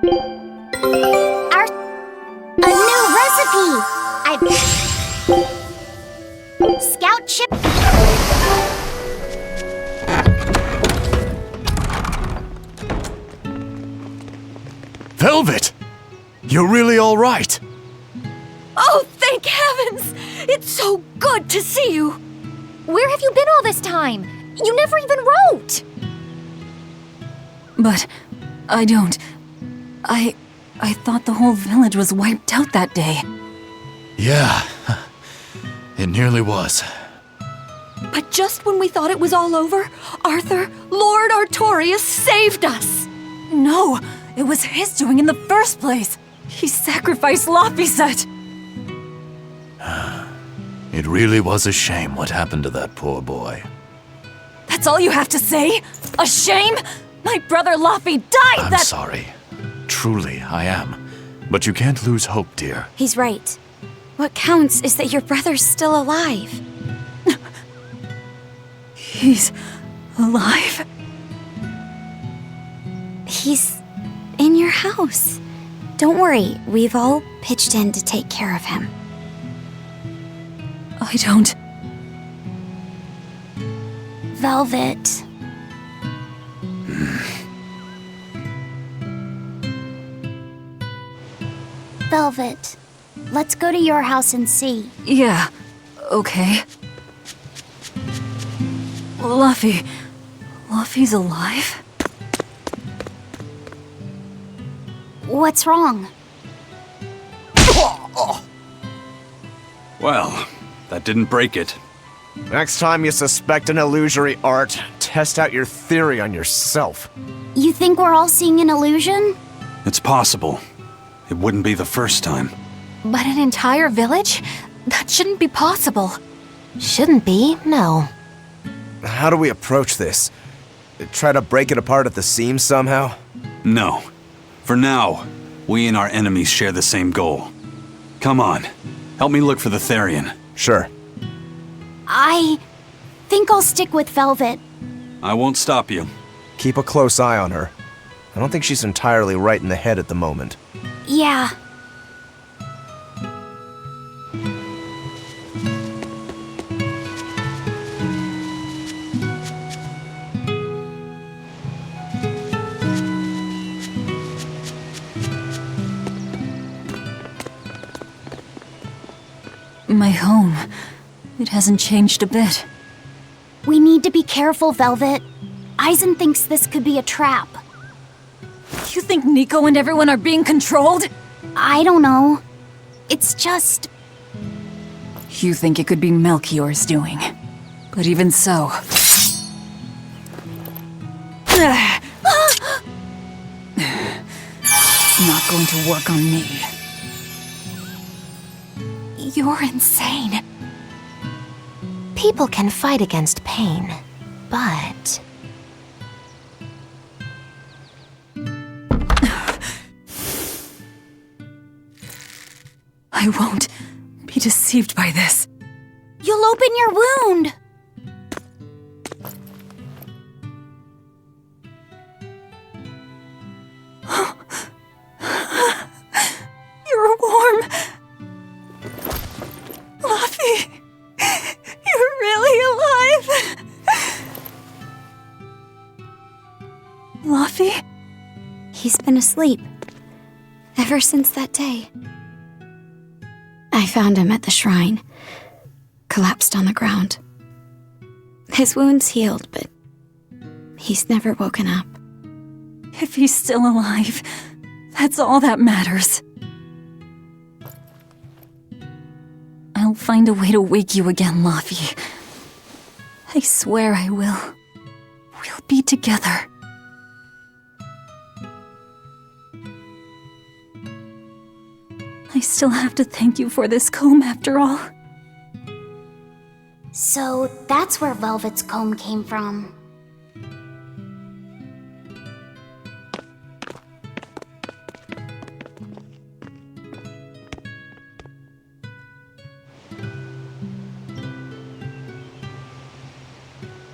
A new recipe! Scout ship... Velvet! You're really all right. Oh, thank heavens! It's so good to see you! Where have you been all this time? You never even wrote! But I don't... I thought the whole village was wiped out that day. Yeah, it nearly was. But just when we thought it was all over, Arthur, Lord Artorius, saved us! No, it was his doing in the first place. He sacrificed Laphicet. It really was a shame what happened to that poor boy. That's all you have to say? A shame? My brother Laphi died I'm sorry. Truly, I am. But you can't lose hope, dear. He's right. What counts is that your brother's still alive. He's alive? He's in your house. Don't worry, we've all pitched in to take care of him. I don't... Velvet. Velvet, let's go to your house and see. Yeah, okay. Laphi's alive? What's wrong? Well, that didn't break it. Next time you suspect an illusory art, test out your theory on yourself. You think we're all seeing an illusion? It's possible. It wouldn't be the first time. But an entire village? That shouldn't be possible. Shouldn't be, no. How do we approach this? Try to break it apart at the seams somehow? No. For now, we and our enemies share the same goal. Come on, help me look for the Therian. Sure. I think I'll stick with Velvet. I won't stop you. Keep a close eye on her. I don't think she's entirely right in the head at the moment. Yeah. My home. It hasn't changed a bit. We need to be careful, Velvet. Eisen thinks this could be a trap. You think Nico and everyone are being controlled? I don't know. It's just... You think it could be Melchior's doing. But even so... It's not going to work on me. You're insane. People can fight against pain, but... I won't be deceived by this. You'll open your wound! You're warm! Laphi! You're really alive! Laphi? He's been asleep. Ever since that day. I found him at the shrine. Collapsed on the ground. His wounds healed, but he's never woken up. If he's still alive, that's all that matters. I'll find a way to wake you again, Laphi. I swear I will. We'll be together. I still have to thank you for this comb after all. So that's where Velvet's comb came from.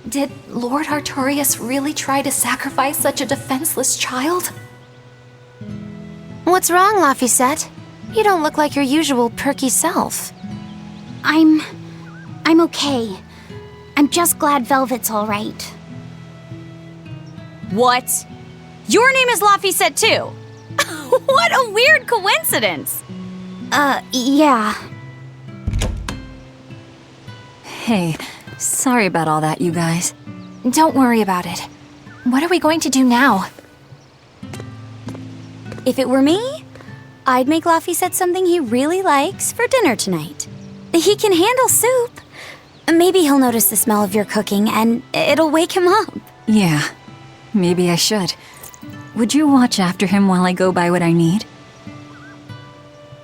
Did Lord Artorius really try to sacrifice such a defenseless child? What's wrong, Laphicet? You don't look like your usual perky self. I'm okay. I'm just glad Velvet's all right. What? Your name is Laphicet too? What a weird coincidence! Yeah. Hey, sorry about all that, you guys. Don't worry about it. What are we going to do now? If it were me, I'd make Laphicet something he really likes for dinner tonight. He can handle soup. Maybe he'll notice the smell of your cooking and it'll wake him up. Yeah, maybe I should. Would you watch after him while I go buy what I need?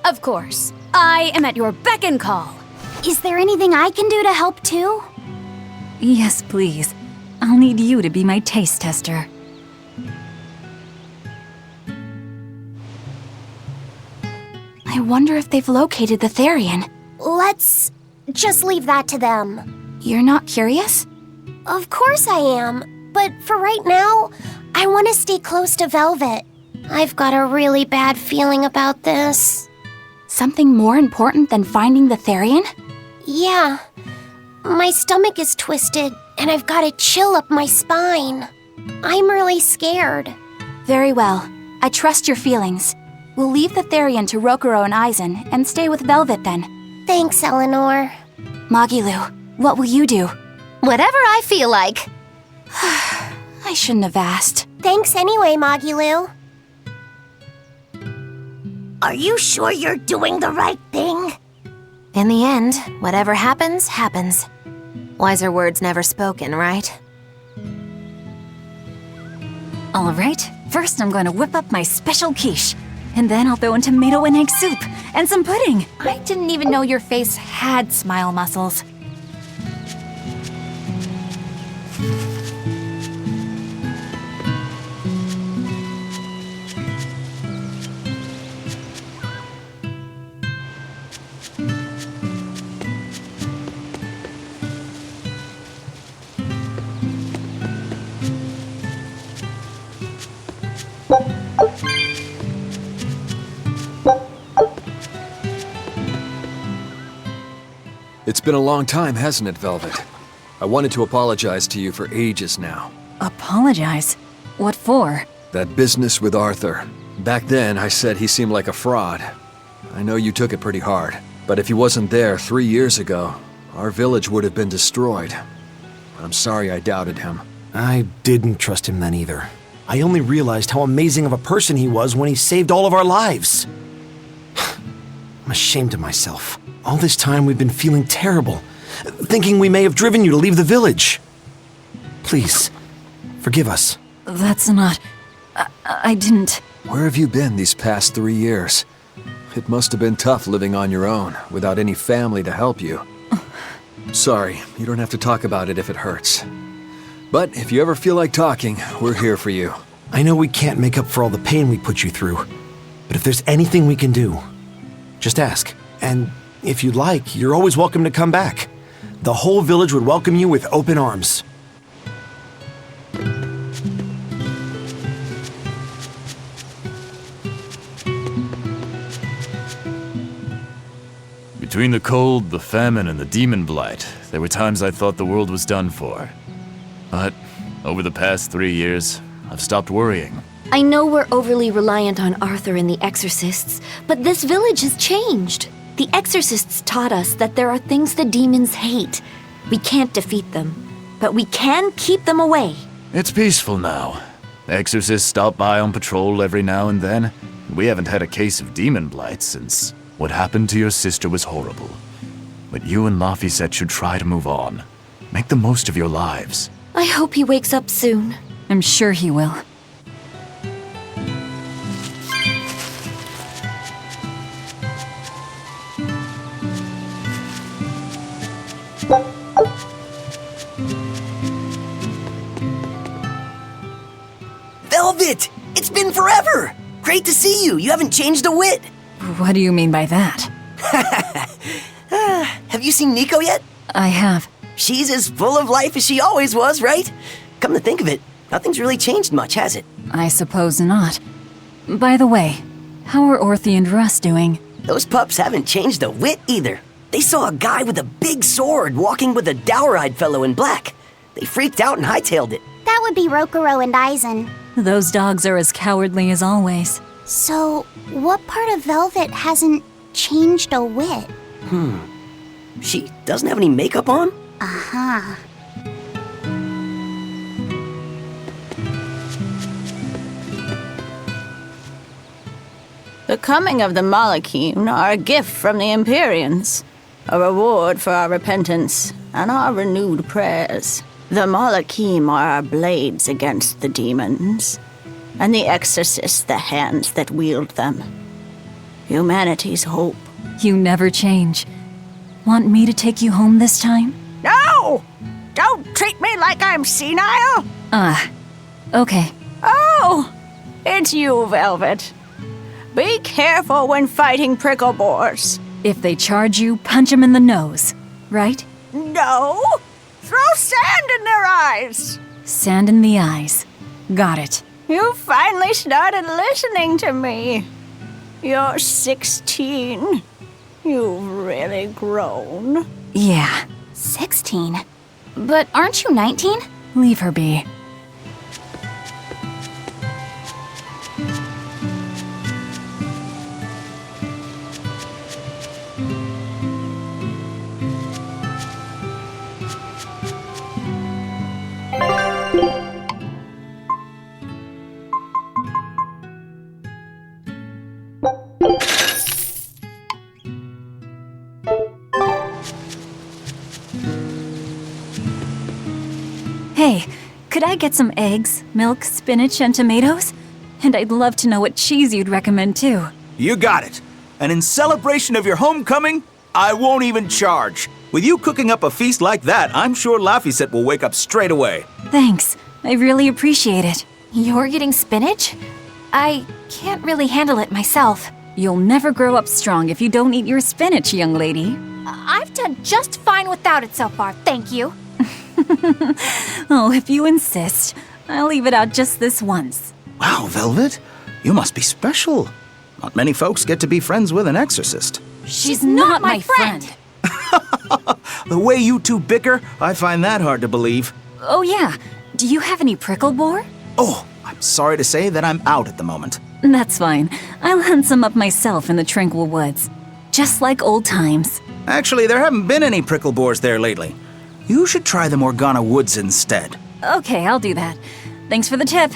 Of course. I am at your beck and call. Is there anything I can do to help too? Yes, please. I'll need you to be my taste tester. I wonder if they've located the Therian. Let's just leave that to them. You're not curious? Of course I am, but for right now, I want to stay close to Velvet. I've got a really bad feeling about this. Something more important than finding the Therian? Yeah. My stomach is twisted, and I've got a chill up my spine. I'm really scared. Very well. I trust your feelings. We'll leave the Therian to Rokuro and Aizen and stay with Velvet then. Thanks, Eleanor. Magilu, what will you do? Whatever I feel like. I shouldn't have asked. Thanks anyway, Magilu. Are you sure you're doing the right thing? In the end, whatever happens, happens. Wiser words never spoken, right? All right, first I'm going to whip up my special quiche. And then I'll throw in tomato and egg soup, and some pudding. I didn't even know your face had smile muscles. It's been a long time, hasn't it, Velvet? I wanted to apologize to you for ages now. Apologize? What for? That business with Arthur. Back then, I said he seemed like a fraud. I know you took it pretty hard, but if he wasn't there 3 years ago, our village would have been destroyed. I'm sorry I doubted him. I didn't trust him then either. I only realized how amazing of a person he was when he saved all of our lives. I'm ashamed of myself. All this time we've been feeling terrible, thinking we may have driven you to leave the village. Please, forgive us. That's not... I didn't... Where have you been these past 3 years? It must have been tough living on your own, without any family to help you. Sorry, you don't have to talk about it if it hurts. But if you ever feel like talking, we're here for you. I know we can't make up for all the pain we put you through, but if there's anything we can do, just ask. And if you'd like, you're always welcome to come back. The whole village would welcome you with open arms. Between the cold, the famine, and the demon blight, there were times I thought the world was done for. But over the past 3 years, I've stopped worrying. I know we're overly reliant on Arthur and the exorcists, but this village has changed. The exorcists taught us that there are things the demons hate. We can't defeat them, but we can keep them away. It's peaceful now. Exorcists stop by on patrol every now and then. We haven't had a case of demon blight since what happened to your sister was horrible. But you and Laphicet should try to move on. Make the most of your lives. I hope he wakes up soon. I'm sure he will. Velvet! It's been forever! Great to see you. You haven't changed a whit. What do you mean by that? Have you seen Nico yet? I have. She's as full of life as she always was, right? Come to think of it, nothing's really changed much, has it? I suppose not. By the way, How are Orthy and Russ doing? Those pups haven't changed a whit either. They saw a guy with a big sword walking with a dour-eyed fellow in black. They freaked out and hightailed it. That would be Rokuro and Aizen. Those dogs are as cowardly as always. So, what part of Velvet hasn't changed a whit? She doesn't have any makeup on? Uh-huh. The coming of the Malachim are a gift from the Empyreans, a reward for our repentance and our renewed prayers. The Malachim are our blades against the demons, and the exorcists the hands that wield them. Humanity's hope. You never change. Want me to take you home this time? No! Don't treat me like I'm senile! Okay. Oh! It's you, Velvet. Be careful when fighting prickle boars. If they charge you, punch them in the nose, right? No! Throw sand in their eyes! Sand in the eyes. Got it. You finally started listening to me. You're 16. You've really grown. Yeah. 16? But aren't you 19? Leave her be. Hey, could I get some eggs, milk, spinach, and tomatoes? And I'd love to know what cheese you'd recommend too. You got it. And in celebration of your homecoming, I won't even charge. With you cooking up a feast like that, I'm sure Laphicet will wake up straight away. Thanks. I really appreciate it. You're getting spinach? I can't really handle it myself. You'll never grow up strong if you don't eat your spinach, young lady. I've done just fine without it so far, thank you. Oh, if you insist. I'll leave it out just this once. Wow, Velvet, you must be special. Not many folks get to be friends with an exorcist. She's not my friend. The way you two bicker, I find that hard to believe. Oh yeah, do you have any prickle boar? Oh, I'm sorry to say that I'm out at the moment. That's fine. I'll hunt some up myself in the tranquil woods. Just like old times. Actually, there haven't been any prickle boars there lately. You should try the Morgana Woods instead. Okay, I'll do that. Thanks for the tip.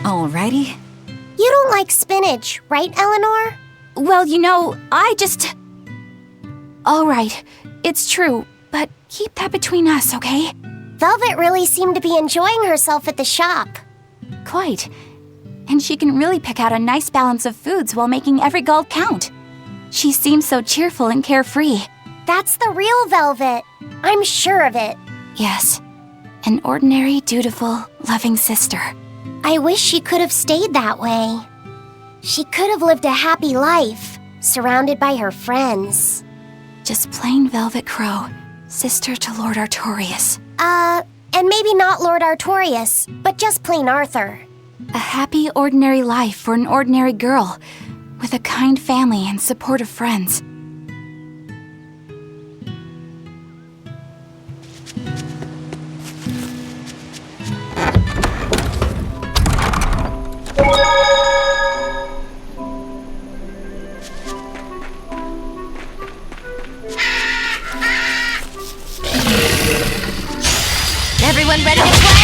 Alrighty. You don't like spinach, right, Eleanor? Well, you know, All right, it's true, but keep that between us, okay? Velvet really seemed to be enjoying herself at the shop. Quite. And she can really pick out a nice balance of foods while making every gulp count. She seems so cheerful and carefree. That's the real Velvet. I'm sure of it. Yes. An ordinary, dutiful, loving sister. I wish she could have stayed that way. She could have lived a happy life, surrounded by her friends. Just plain Velvet Crow, sister to Lord Artorias. And maybe not Lord Artorias, but just plain Arthur. A happy, ordinary life for an ordinary girl, with a kind family and supportive friends. Everyone ready to play?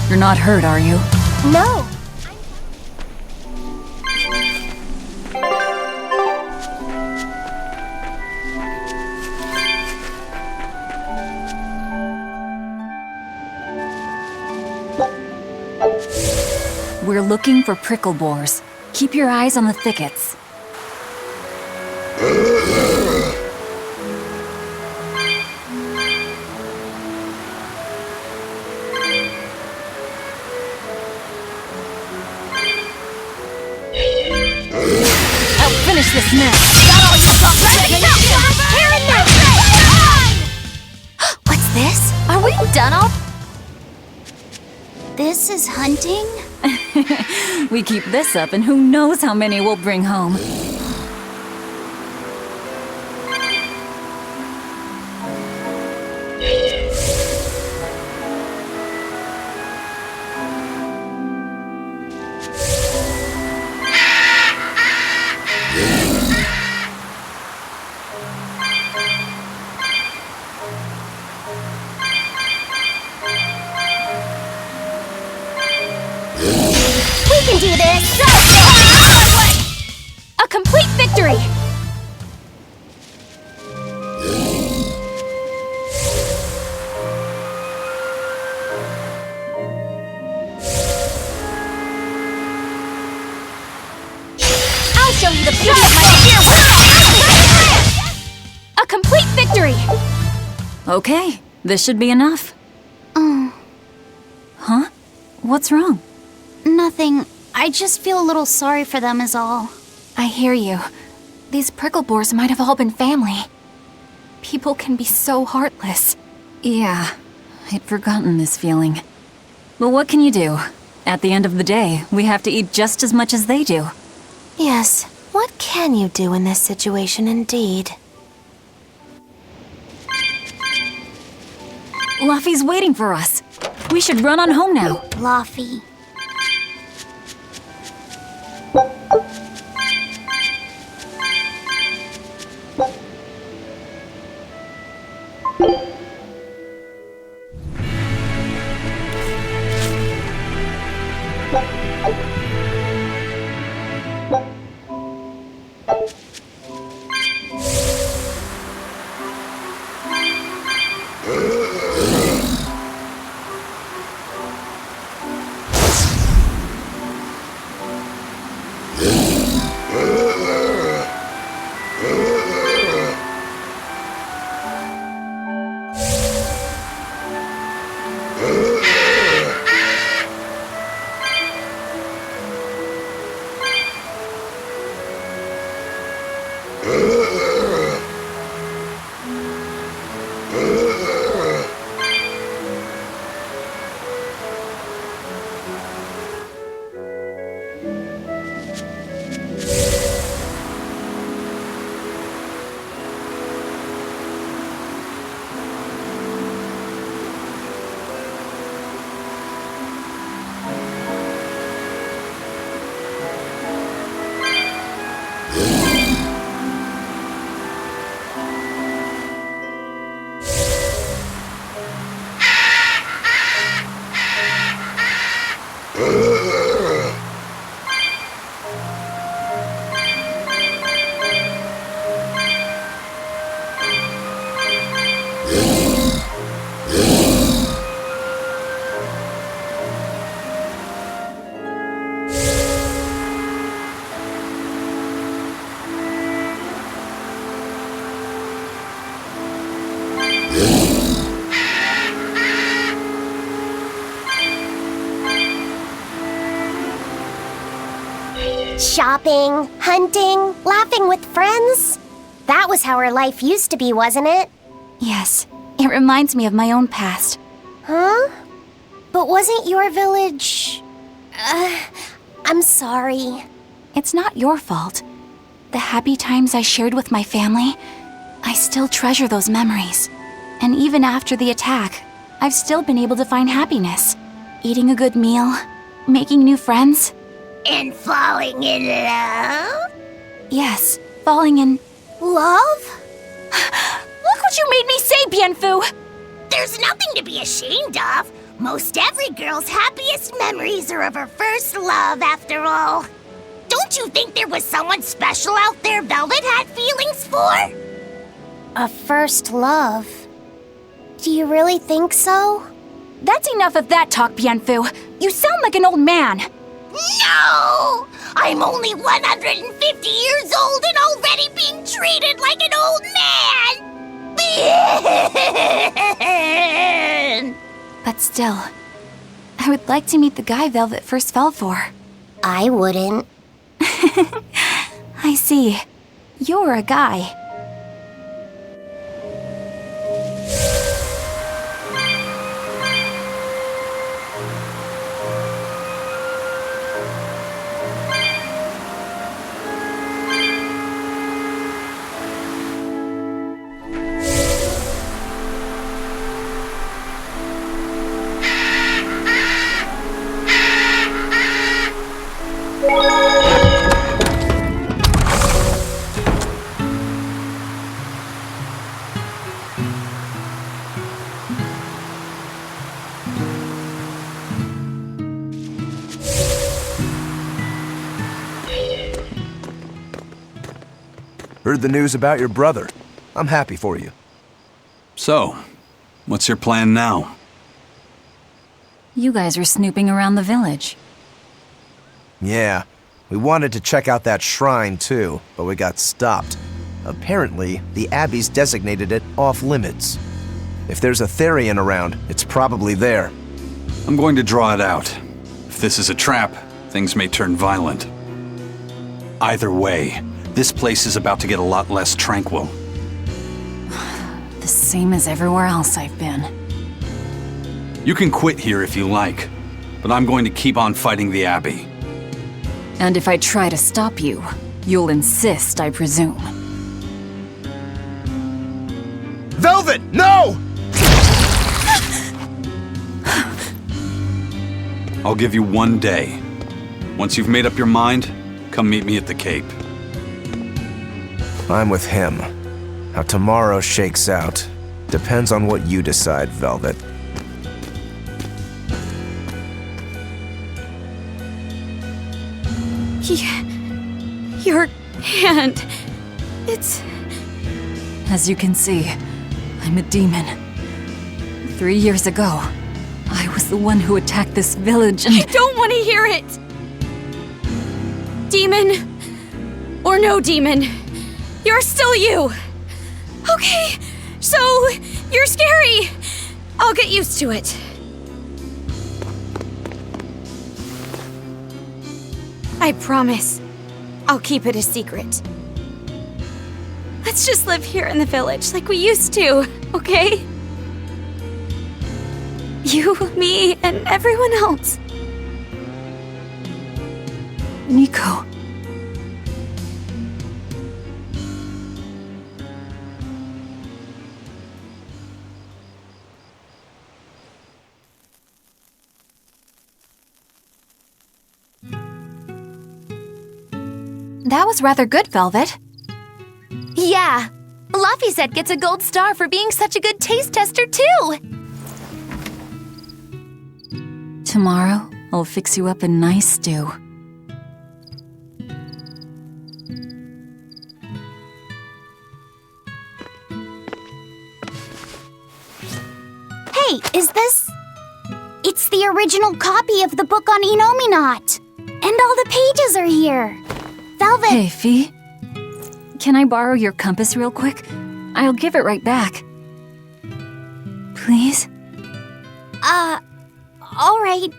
You're not hurt, are you? No. We're looking for prickle boars. Keep your eyes on the thickets. this! What's this? Are we done up? This is hunting? We keep this up and who knows how many we'll bring home. We can do this! A complete victory! I'll show you the beauty of my sheer will! A complete victory! Okay, this should be enough. Oh, Huh? What's wrong? nothing. I just feel a little sorry for them is all. I hear you. These prickle boars might have all been family. People can be so heartless. Yeah, I'd forgotten this feeling. But what can you do? At the end of the day, we have to eat just as much as they do. Yes, what can you do in this situation indeed? Luffy's waiting for us. We should run on home now. Luffy. Shopping, hunting, laughing with friends. That was how our life used to be, wasn't it? Yes, it reminds me of my own past. Huh? But wasn't your village... I'm sorry. It's not your fault. The happy times I shared with my family, I still treasure those memories. And even after the attack, I've still been able to find happiness. Eating a good meal, making new friends. And falling in love? Yes, falling in... Love? Look what you made me say, Bienfu! There's nothing to be ashamed of. Most every girl's happiest memories are of her first love, after all. Don't you think there was someone special out there Velvet had feelings for? A first love? Do you really think so? That's enough of that talk, Bienfu. You sound like an old man. No! I'm only 150 years old and already being treated like an old man! But still, I would like to meet the guy Velvet first fell for. I wouldn't. I see. You're a guy. Heard the news about your brother. I'm happy for you. So, what's your plan now? You guys are snooping around the village. Yeah, we wanted to check out that shrine too, but we got stopped. Apparently, the Abbey's designated it off-limits. If there's a Therian around, it's probably there. I'm going to draw it out. If this is a trap, things may turn violent. Either way, this place is about to get a lot less tranquil. The same as everywhere else I've been. You can quit here if you like, but I'm going to keep on fighting the Abbey. And if I try to stop you, you'll insist, I presume. Velvet, no! I'll give you 1 day. Once you've made up your mind, come meet me at the Cape. I'm with him. How tomorrow shakes out depends on what you decide, Velvet. Your hand. It's... As you can see, I'm a demon. 3 years ago, I was the one who attacked this village and... I don't want to hear it! Demon, or no demon, you're still you! Okay, so you're scary! I'll get used to it. I promise, I'll keep it a secret. Let's just live here in the village like we used to, okay? You, me, and everyone else. Nico. That was rather good, Velvet. Yeah. Laphicet gets a gold star for being such a good taste tester, too. Tomorrow, I'll fix you up a nice stew. Hey, is this... It's the original copy of the book on Enominat. And all the pages are here. Velvet... Hey, Fee. Can I borrow your compass real quick? I'll give it right back. Please? All right.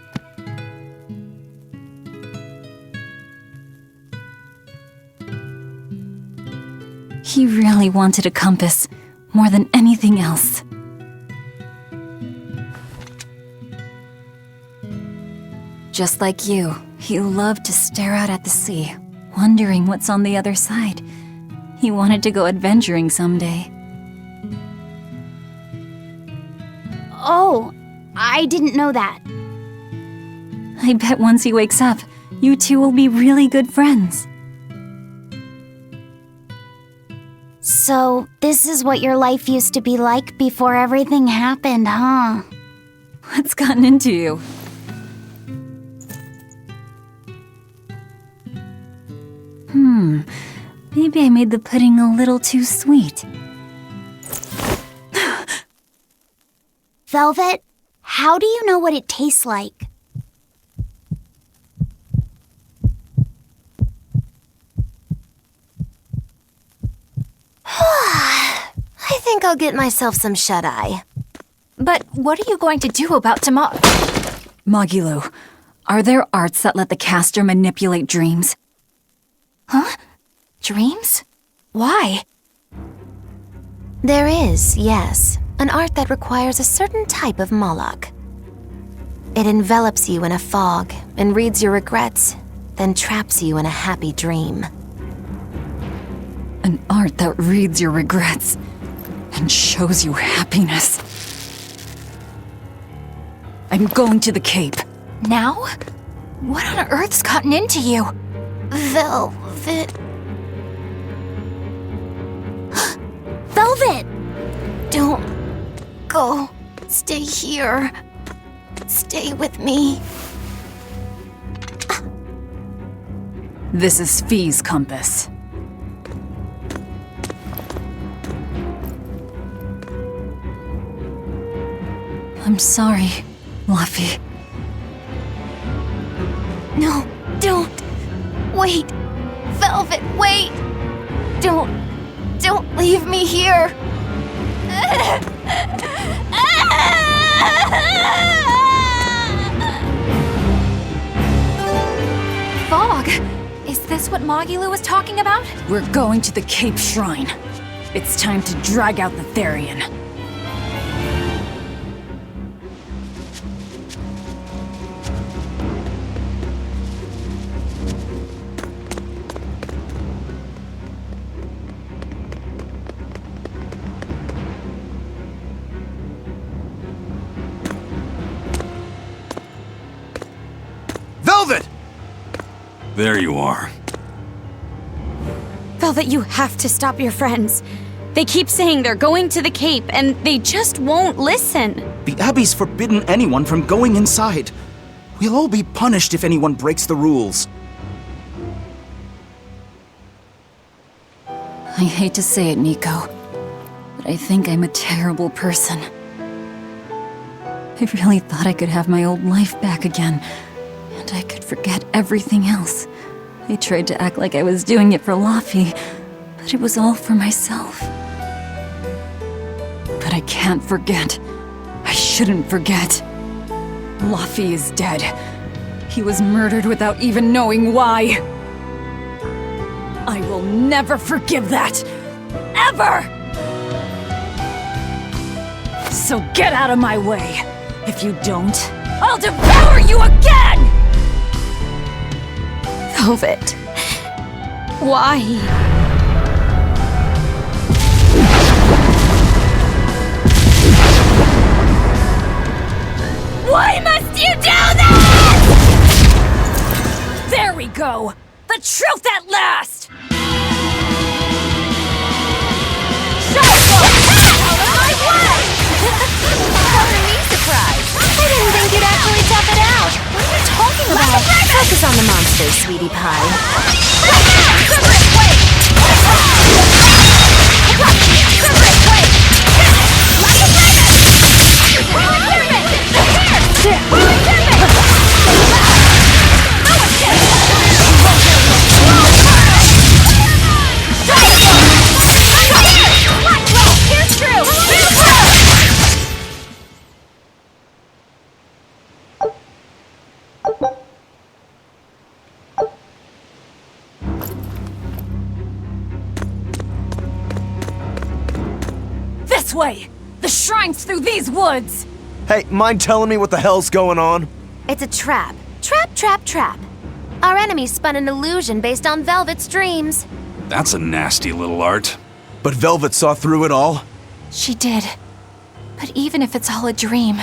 He really wanted a compass, more than anything else. Just like you, he loved to stare out at the sea, wondering what's on the other side. He wanted to go adventuring someday. Oh, I didn't know that. I bet once he wakes up, you two will be really good friends. So, this is what your life used to be like before everything happened, huh? What's gotten into you? Maybe I made the pudding a little too sweet. Velvet, how do you know what it tastes like? I think I'll get myself some shut-eye. But what are you going to do about tomorrow? Magilu, are there arts that let the caster manipulate dreams? Huh? Dreams? Why? There is, yes, an art that requires a certain type of Moloch. It envelops you in a fog and reads your regrets, then traps you in a happy dream. An art that reads your regrets and shows you happipiness. I'm going to the Cape. Now? What on earth's gotten into you? Velvet. Velvet! Don't go. Stay here. Stay with me. This is Fee's compass. I'm sorry, Luffy. No, don't. Wait. Velvet, wait. Don't leave me here. Fog! Is this what Magilou was talking about? We're going to the Cape Shrine. It's time to drag out the Therian. Velvet! There you are. Velvet, you have to stop your friends. They keep saying they're going to the Cape, and they just won't listen. The Abbey's forbidden anyone from going inside. We'll all be punished if anyone breaks the rules. I hate to say it, Nico, but I think I'm a terrible person. I really thought I could have my old life back again, and I could forget everything else. I tried to act like I was doing it for Laffy, but it was all for myself. But I can't forget. I shouldn't forget. Laffy is dead. He was murdered without even knowing why. I will never forgive that. Ever! So get out of my way. If you don't, I'll devour you again! Velvet. Why? Why must you do this? There we go! The truth at last! Shut up! Out of my way! Color me surprised. I didn't think you'd actually tough it out. What are you talking about? Focus on the monsters, sweetie pie. This way! The shrine's through these woods! Hey, mind telling me what the hell's going on? It's a trap. Trap, trap, trap. Our enemy spun an illusion based on Velvet's dreams. That's a nasty little art. But Velvet saw through it all? She did. But even if it's all a dream,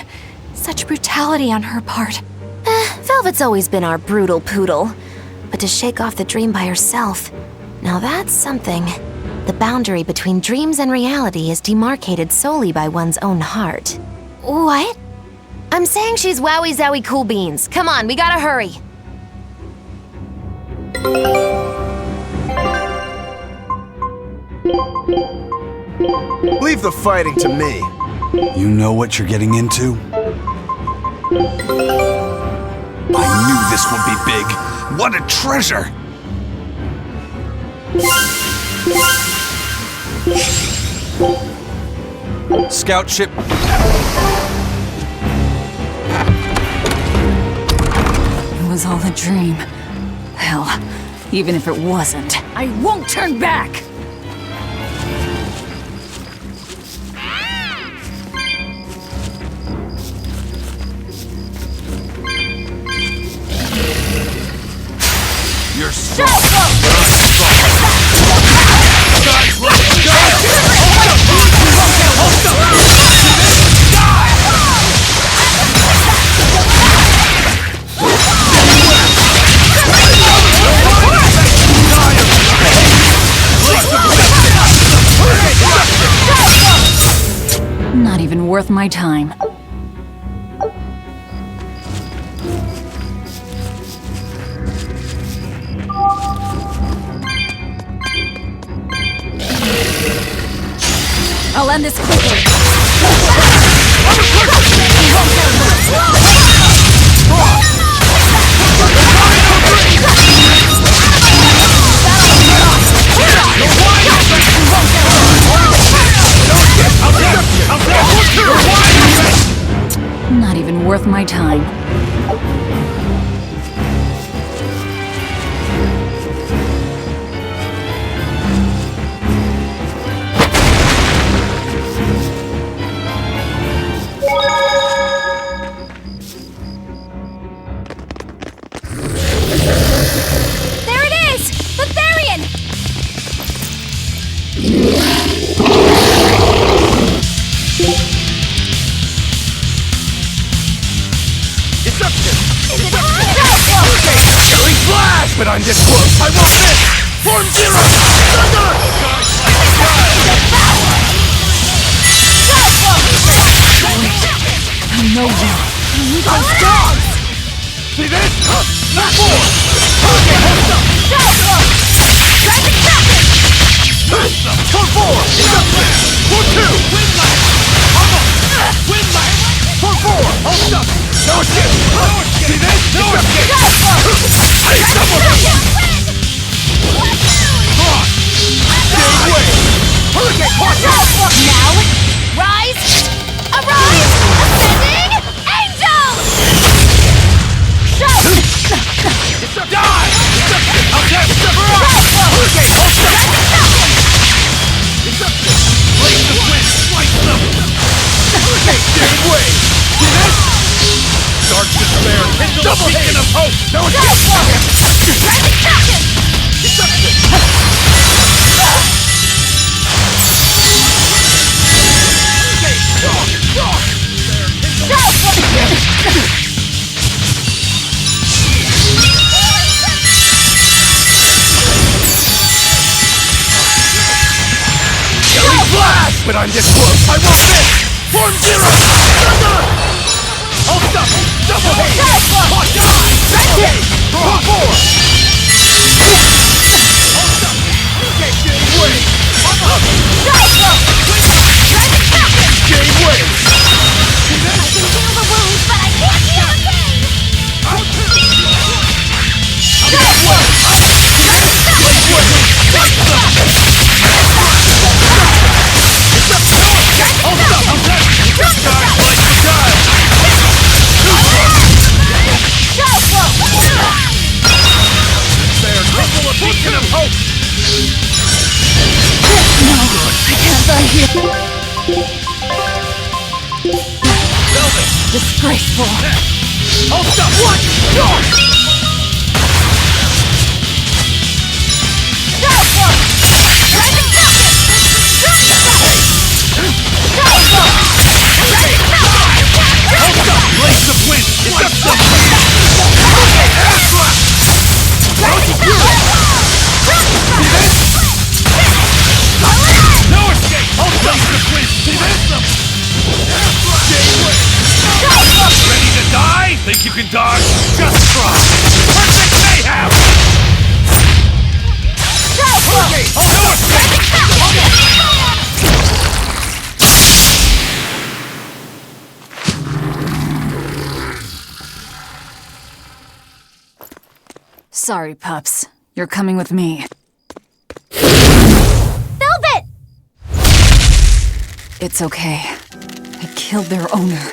such brutality on her part. Velvet's always been our brutal poodle. But to shake off the dream by herself, now that's something. The boundary between dreams and reality is demarcated solely by one's own heart. What? I'm saying she's wowie zowie cool beans. Come on, we gotta hurry. Leave the fighting to me. You know what you're getting into? I knew this would be big. What a treasure! Scout ship. It was all a dream. Hell, even if it wasn't, I won't turn back! my time. I'll end this quickly. Not even worth my time. There it is! The Therian! Killing flash! But I'm this close! I won't miss! Form zero! Thunder! I know you. Those dogs! See this? Not more! Okay, hold up! For four! For two! For four! Hold up! No escape! See this? No escape! Hey, double! Stay away! Hurricane punch! Now, rise! Arise! Ascending! Angel! Die! I'll get Hurricane! Hold up! Blaze the wind! Slice them! Hurricane! Stay away! See this? Dark despair! Double beacon of hope! No Killing flash! But I'm this close! I won't miss! Form zero! Thunder! Hold up! Double haze! Die! Double haze! For four! Hold up! Okay, Jade Way! Jade Way! I can heal the wounds, but I can't heal the pain! Out two! Jade Way! Jade Way! Right them! Hold up! This guy's like the guy! There, cripple a beacon of hope! I can't die here. Velvet! Disgraceful. Hold up! What? Go! Hold up! Blaze of wind! Slice them! No escape! Hold up! Blaze of wind! Slice them! Ready to die? Think you can dodge? Just try! Perfect mayhem! Okay, hold on! Sorry, pups. You're coming with me. Velvet! It's okay. I killed their owner.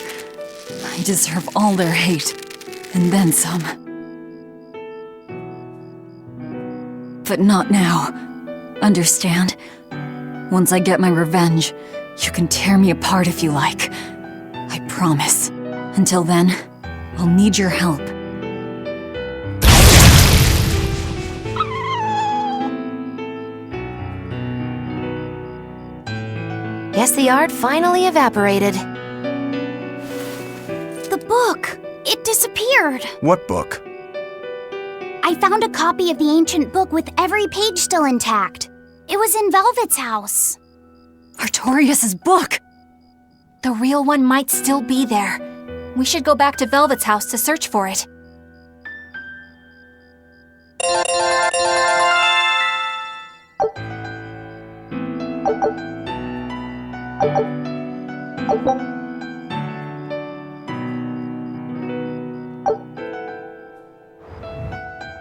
I deserve all their hate. And then some. But not now. Understand? Once I get my revenge, you can tear me apart if you like. I promise. Until then, I'll need your help. Guess the art finally evaporated. The book! It disappeared! What book? I found a copy of the ancient book with every page still intact. It was in Velvet's house. Artorius' book! The real one might still be there. We should go back to Velvet's house to search for it.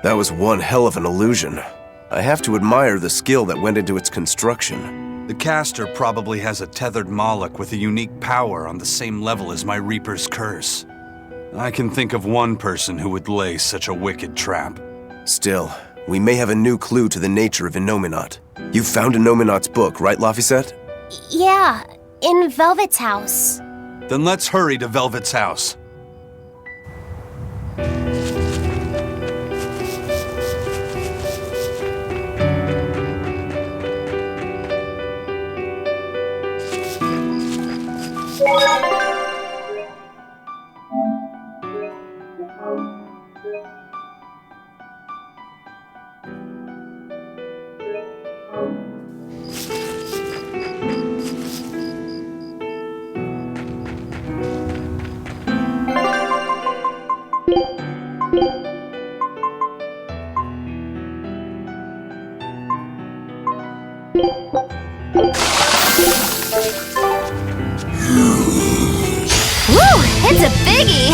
That was one hell of an illusion. I have to admire the skill that went into its construction. The caster probably has a tethered Moloch with a unique power on the same level as my Reaper's curse. I can think of one person who would lay such a wicked trap. Still, we may have a new clue to the nature of Innominat. You found Innominat's book, right, Laphicet? Yeah, in Velvet's house. Then let's hurry to Velvet's house. Woo! It's a biggie!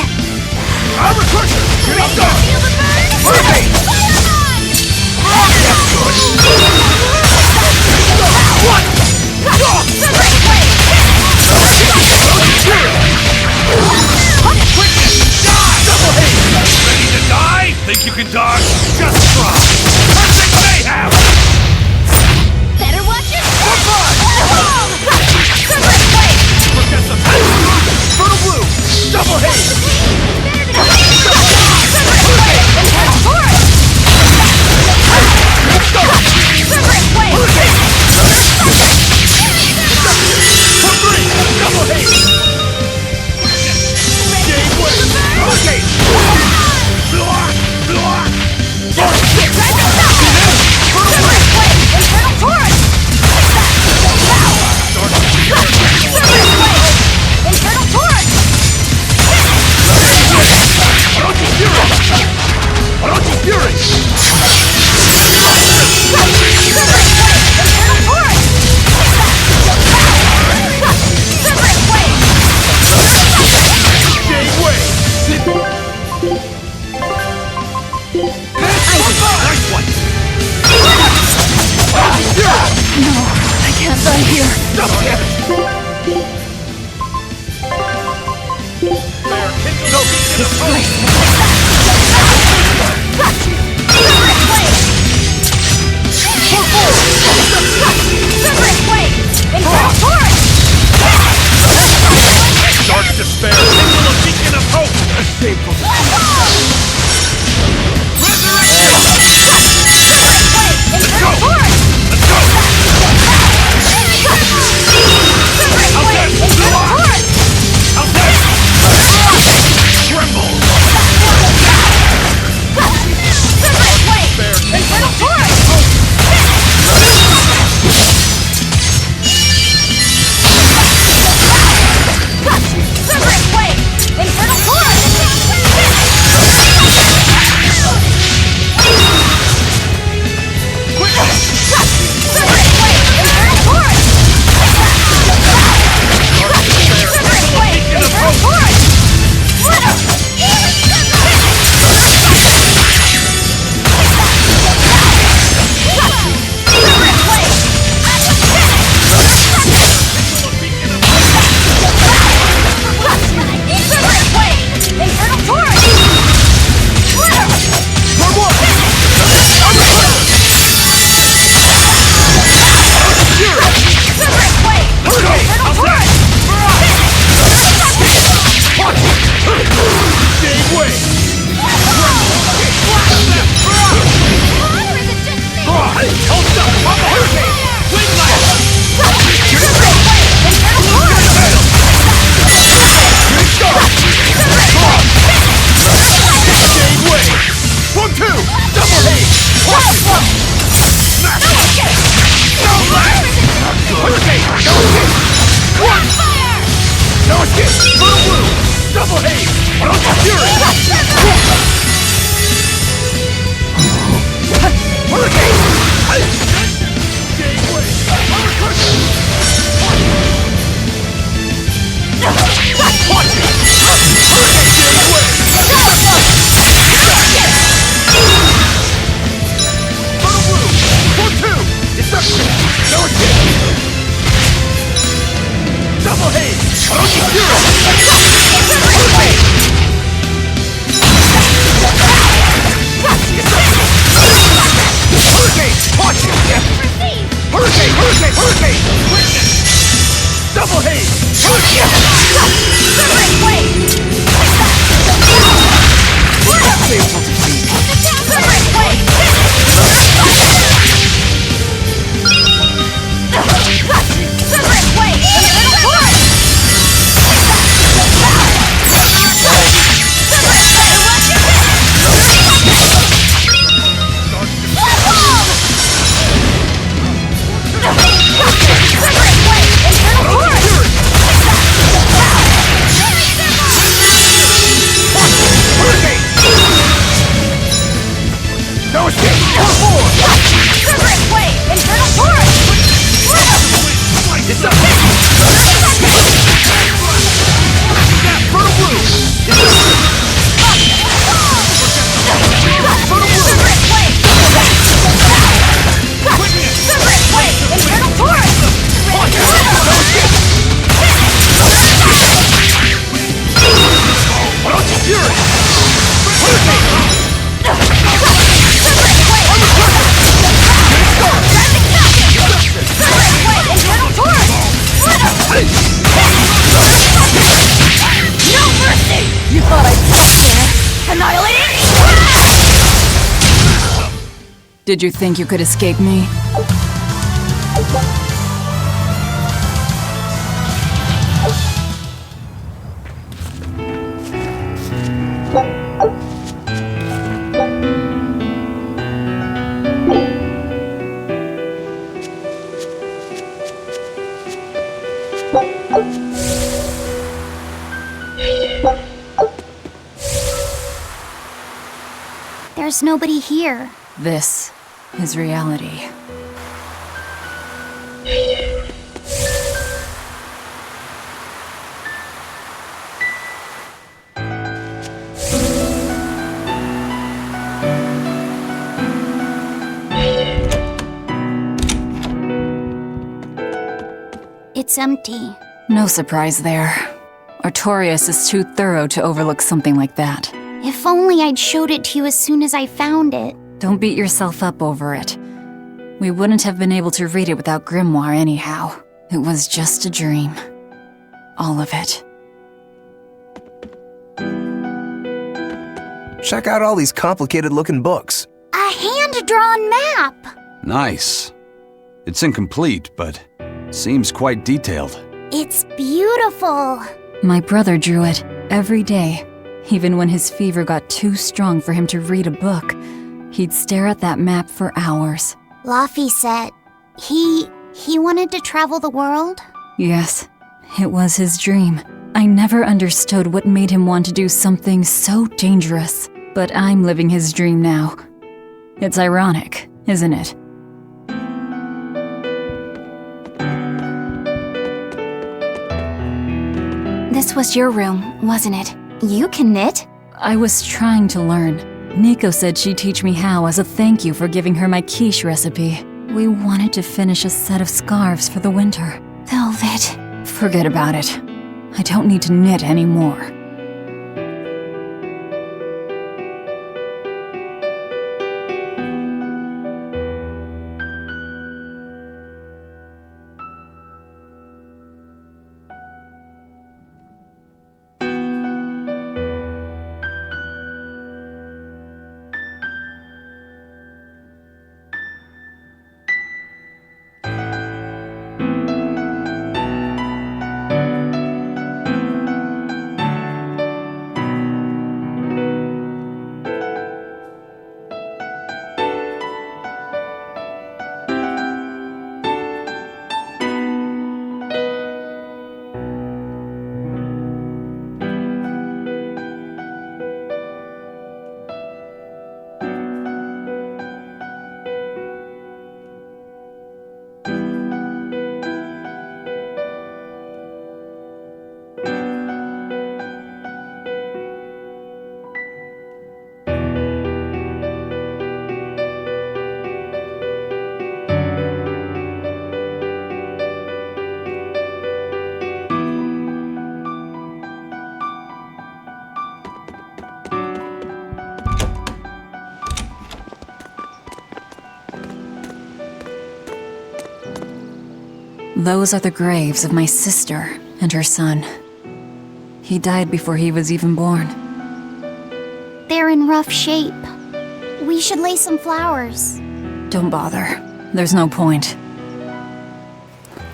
Armor crusher! Here I go! Feel the burn? Perfect! What? Quickness! Die! Double hit! Ready to die? Think you can dodge? Just try! Perfect mayhem! Better watch it! Forget some Fertile blue! Double hit! Double hit! Game win! Hurricane! Dark despair! Kindle a beacon of hope! Escape from the Resurrection! Let's go! Let's go! Out there! Out there! Tremble! Did you think you could escape me? There's nobody here. This is reality. It's empty. No surprise there. Artorius is too thorough to overlook something like that. If only I'd showed it to you as soon as I found it. Don't beat yourself up over it. We wouldn't have been able to read it without Grimoire anyhow. It was just a dream. All of it. Check out all these complicated-looking books. A hand-drawn map! Nice. It's incomplete, but seems quite detailed. It's beautiful. My brother drew it every day. Even when his fever got too strong for him to read a book, he'd stare at that map for hours. Laffy said he wanted to travel the world? Yes, it was his dream. I never understood what made him want to do something so dangerous. But I'm living his dream now. It's ironic, isn't it? This was your room, wasn't it? You can knit? I was trying to learn. Nico said she'd teach me how as a thank you for giving her my quiche recipe. We wanted to finish a set of scarves for the winter. Velvet. Forget about it. I don't need to knit anymore. Those are the graves of my sister and her son. He died before he was even born. They're in rough shape. We should lay some flowers. Don't bother. There's no point.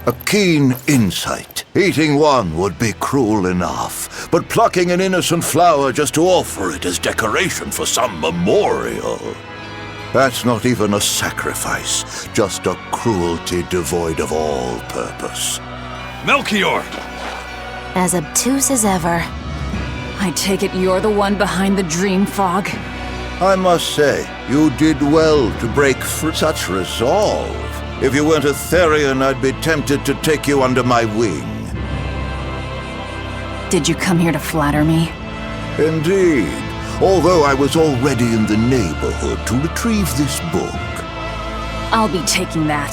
A keen insight. Eating one would be cruel enough, but plucking an innocent flower just to offer it as decoration for some memorial. That's not even a sacrifice, just a cruelty devoid of all purpose. Melchior! As obtuse as ever. I take it you're the one behind the dream fog? I must say, you did well to break through such resolve. If you weren't a Therian, I'd be tempted to take you under my wing. Did you come here to flatter me? Indeed. Although I was already in the neighborhood to retrieve this book. I'll be taking that.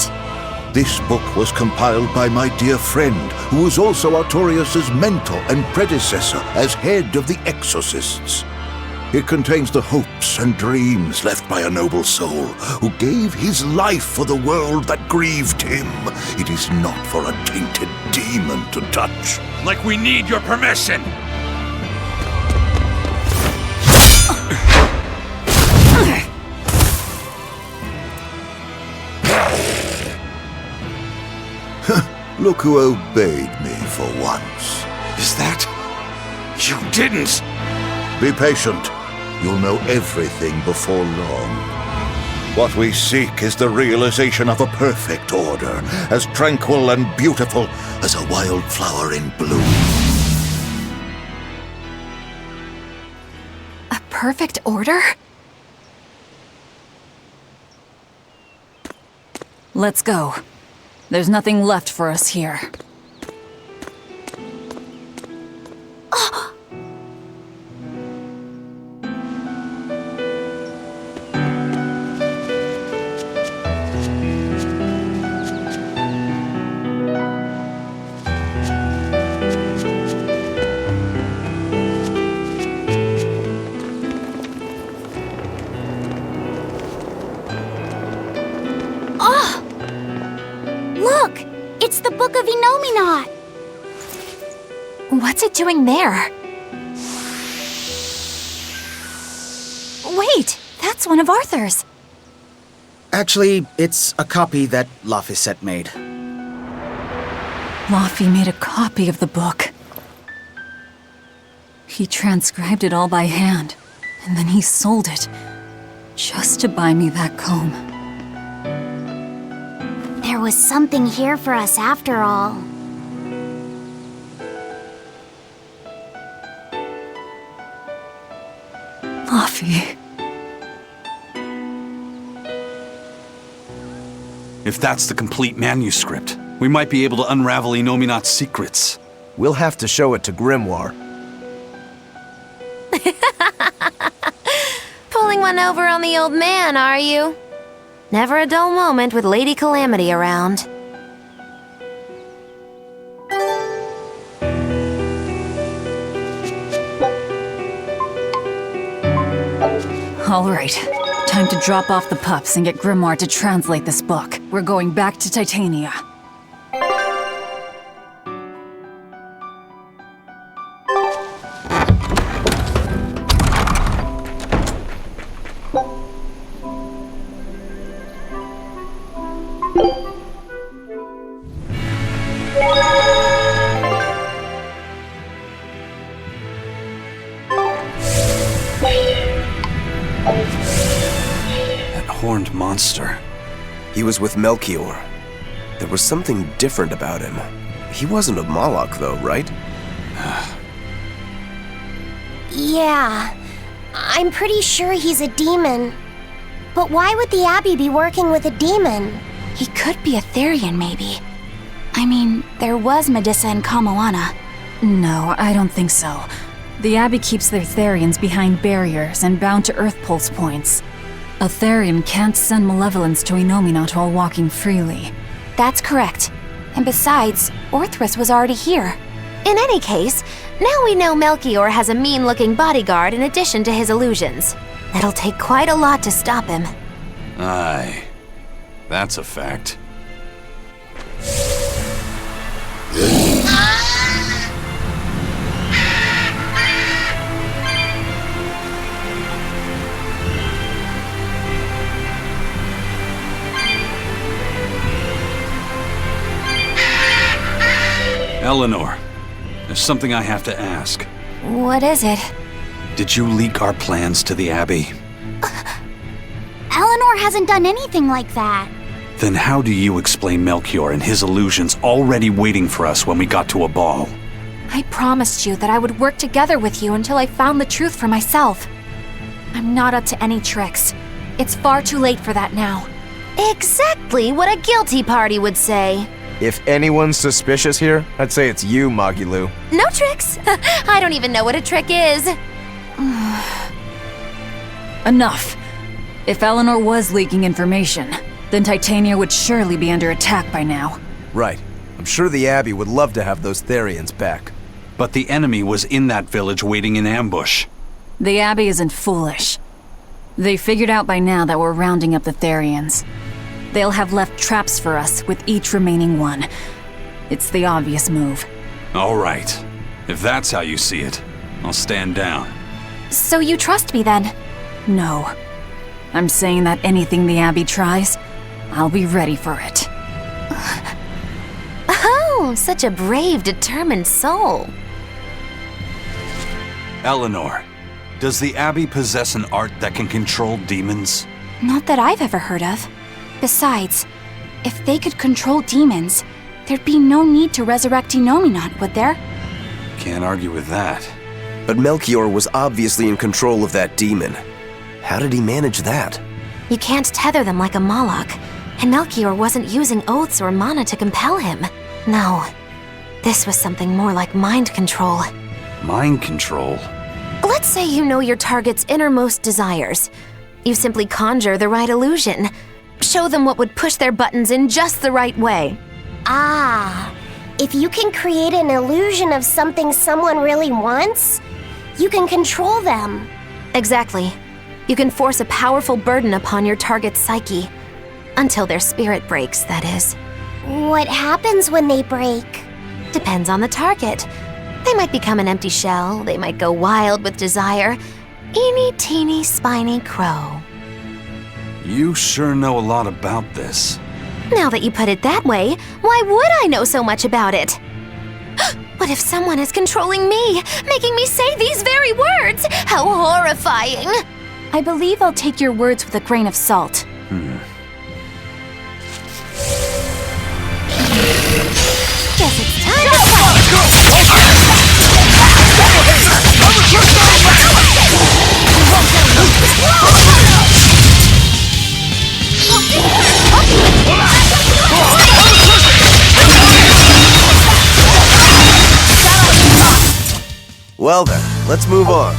This book was compiled by my dear friend, who was also Artorius' mentor and predecessor as head of the Exorcists. It contains the hopes and dreams left by a noble soul who gave his life for the world that grieved him. It is not for a tainted demon to touch. Like we need your permission! Look who obeyed me for once. Is that... You didn't! Be patient. You'll know everything before long. What we seek is the realization of a perfect order, as tranquil and beautiful as a wildflower in bloom. A perfect order? Let's go. There's nothing left for us here. Look! It's the Book of Enominat! What's it doing there? Wait, that's one of Arthur's. Actually, it's a copy that Laphicet made. Laffy made a copy of the book. He transcribed it all by hand, and then he sold it, just to buy me that comb. There was something here for us after all. Laffy. If that's the complete manuscript, we might be able to unravel Enominat's secrets. We'll have to show it to Grimoire. Pulling one over on the old man, are you? Never a dull moment with Lady Calamity around. All right. Time to drop off the pups and get Grimoire to translate this book. We're going back to Titania. Horned monster. He was with Melchior. There was something different about him. He wasn't a Moloch, though, right? Yeah, I'm pretty sure he's a demon. But why would the Abbey be working with a demon? He could be a Therian, maybe. I mean, there was Medissa and Kamoana. No, I don't think so. The Abbey keeps their Therians behind barriers and bound to Earth Pulse points. A Therian can't send malevolence to Enominat while walking freely. That's correct. And besides, Orthrus was already here. In any case, now we know Melchior has a mean-looking bodyguard in addition to his illusions. It'll take quite a lot to stop him. Aye. That's a fact. Eleanor, there's something I have to ask. What is it? Did you leak our plans to the Abbey? Eleanor hasn't done anything like that. Then how do you explain Melchior and his illusions already waiting for us when we got to a ball? I promised you that I would work together with you until I found the truth for myself. I'm not up to any tricks. It's far too late for that now. Exactly what a guilty party would say. If anyone's suspicious here, I'd say it's you, Magilu. No tricks. I don't even know what a trick is. Enough. If Eleanor was leaking information, then Titania would surely be under attack by now. Right. I'm sure the Abbey would love to have those Therians back. But the enemy was in that village waiting in ambush. The Abbey isn't foolish. They figured out by now that we're rounding up the Therians. They'll have left traps for us with each remaining one. It's the obvious move. All right. If that's how you see it, I'll stand down. So you trust me then? No. I'm saying that anything the Abbey tries, I'll be ready for it. Oh, such a brave, determined soul. Eleanor, does the Abbey possess an art that can control demons? Not that I've ever heard of. Besides, if they could control demons, there'd be no need to resurrect Inominat, would there? Can't argue with that. But Melchior was obviously in control of that demon. How did he manage that? You can't tether them like a Moloch, and Melchior wasn't using oaths or mana to compel him. No, this was something more like mind control. Mind control? Let's say you know your target's innermost desires. You simply conjure the right illusion. Show them what would push their buttons in just the right way. Ah, if you can create an illusion of something someone really wants, you can control them. Exactly. You can force a powerful burden upon your target's psyche. Until their spirit breaks, that is. What happens when they break? Depends on the target. They might become an empty shell, they might go wild with desire. Eeny teeny spiny crow. You sure know a lot about this. Now that you put it that way, why would I know so much about it? What if someone is controlling me, making me say these very words? How horrifying! I believe I'll take your words with a grain of salt. Guess it's time to fight! Well then, let's move on.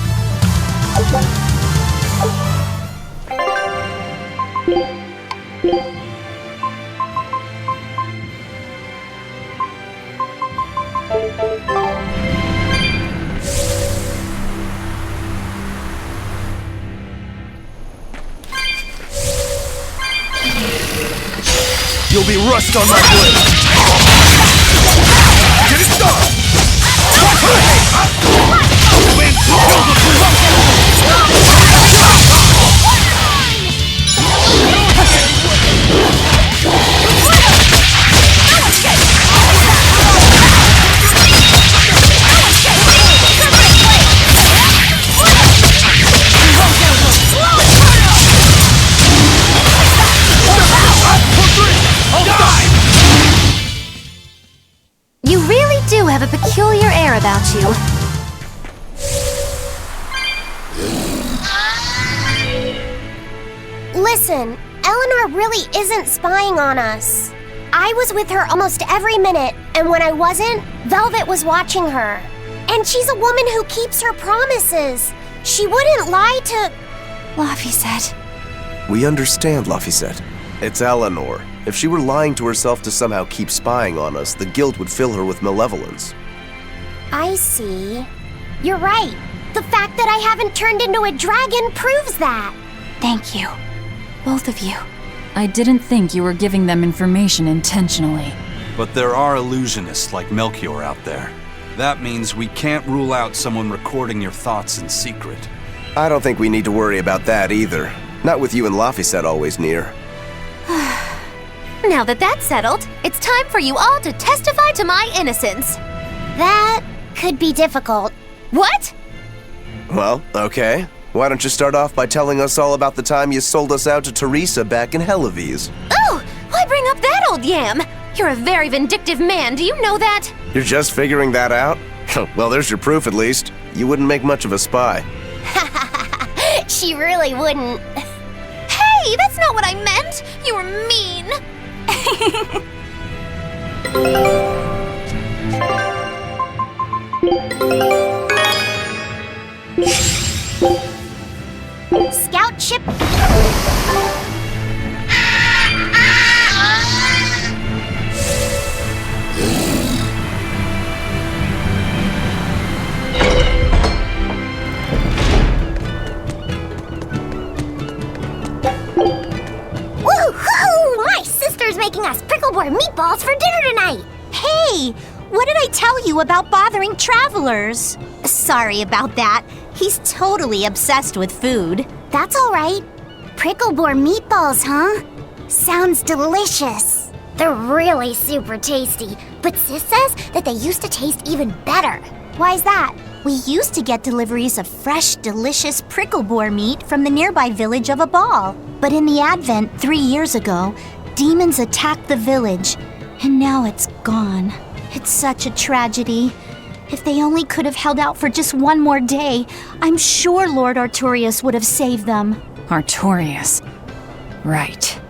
You'll be rust on my blade! Get it done! You really do have a peculiar air about you. Listen, Eleanor really isn't spying on us. I was with her almost every minute, and when I wasn't, Velvet was watching her. And she's a woman who keeps her promises. She wouldn't lie to... Laphicet. We understand, Laphicet. It's Eleanor. If she were lying to herself to somehow keep spying on us, the guilt would fill her with malevolence. I see. You're right. The fact that I haven't turned into a dragon proves that. Thank you. Both of you. I didn't think you were giving them information intentionally. But there are illusionists like Melchior out there. That means we can't rule out someone recording your thoughts in secret. I don't think we need to worry about that either. Not with you and Laphicet always near. Now that that's settled, it's time for you all to testify to my innocence. That could be difficult. What? Well, okay. Why don't you start off by telling us all about the time you sold us out to Teresa back in Helives? Oh, why bring up that old yam? You're a very vindictive man, do you know that? You're just figuring that out? Well, there's your proof at least. You wouldn't make much of a spy. She really wouldn't. Hey, that's not what I meant! You were mean! Scout ship. Woohoo! My sister's making us prickleboard meatballs for dinner tonight. Hey, what did I tell you about bothering travelers? Sorry about that. He's totally obsessed with food. That's all right. Prickleboard meatballs, huh? Sounds delicious. They're really super tasty, but Sis says that they used to taste even better. Why's that? We used to get deliveries of fresh, delicious prickleboard meat from the nearby village of Abal. But in the Advent 3 years ago, demons attacked the village, and now it's gone. It's such a tragedy. If they only could have held out for just one more day, I'm sure Lord Artorius would have saved them. Artorius. Right.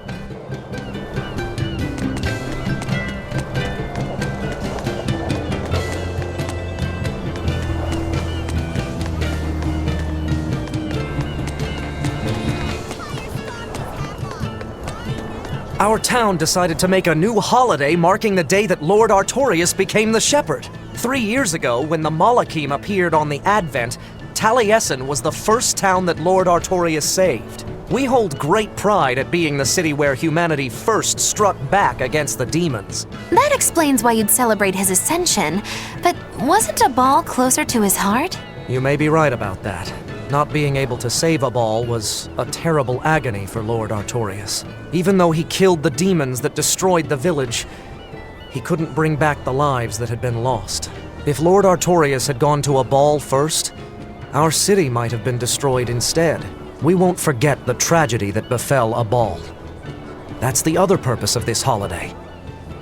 Our town decided to make a new holiday marking the day that Lord Artorius became the shepherd. 3 years ago, when the Malachim appeared on the Advent, Taliesin was the first town that Lord Artorius saved. We hold great pride at being the city where humanity first struck back against the demons. That explains why you'd celebrate his ascension, but wasn't Abal closer to his heart? You may be right about that. Not being able to save Abal was a terrible agony for Lord Artorius. Even though he killed the demons that destroyed the village, he couldn't bring back the lives that had been lost. If Lord Artorius had gone to Abal first, our city might have been destroyed instead. We won't forget the tragedy that befell Abal. That's the other purpose of this holiday.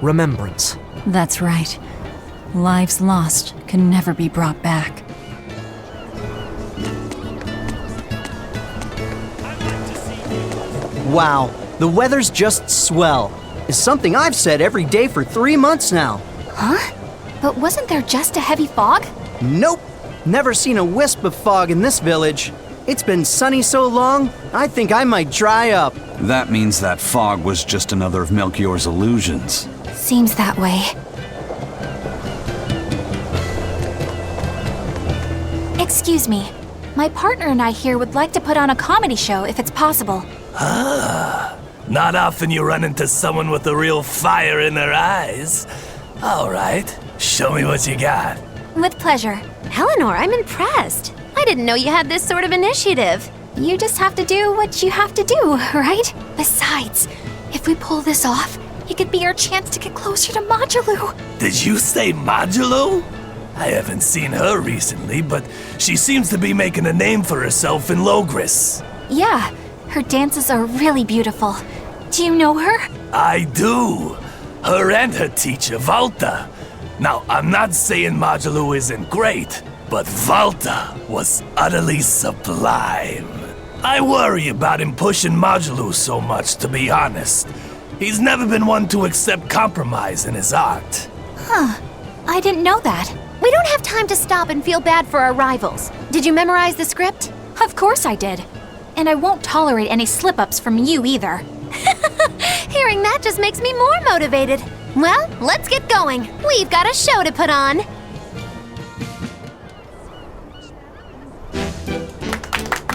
Remembrance. That's right. Lives lost can never be brought back. Wow, the weather's just swell. It's something I've said every day for 3 months now. Huh? But wasn't there just a heavy fog? Nope. Never seen a wisp of fog in this village. It's been sunny so long, I think I might dry up. That means that fog was just another of Melchior's illusions. Seems that way. Excuse me. My partner and I here would like to put on a comedy show if it's possible. Ah, not often you run into someone with a real fire in their eyes. All right, show me what you got. With pleasure. Eleanor, I'm impressed. I didn't know you had this sort of initiative. You just have to do what you have to do, right? Besides, if we pull this off, it could be our chance to get closer to Modulu. Did you say Modulu? I haven't seen her recently, but she seems to be making a name for herself in Logris. Yeah, her dances are really beautiful. Do you know her? I do. Her and her teacher, Valta. Now, I'm not saying Modulu isn't great, but Valta was utterly sublime. I worry about him pushing Modulu so much, to be honest. He's never been one to accept compromise in his art. Huh. I didn't know that. We don't have time to stop and feel bad for our rivals. Did you memorize the script? Of course I did. And I won't tolerate any slip-ups from you either. Hearing that just makes me more motivated. Well, let's get going. We've got a show to put on.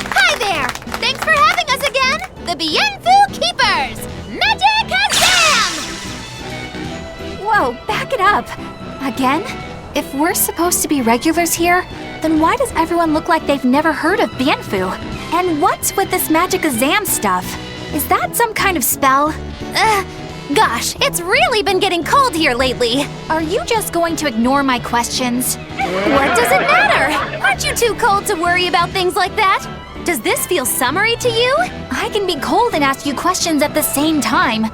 Hi there! Thanks for having us again! The Bienfu Keepers! Magic Kazam! Whoa, back it up. Again? If we're supposed to be regulars here, then why does everyone look like they've never heard of Bienfu? And what's with this magic exam stuff? Is that some kind of spell? Gosh, it's really been getting cold here lately. Are you just going to ignore my questions? What does it matter? Aren't you too cold to worry about things like that? Does this feel summery to you? I can be cold and ask you questions at the same time.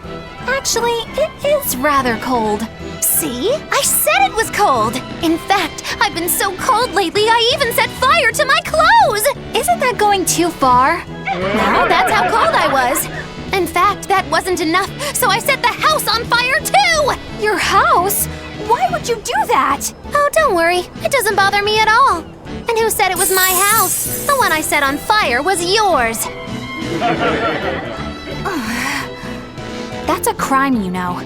Actually, it is rather cold. See? I said it was cold! In fact, I've been so cold lately, I even set fire to my clothes! Isn't that going too far? No, that's how cold I was. In fact, that wasn't enough, so I set the house on fire too! Your house? Why would you do that? Oh, don't worry. It doesn't bother me at all. And who said it was my house? The one I set on fire was yours. That's a crime, you know.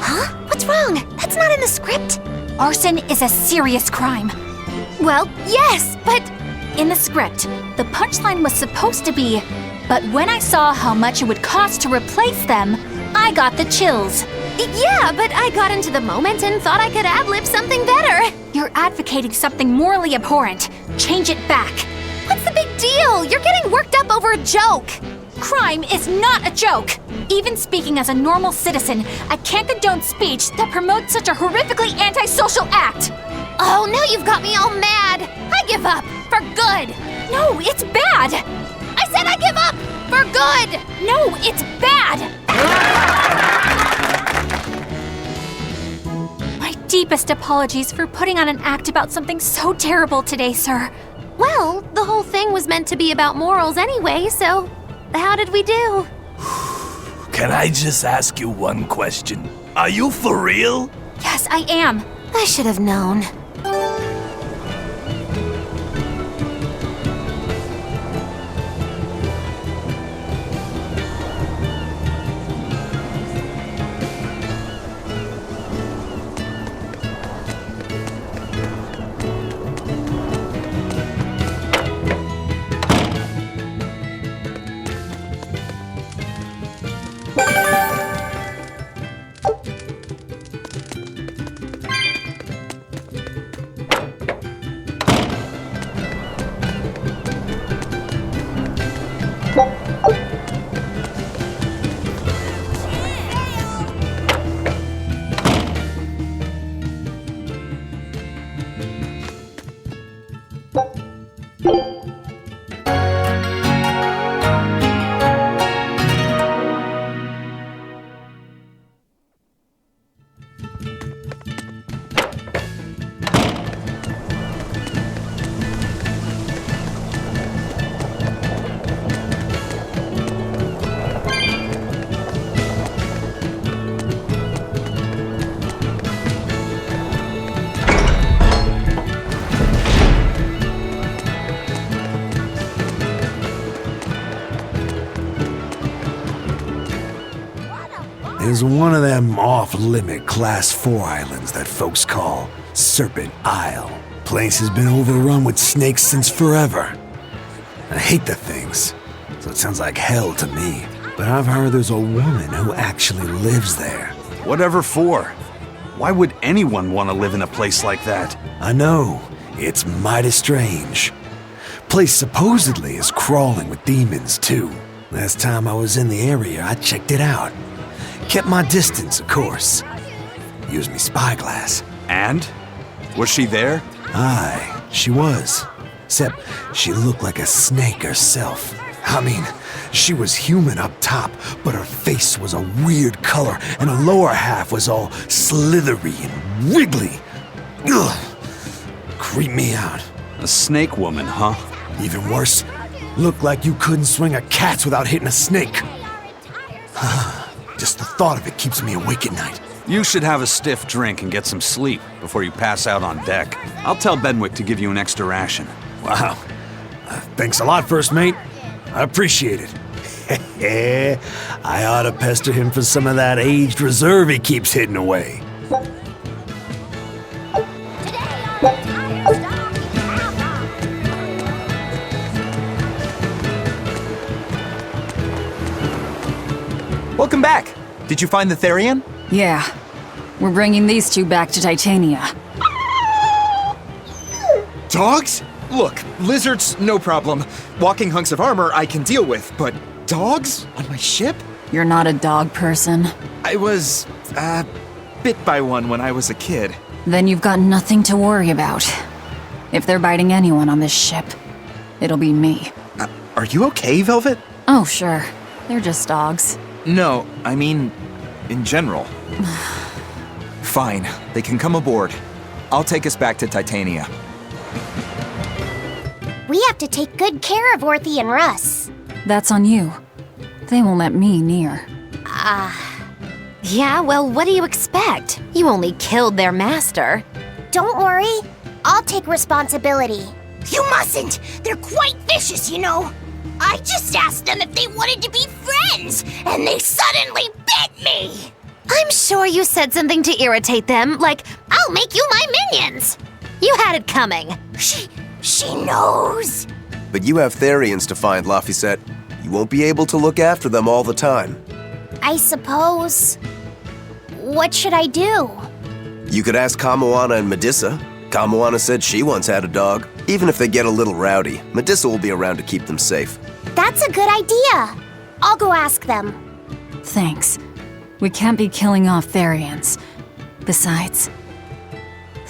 Huh? What's wrong? That's not in the script. Arson is a serious crime. Well, yes, but... In the script, the punchline was supposed to be, but when I saw how much it would cost to replace them, I got the chills. Yeah, but I got into the moment and thought I could ad-lib something better. You're advocating something morally abhorrent. Change it back. What's the big deal? You're getting worked up over a joke. Crime is not a joke. Even speaking as a normal citizen, I can't condone speech that promotes such a horrifically antisocial act. Oh, now you've got me all mad. I give up. For good. No, it's bad. I said I give up. For good. No, it's bad. My deepest apologies for putting on an act about something so terrible today, sir. Well, the whole thing was meant to be about morals anyway, so how did we do? Can I just ask you one question? Are you for real? Yes, I am. I should have known. There's one of them off-limit Class 4 islands that folks call Serpent Isle. Place has been overrun with snakes since forever. I hate the things, so it sounds like hell to me. But I've heard there's a woman who actually lives there. Whatever for? Why would anyone want to live in a place like that? I know, it's mighty strange. Place supposedly is crawling with demons too. Last time I was in the area, I checked it out. Kept my distance, of course. Used me spyglass. And? Was she there? Aye, she was. Except she looked like a snake herself. I mean, she was human up top, but her face was a weird color, and her lower half was all slithery and wiggly. Ugh! Creeped me out. A snake woman, huh? Even worse, looked like you couldn't swing a cat's without hitting a snake. Just the thought of it keeps me awake at night. You should have a stiff drink and get some sleep before you pass out on deck. I'll tell Benwick to give you an extra ration. Wow. Thanks a lot, First Mate. I appreciate it. I ought to pester him for some of that aged reserve he keeps hidden away. Welcome back. Did you find the Therian? Yeah. We're bringing these two back to Titania. Dogs? Look, lizards, no problem. Walking hunks of armor I can deal with, but dogs? On my ship? You're not a dog person. I was, bit by one when I was a kid. Then you've got nothing to worry about. If they're biting anyone on this ship, it'll be me. Are you okay, Velvet? Oh, sure. They're just dogs. No, I mean, in general. Fine, they can come aboard. I'll take us back to Titania. We have to take good care of Orthy and Russ. That's on you. They won't let me near. Yeah, well, what do you expect? You only killed their master. Don't worry. I'll take responsibility. You mustn't! They're quite vicious, you know. I just asked them if they wanted to be friends, and they suddenly bit me! I'm sure you said something to irritate them, like, I'll make you my minions! You had it coming. She knows. But you have Therians to find, Laphicet. You won't be able to look after them all the time. I suppose... What should I do? You could ask Kamoana and Medissa. Kamoana said she once had a dog. Even if they get a little rowdy, Medissa will be around to keep them safe. That's a good idea. I'll go ask them. Thanks. We can't be killing off Therians. Besides,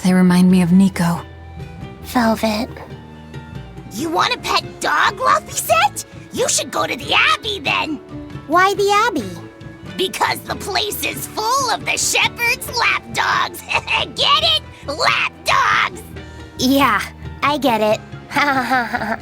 they remind me of Nico. Velvet. You want a pet dog, Laphicet? You should go to the Abbey then. Why the Abbey? Because the place is full of the shepherd's lapdogs. Get it? Lapdogs! Yeah, I get it. Ha ha ha.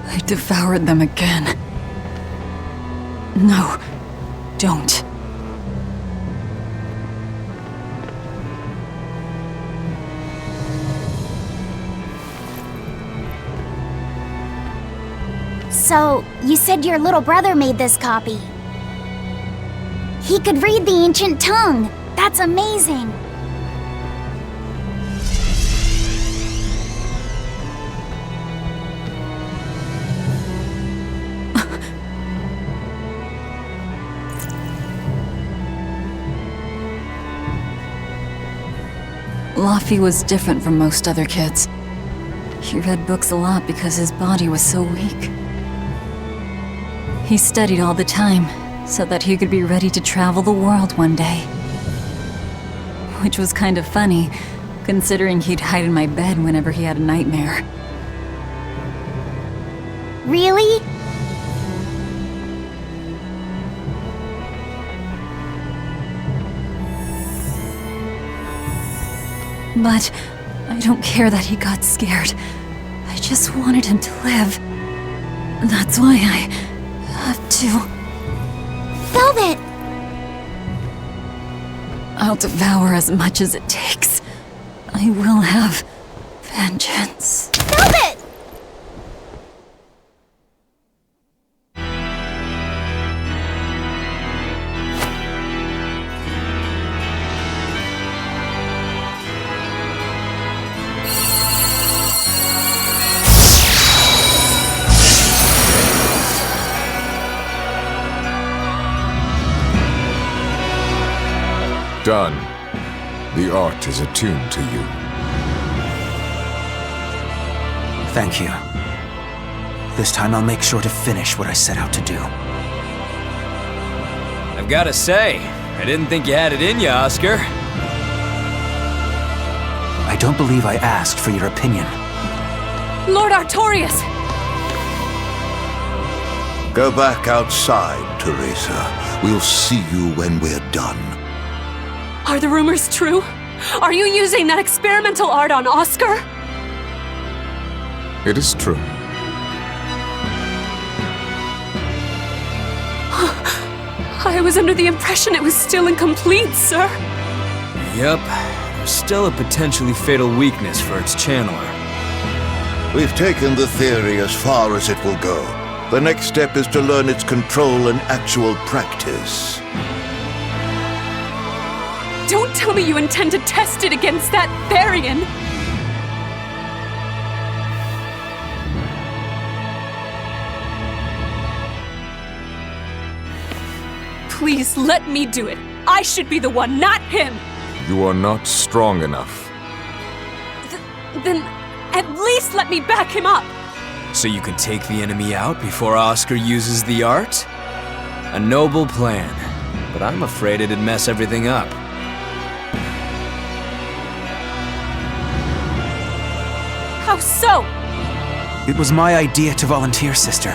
I devoured them again. No, don't. So, you said your little brother made this copy. He could read the ancient tongue. That's amazing. Laffy was different from most other kids. He read books a lot because his body was so weak. He studied all the time, so that he could be ready to travel the world one day. Which was kind of funny, considering he'd hide in my bed whenever he had a nightmare. Really? But I don't care that he got scared. I just wanted him to live. That's why I have to. Velvet! I'll devour as much as it takes. I will have vengeance. Velvet! Done. The art is attuned to you. Thank you. This time I'll make sure to finish what I set out to do. I've gotta say, I didn't think you had it in you, Oscar. I don't believe I asked for your opinion. Lord Artorias! Go back outside, Teresa. We'll see you when we're done. Are the rumors true? Are you using that experimental art on Oscar? It is true. I I was under the impression it was still incomplete, sir. Yup. There's still a potentially fatal weakness for its channeler. We've taken the theory as far as it will go. The next step is to learn its control and actual practice. Don't tell me you intend to test it against that Therian! Please, let me do it. I should be the one, not him! You are not strong enough. Then at least let me back him up! So you can take the enemy out before Oscar uses the art? A noble plan, but I'm afraid it'd mess everything up. How so? It was my idea to volunteer, sister.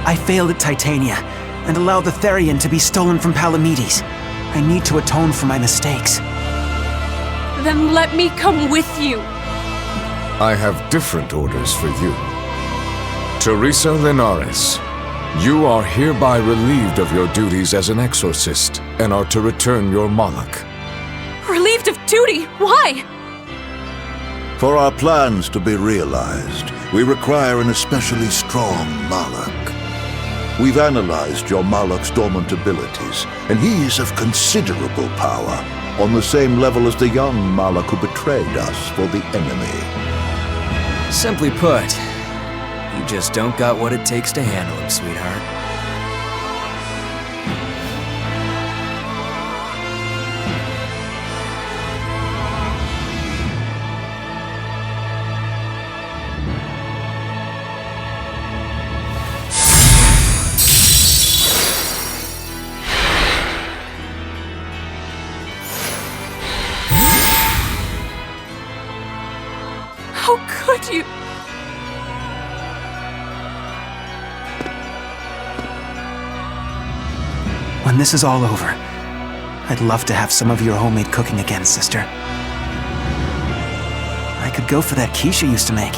I failed at Titania, and allowed the Therian to be stolen from Palamedes. I need to atone for my mistakes. Then let me come with you. I have different orders for you. Teresa Linares, you are hereby relieved of your duties as an exorcist and are to return your Moloch. Relieved of duty? Why? For our plans to be realized, we require an especially strong Moloch. We've analyzed your Moloch's dormant abilities, and he is of considerable power, on the same level as the young Moloch who betrayed us for the enemy. Simply put, you just don't got what it takes to handle him, sweetheart. How could you? When this is all over, I'd love to have some of your homemade cooking again, sister. I could go for that quiche you used to make.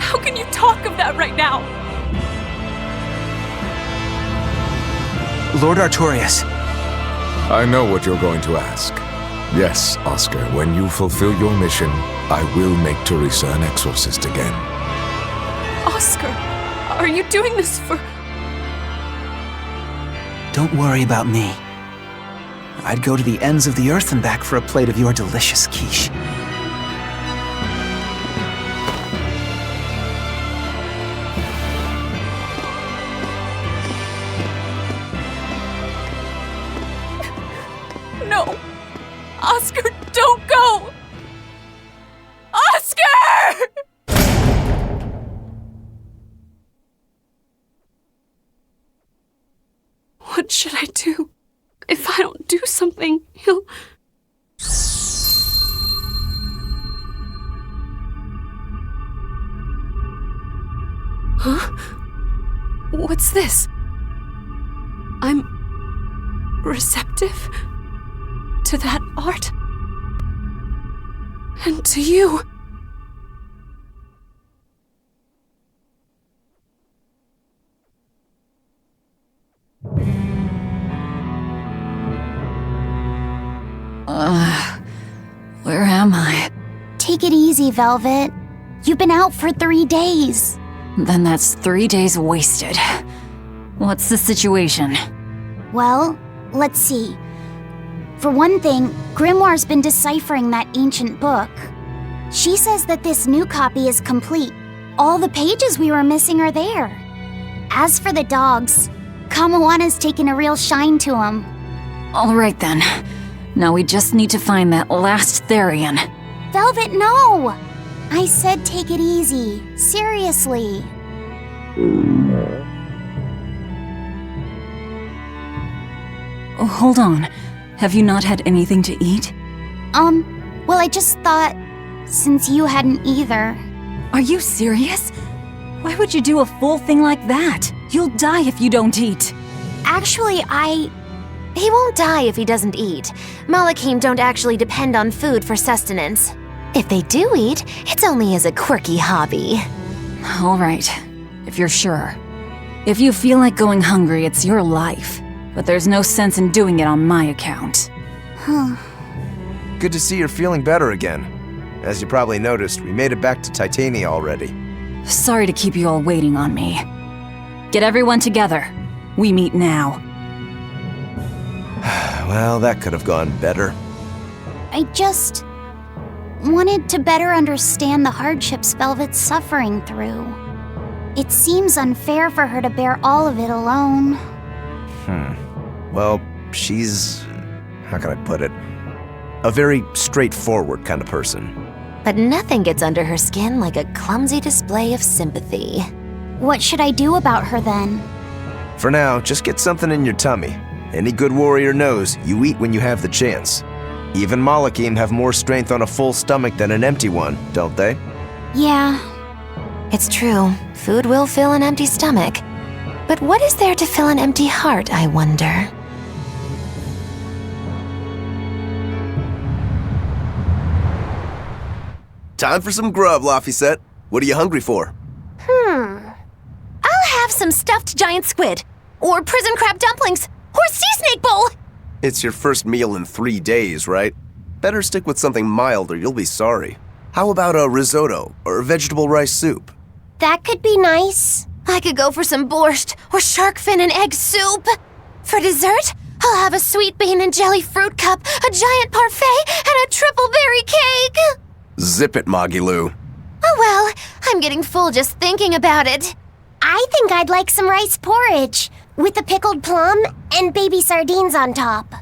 How can you talk of that right now? Lord Artorias. I know what you're going to ask. Yes, Oscar, when you fulfill your mission, I will make Teresa an exorcist again. Oscar, are you doing this for... Don't worry about me. I'd go to the ends of the earth and back for a plate of your delicious quiche. No! Oscar, don't go! Oscar! What should I do? If I don't do something, he'll... Huh? What's this? I'm... receptive to that art? And to you? Where am I? Take it easy, Velvet. You've been out for 3 days. Then that's 3 days wasted. What's the situation? Well, let's see. For one thing, Grimoire's been deciphering that ancient book. She says that this new copy is complete. All the pages we were missing are there. As for the dogs, Kamawaна's taken a real shine to them. All right then. Now we just need to find that last Therian. Velvet, no! I said take it easy. Seriously. Oh, hold on. Have you not had anything to eat? Well, I just thought, since you hadn't either. Are you serious? Why would you do a full thing like that? You'll die if you don't eat. Actually, He won't die if he doesn't eat. Malachim don't actually depend on food for sustenance. If they do eat, it's only as a quirky hobby. All right. if you're sure. If you feel like going hungry, it's your life. But there's no sense in doing it on my account. Good to see you're feeling better again. As you probably noticed, we made it back to Titania already. Sorry to keep you all waiting on me. Get everyone together. We meet now. Well, that could have gone better. I just wanted to better understand the hardships Velvet's suffering through. It seems unfair for her to bear all of it alone. Well, she's... how can I put it? A very straightforward kind of person. But nothing gets under her skin like a clumsy display of sympathy. What should I do about her then? For now, just get something in your tummy. Any good warrior knows you eat when you have the chance. Even Malakim have more strength on a full stomach than an empty one, don't they? Yeah. It's true. Food will fill an empty stomach. But what is there to fill an empty heart, I wonder? Time for some grub, Laphicet. What are you hungry for? I'll have some stuffed giant squid, or prison crab dumplings, or sea snake bowl! It's your first meal in 3 days, right? Better stick with something mild or you'll be sorry. How about a risotto or vegetable rice soup? That could be nice. I could go for some borscht or shark fin and egg soup. For dessert, I'll have a sweet bean and jelly fruit cup, a giant parfait, and a triple berry cake! Zip it, Magilou. Oh well, I'm getting full just thinking about it. I think I'd like some rice porridge, with a pickled plum and baby sardines on top.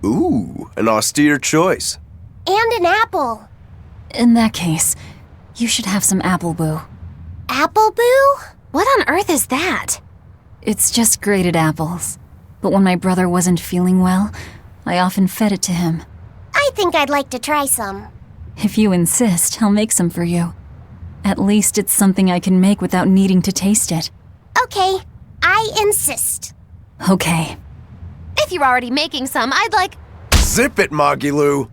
Ooh, an austere choice. And an apple. In that case, you should have some apple boo. Apple boo? What on earth is that? It's just grated apples. But when my brother wasn't feeling well, I often fed it to him. I think I'd like to try some. If you insist, I'll make some for you. At least it's something I can make without needing to taste it. Okay, I insist. Okay. If you're already making some, I'd like... Zip it, Magilou.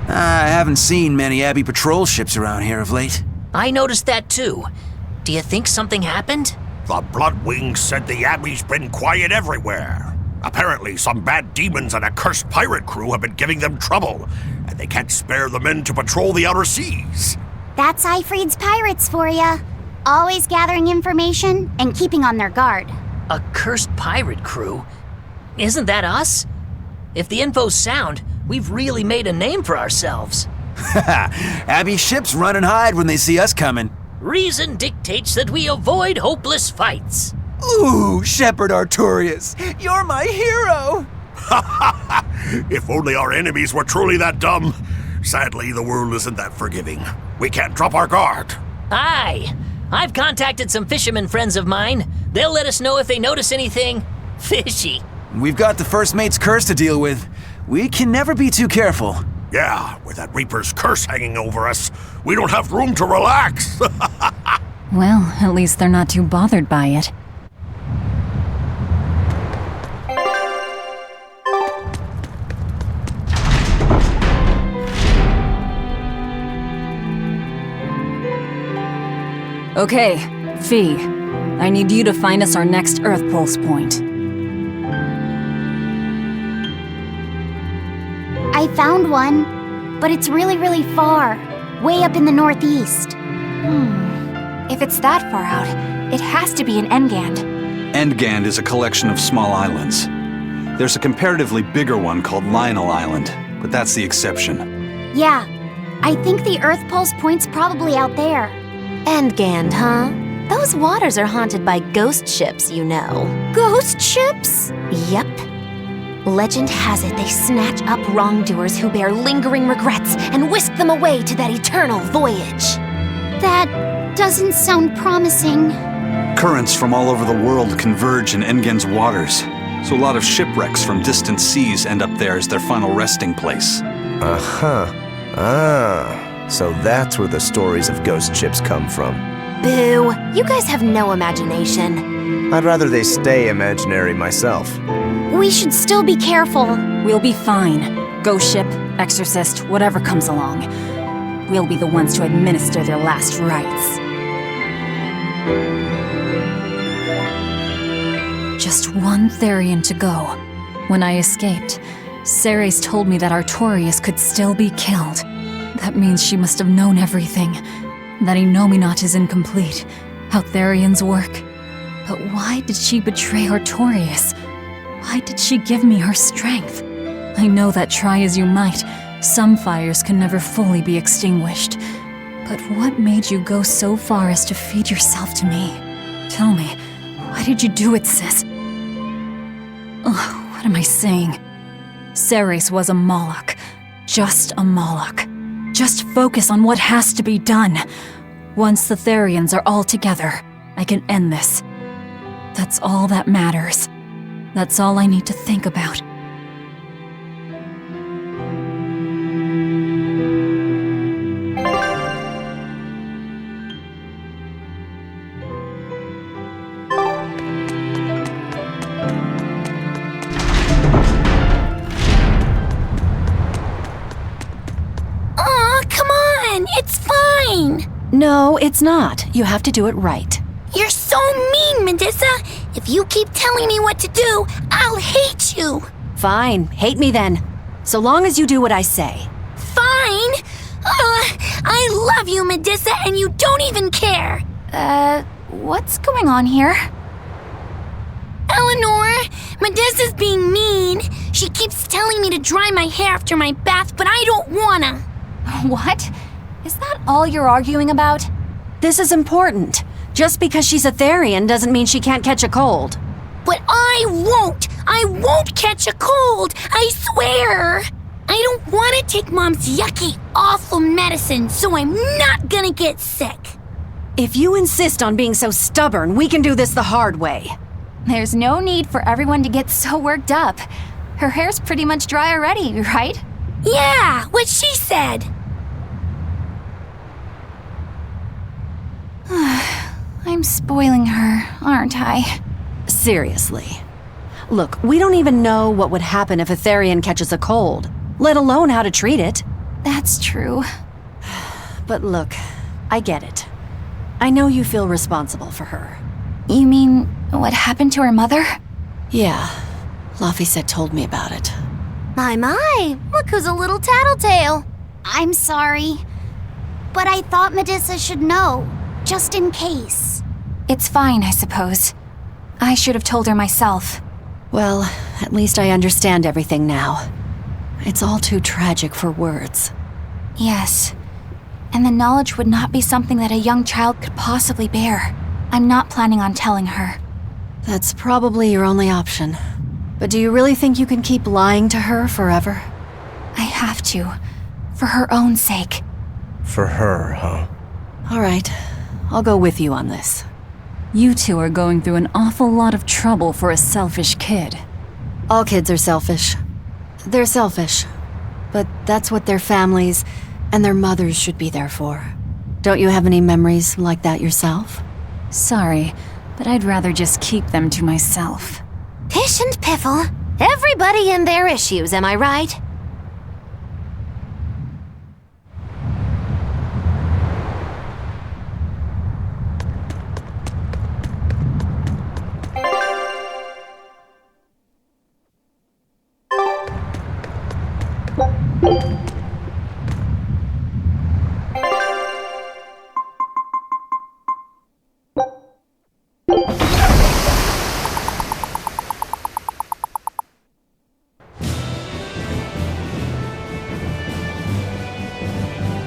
I haven't seen many Abbey patrol ships around here of late. I noticed that too. Do you think something happened? The Bloodwings said the Abbey's been quiet everywhere. Apparently, some bad demons and a cursed pirate crew have been giving them trouble, and they can't spare the men to patrol the outer seas. That's Eifried's pirates for ya. Always gathering information and keeping on their guard. A cursed pirate crew? Isn't that us? If the info's sound, we've really made a name for ourselves. Abbey ships run and hide when they see us coming. Reason dictates that we avoid hopeless fights. Ooh, Shepherd Artorius, you're my hero! If only our enemies were truly that dumb. Sadly, the world isn't that forgiving. We can't drop our guard. Aye. I've contacted some fishermen friends of mine. They'll let us know if they notice anything fishy. We've got the First Mate's curse to deal with. We can never be too careful. Yeah, with that Reaper's curse hanging over us, we don't have room to relax. Well, at least they're not too bothered by it. Okay, Fee. I need you to find us our next Earth Pulse point. I found one, but it's really, really far. Way up in the northeast. If it's that far out, it has to be in Engand. Engand is a collection of small islands. There's a comparatively bigger one called Lionel Island, but that's the exception. Yeah, I think the Earth Pulse point's probably out there. Engand, huh? Those waters are haunted by ghost ships, you know. Ghost ships? Yep. Legend has it they snatch up wrongdoers who bear lingering regrets and whisk them away to that eternal voyage. That doesn't sound promising. Currents from all over the world converge in Engand's waters, so a lot of shipwrecks from distant seas end up there as their final resting place. So that's where the stories of ghost ships come from. Boo! You guys have no imagination. I'd rather they stay imaginary myself. We should still be careful. We'll be fine. Ghost ship, exorcist, whatever comes along. We'll be the ones to administer their last rites. Just one Therian to go. When I escaped, Ceres told me that Artorias could still be killed. That means she must have known everything. That Innominat is incomplete. How Therians work. But why did she betray Artorias? Why did she give me her strength? I know that try as you might, some fires can never fully be extinguished. But what made you go so far as to feed yourself to me? Tell me, why did you do it, sis? Ugh, what am I saying? Ceres was a Moloch. Just a Moloch. Just focus on what has to be done. Once the Therians are all together, I can end this. That's all that matters. That's all I need to think about. It's fine! No, it's not. You have to do it right. You're so mean, Medissa! If you keep telling me what to do, I'll hate you! Fine, hate me then. So long as you do what I say. Fine! I love you, Medissa, and you don't even care! What's going on here? Eleanor, Medissa's being mean. She keeps telling me to dry my hair after my bath, but I don't wanna. What? Is that all you're arguing about? This is important. Just because she's a Therian doesn't mean she can't catch a cold. But I won't! I won't catch a cold! I swear! I don't want to take Mom's yucky, awful medicine, so I'm not gonna get sick. If you insist on being so stubborn, we can do this the hard way. There's no need for everyone to get so worked up. Her hair's pretty much dry already, right? Yeah, what she said. I'm spoiling her, aren't I? Seriously. Look, we don't even know what would happen if a Therian catches a cold, let alone how to treat it. That's true. But look, I get it. I know you feel responsible for her. You mean what happened to her mother? Yeah, Laphicet told me about it. My, look who's a little tattletale. I'm sorry, but I thought Medissa should know, just in case. It's fine, I suppose. I should have told her myself. Well, at least I understand everything now. It's all too tragic for words. Yes, and the knowledge would not be something that a young child could possibly bear. I'm not planning on telling her. That's probably your only option. But do you really think you can keep lying to her forever? I have to, for her own sake. For her, huh? All right, I'll go with you on this. You two are going through an awful lot of trouble for a selfish kid. All kids are selfish. They're selfish. But that's what their families and their mothers should be there for. Don't you have any memories like that yourself? Sorry, but I'd rather just keep them to myself. Pish and piffle. Everybody and their issues, am I right?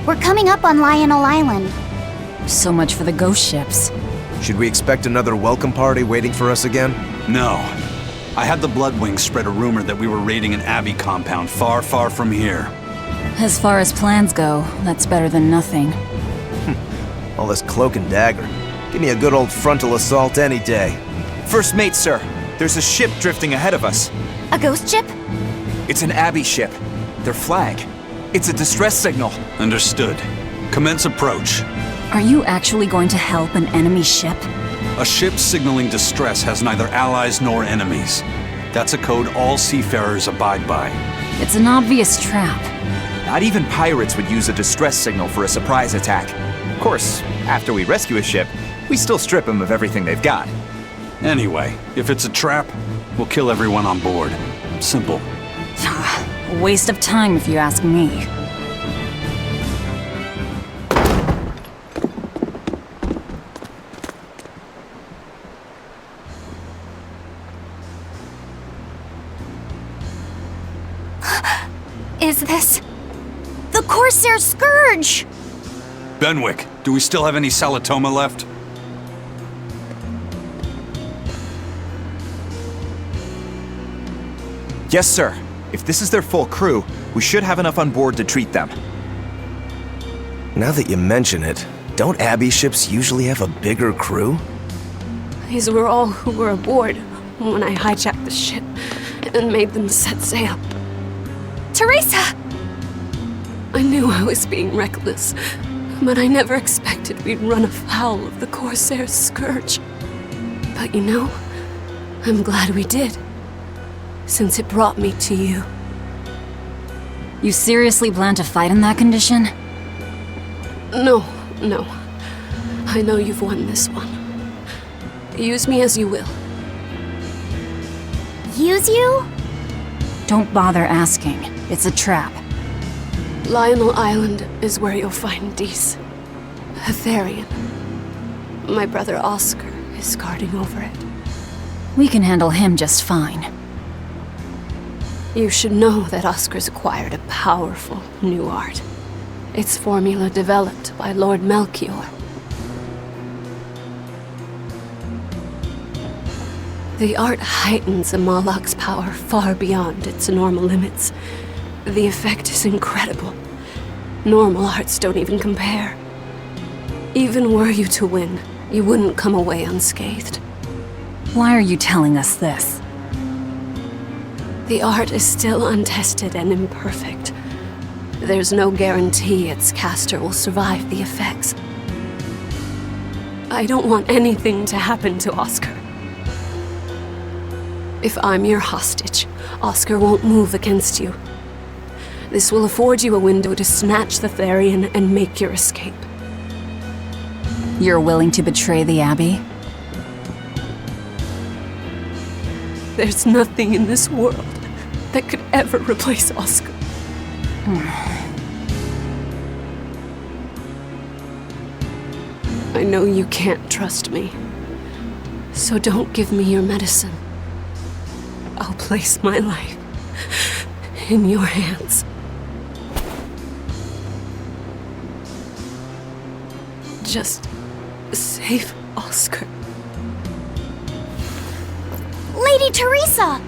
We're coming up on Lionel Island. So much for the ghost ships. Should we expect another welcome party waiting for us again? No. I had the Bloodwings spread a rumor that we were raiding an Abbey compound far, far from here. As far as plans go, that's better than nothing. All this cloak and dagger. Give me a good old frontal assault any day. First mate, sir. There's a ship drifting ahead of us. A ghost ship? It's an Abbey ship. Their flag. It's a distress signal. Understood. Commence approach. Are you actually going to help an enemy ship? A ship signaling distress has neither allies nor enemies. That's a code all seafarers abide by. It's an obvious trap. Not even pirates would use a distress signal for a surprise attack. Of course, after we rescue a ship, we still strip them of everything they've got. Anyway, if it's a trap, we'll kill everyone on board. Simple. A waste of time if you ask me. Is this... the Corsair Scourge? Benwick, do we still have any Salatoma left? Yes, sir. If this is their full crew, we should have enough on board to treat them. Now that you mention it, don't Abbey ships usually have a bigger crew? These were all who were aboard when I hijacked the ship and made them set sail. Teresa! I knew I was being reckless, but I never expected we'd run afoul of the Corsair's Scourge. But you know, I'm glad we did, since it brought me to you. You seriously plan to fight in that condition? No. I know you've won this one. Use me as you will. Use you? Don't bother asking. It's a trap. Lionel Island is where you'll find Dees. A Therian. My brother Oscar is guarding over it. We can handle him just fine. You should know that Oscar's acquired a powerful new art. Its formula developed by Lord Melchior. The art heightens a Moloch's power far beyond its normal limits. The effect is incredible. Normal arts don't even compare. Even were you to win, you wouldn't come away unscathed. Why are you telling us this? The art is still untested and imperfect. There's no guarantee its caster will survive the effects. I don't want anything to happen to Oscar. If I'm your hostage, Oscar won't move against you. This will afford you a window to snatch the Therian and make your escape. You're willing to betray the Abbey? There's nothing in this world that could ever replace Oscar. I know you can't trust me, so don't give me your medicine. I'll place my life in your hands. Just save Oscar. Lady Teresa!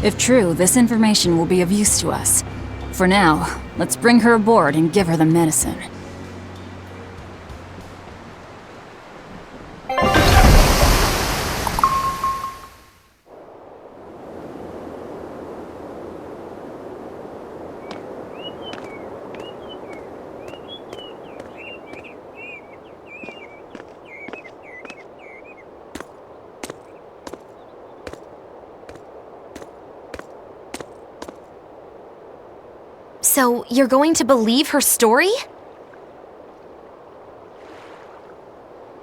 If true, this information will be of use to us. For now, let's bring her aboard and give her the medicine. So, you're going to believe her story?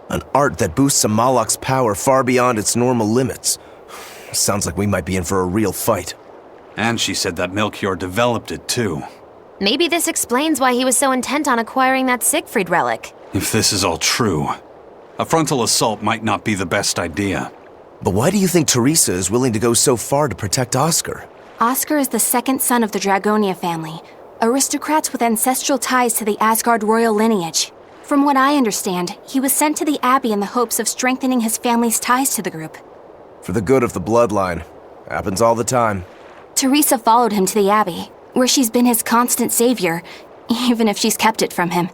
An art that boosts a Moloch's power far beyond its normal limits. Sounds like we might be in for a real fight. And she said that Melchior developed it too. Maybe this explains why he was so intent on acquiring that Siegfried relic. If this is all true, a frontal assault might not be the best idea. But why do you think Teresa is willing to go so far to protect Oscar? Oscar is the second son of the Dragonia family, aristocrats with ancestral ties to the Asgard royal lineage. From what I understand, he was sent to the Abbey in the hopes of strengthening his family's ties to the group. For the good of the bloodline. Happens all the time. Teresa followed him to the Abbey, where she's been his constant savior, even if she's kept it from him.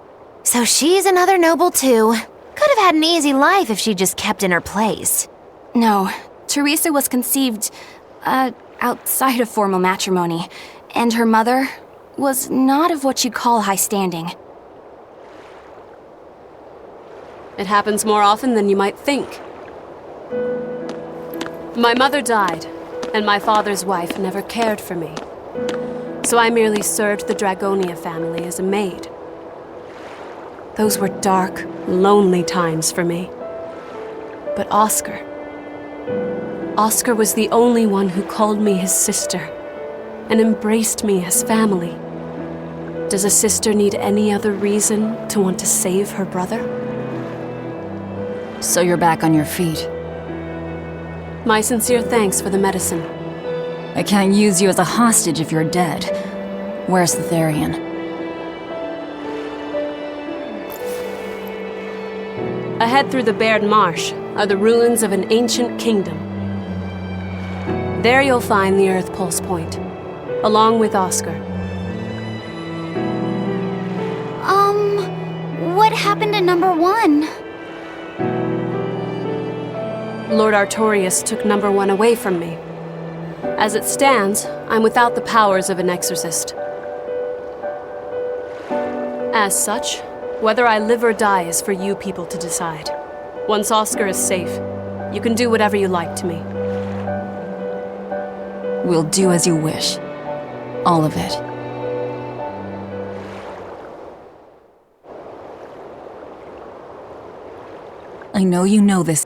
So she's another noble too. Could have had an easy life if she just kept in her place. No, Teresa was conceived, outside of formal matrimony, and her mother, was not of what you'd call high standing. It happens more often than you might think. My mother died, and my father's wife never cared for me. So I merely served the Dragonia family as a maid. Those were dark, lonely times for me. But Oscar was the only one who called me his sister and embraced me as family. Does a sister need any other reason to want to save her brother? So you're back on your feet. My sincere thanks for the medicine. I can't use you as a hostage if you're dead. Where's the Therian? Ahead through the bared marsh are the ruins of an ancient kingdom. There you'll find the Earth Pulse Point, along with Oscar. What happened to number 1? Lord Artorius took number 1 away from me. As it stands, I'm without the powers of an exorcist. As such, whether I live or die is for you people to decide. Once Oscar is safe, you can do whatever you like to me. We'll do as you wish. All of it. I know you know this.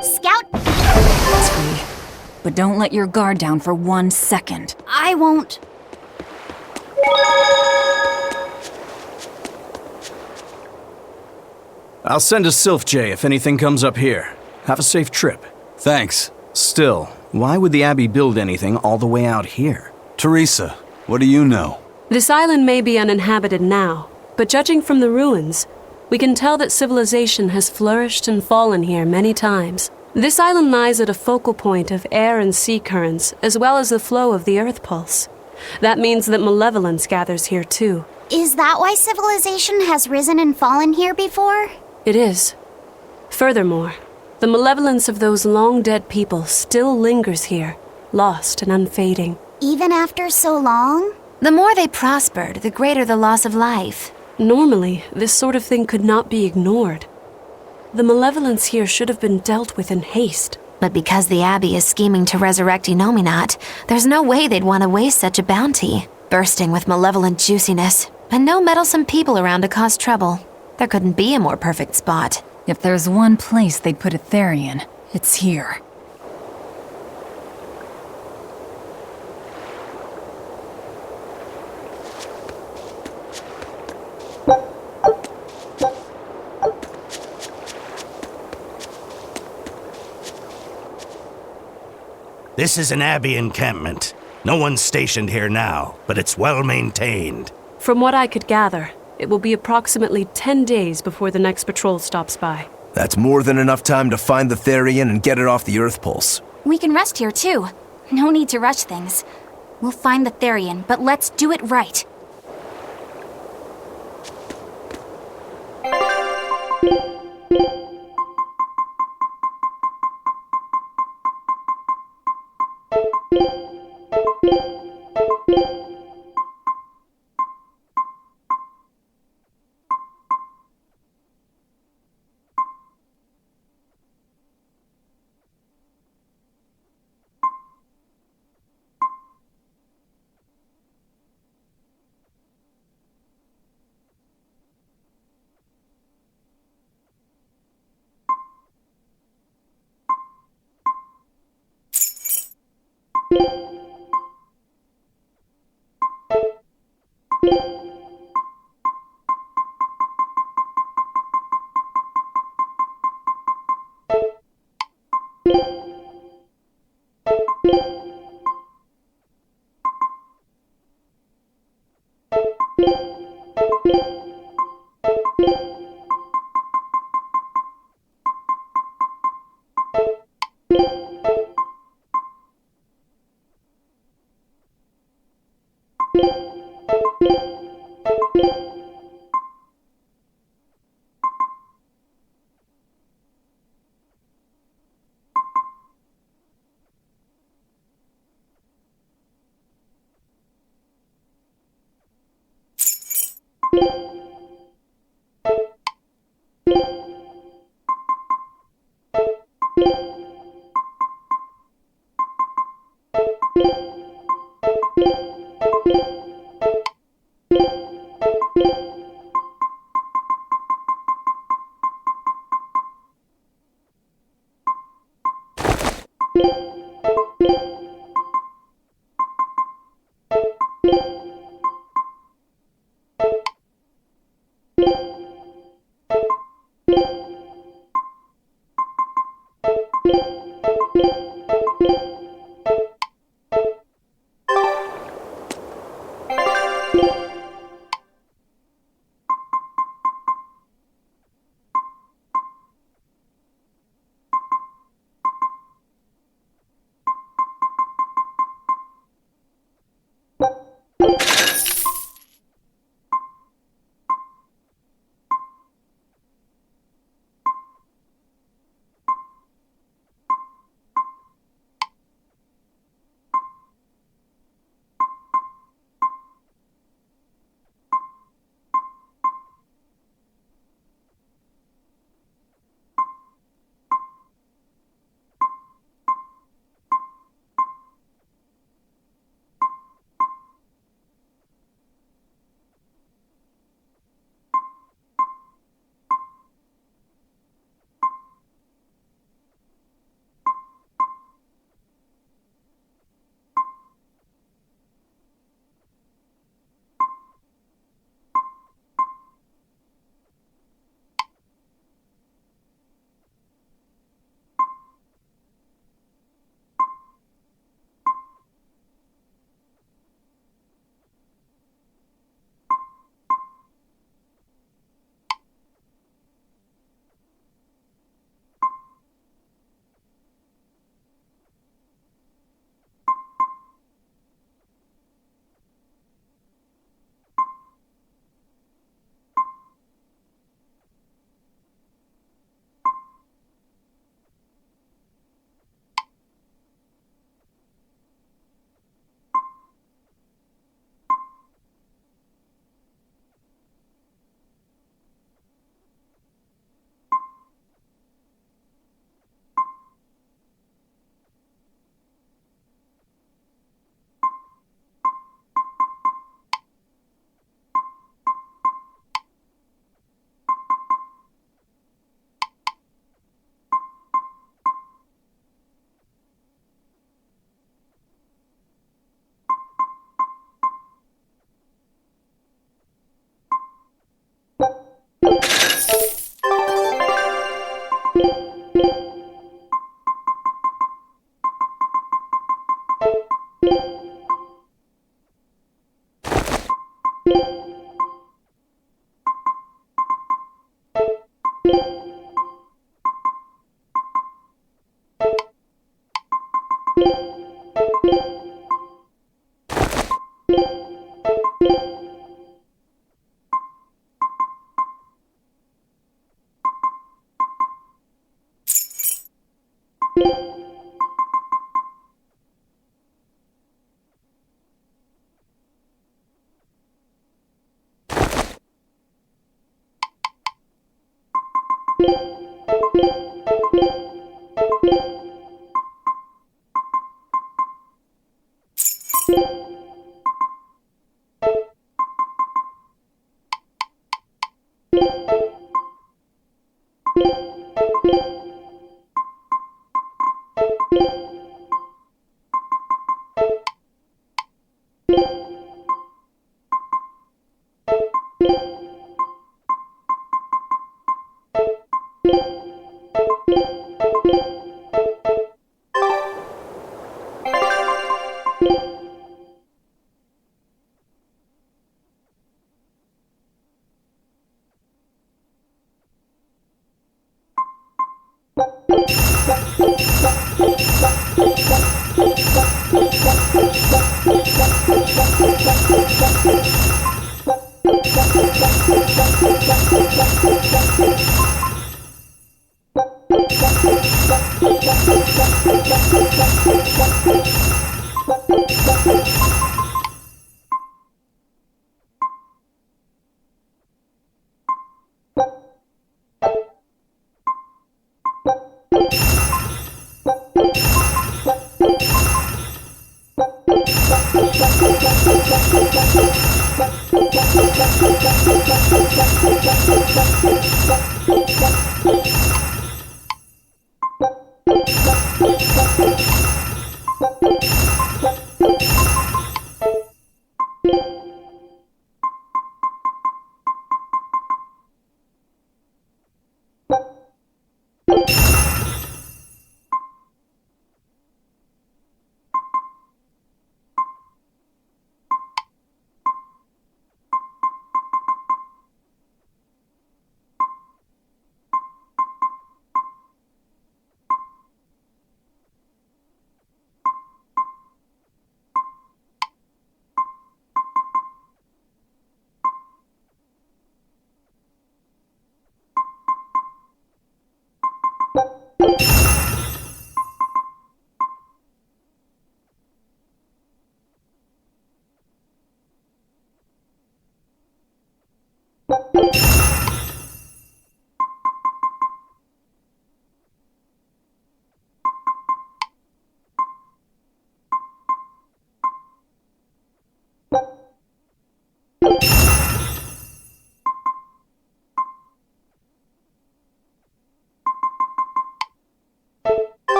Scout! But don't let your guard down for 1 second. I won't. I'll send a Sylph J if anything comes up here. Have a safe trip. Thanks. Still, why would the Abbey build anything all the way out here? Teresa, what do you know? This island may be uninhabited now, but judging from the ruins, we can tell that civilization has flourished and fallen here many times. This island lies at a focal point of air and sea currents, as well as the flow of the Earth Pulse. That means that malevolence gathers here too. Is that why civilization has risen and fallen here before? It is. Furthermore, the malevolence of those long-dead people still lingers here, lost and unfading. Even after so long? The more they prospered, the greater the loss of life. Normally, this sort of thing could not be ignored. The malevolence here should have been dealt with in haste. But because the Abbey is scheming to resurrect Enominat, there's no way they'd want to waste such a bounty. Bursting with malevolent juiciness, and no meddlesome people around to cause trouble. There couldn't be a more perfect spot. If there's one place they'd put a Therian, it's here. This is an Abbey encampment. No one's stationed here now, but it's well maintained. From what I could gather, it will be approximately 10 days before the next patrol stops by. That's more than enough time to find the Therian and get it off the Earth Pulse. We can rest here too. No need to rush things. We'll find the Therian, but let's do it right.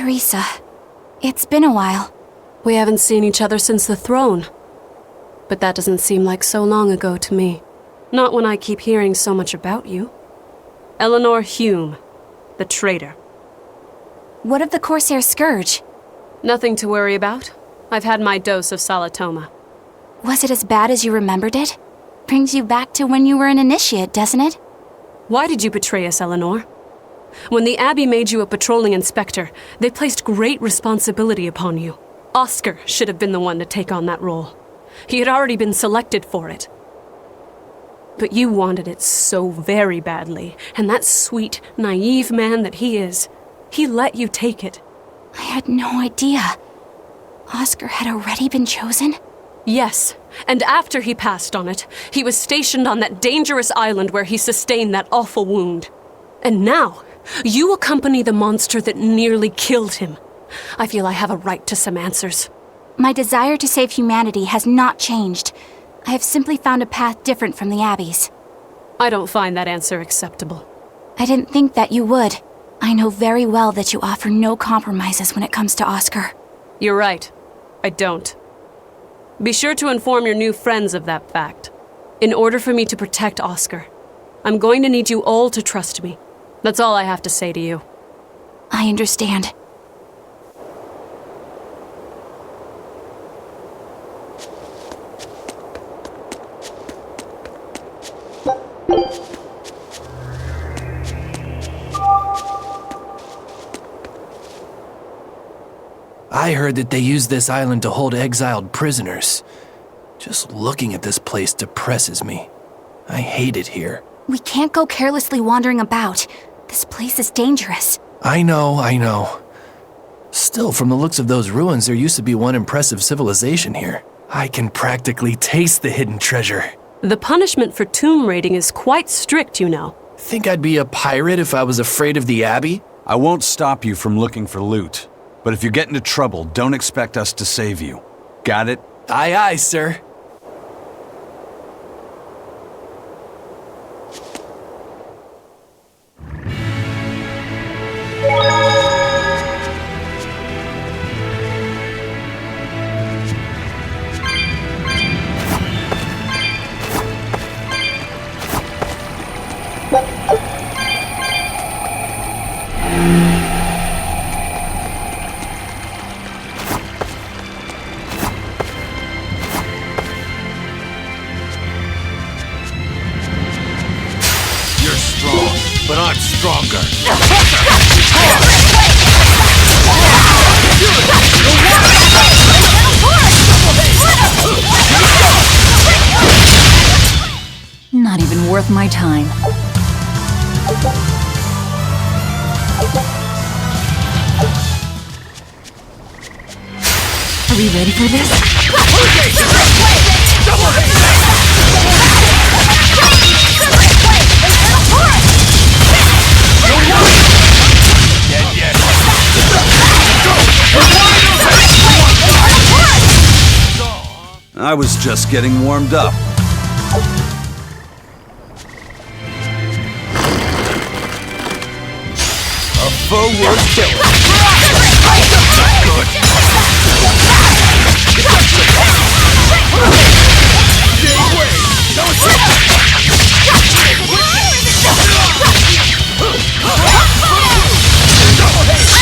Teresa, it's been a while. We haven't seen each other since the throne. But that doesn't seem like so long ago to me. Not when I keep hearing so much about you. Eleanor Hume, the traitor. What of the Corsair Scourge? Nothing to worry about. I've had my dose of Salatoma. Was it as bad as you remembered it? Brings you back to when you were an initiate, doesn't it? Why did you betray us, Eleanor? When the Abbey made you a patrolling inspector, they placed great responsibility upon you. Oscar should have been the one to take on that role. He had already been selected for it. But you wanted it so very badly, and that sweet, naive man that he is, he let you take it. I had no idea. Oscar had already been chosen? Yes, and after he passed on it, he was stationed on that dangerous island where he sustained that awful wound. And now, you accompany the monster that nearly killed him. I feel I have a right to some answers. My desire to save humanity has not changed. I have simply found a path different from the Abbey's. I don't find that answer acceptable. I didn't think that you would. I know very well that you offer no compromises when it comes to Oscar. You're right. I don't. Be sure to inform your new friends of that fact. In order for me to protect Oscar, I'm going to need you all to trust me. That's all I have to say to you. I understand. I heard that they use this island to hold exiled prisoners. Just looking at this place depresses me. I hate it here. We can't go carelessly wandering about. This place is dangerous. I know. Still, from the looks of those ruins, there used to be one impressive civilization here. I can practically taste the hidden treasure. The punishment for tomb raiding is quite strict, you know. Think I'd be a pirate if I was afraid of the Abbey? I won't stop you from looking for loot. But if you get into trouble, don't expect us to save you. Got it? Aye, aye, sir. But I'm stronger. Not even worth my time. Are we ready for this? I was just getting warmed up. A foe worth killing.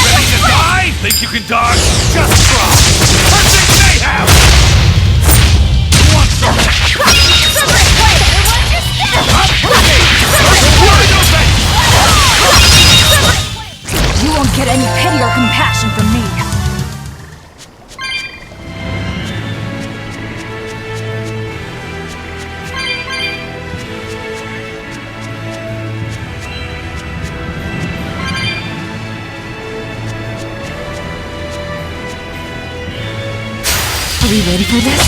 Ready to die? Think you can dodge? Just try. Perfect mayhem! Want some? You won't get any pity or compassion from me. Are we ready for this?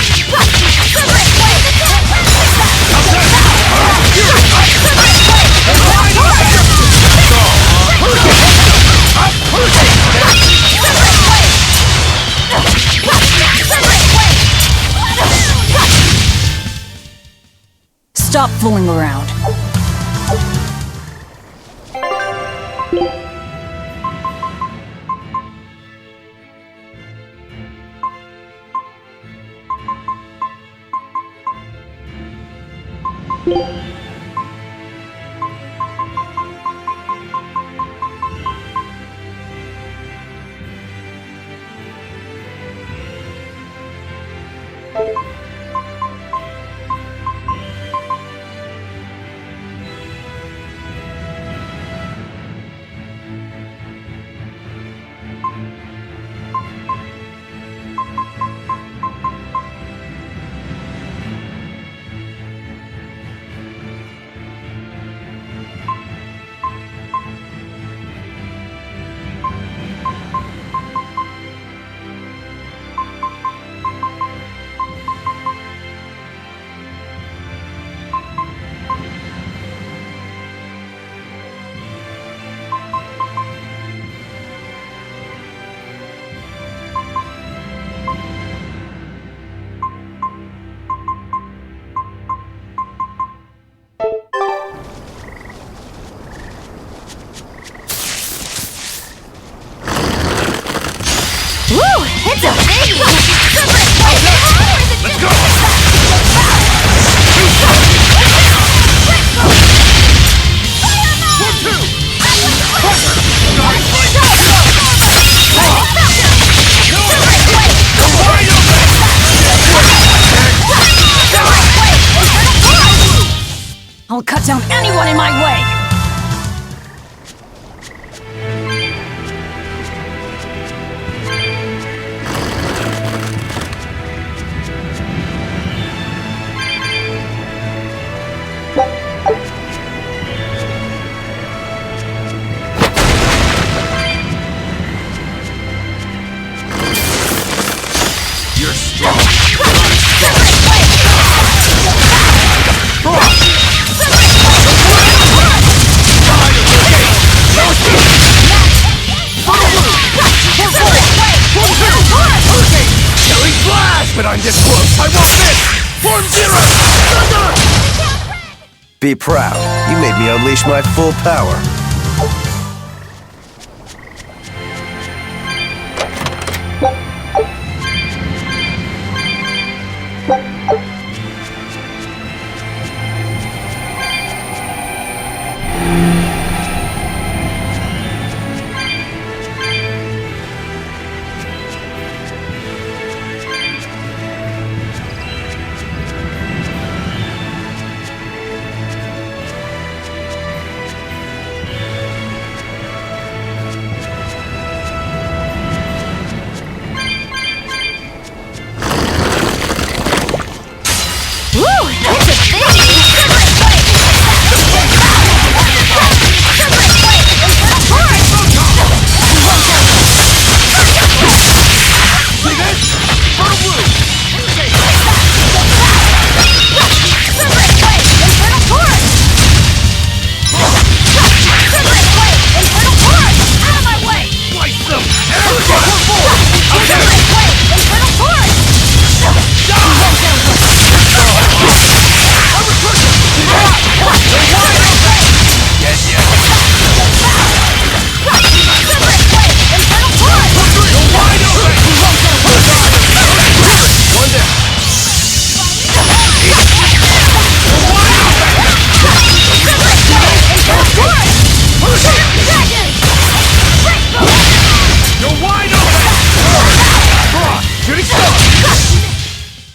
Stop fooling around. It's a biggie! Let's go! I'll cut down anyone in my way! this close! I won't miss! Form Zero! Be proud. You made me unleash my full power.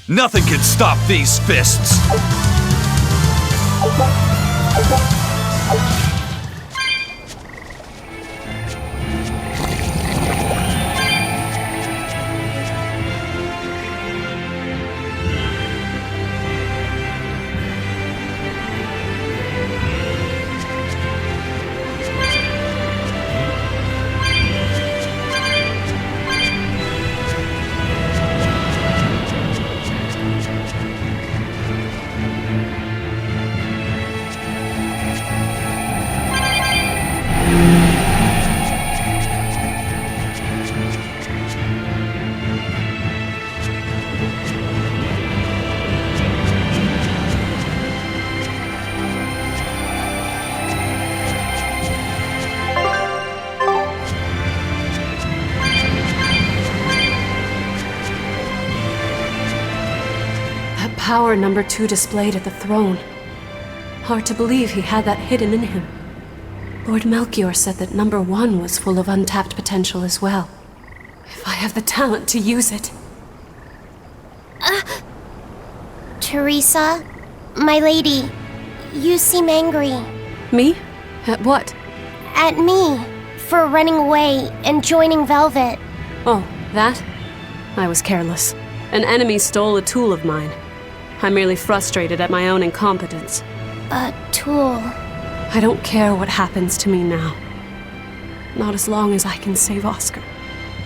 Nothing can stop these fists! Power number 2 displayed at the throne. Hard to believe he had that hidden in him. Lord Melchior said that number 1 was full of untapped potential as well. If I have the talent to use it. Teresa, my lady, you seem angry. Me? At what? At me, for running away and joining Velvet. Oh, that? I was careless. An enemy stole a tool of mine. I'm merely frustrated at my own incompetence. A tool? I don't care what happens to me now. Not as long as I can save Oscar.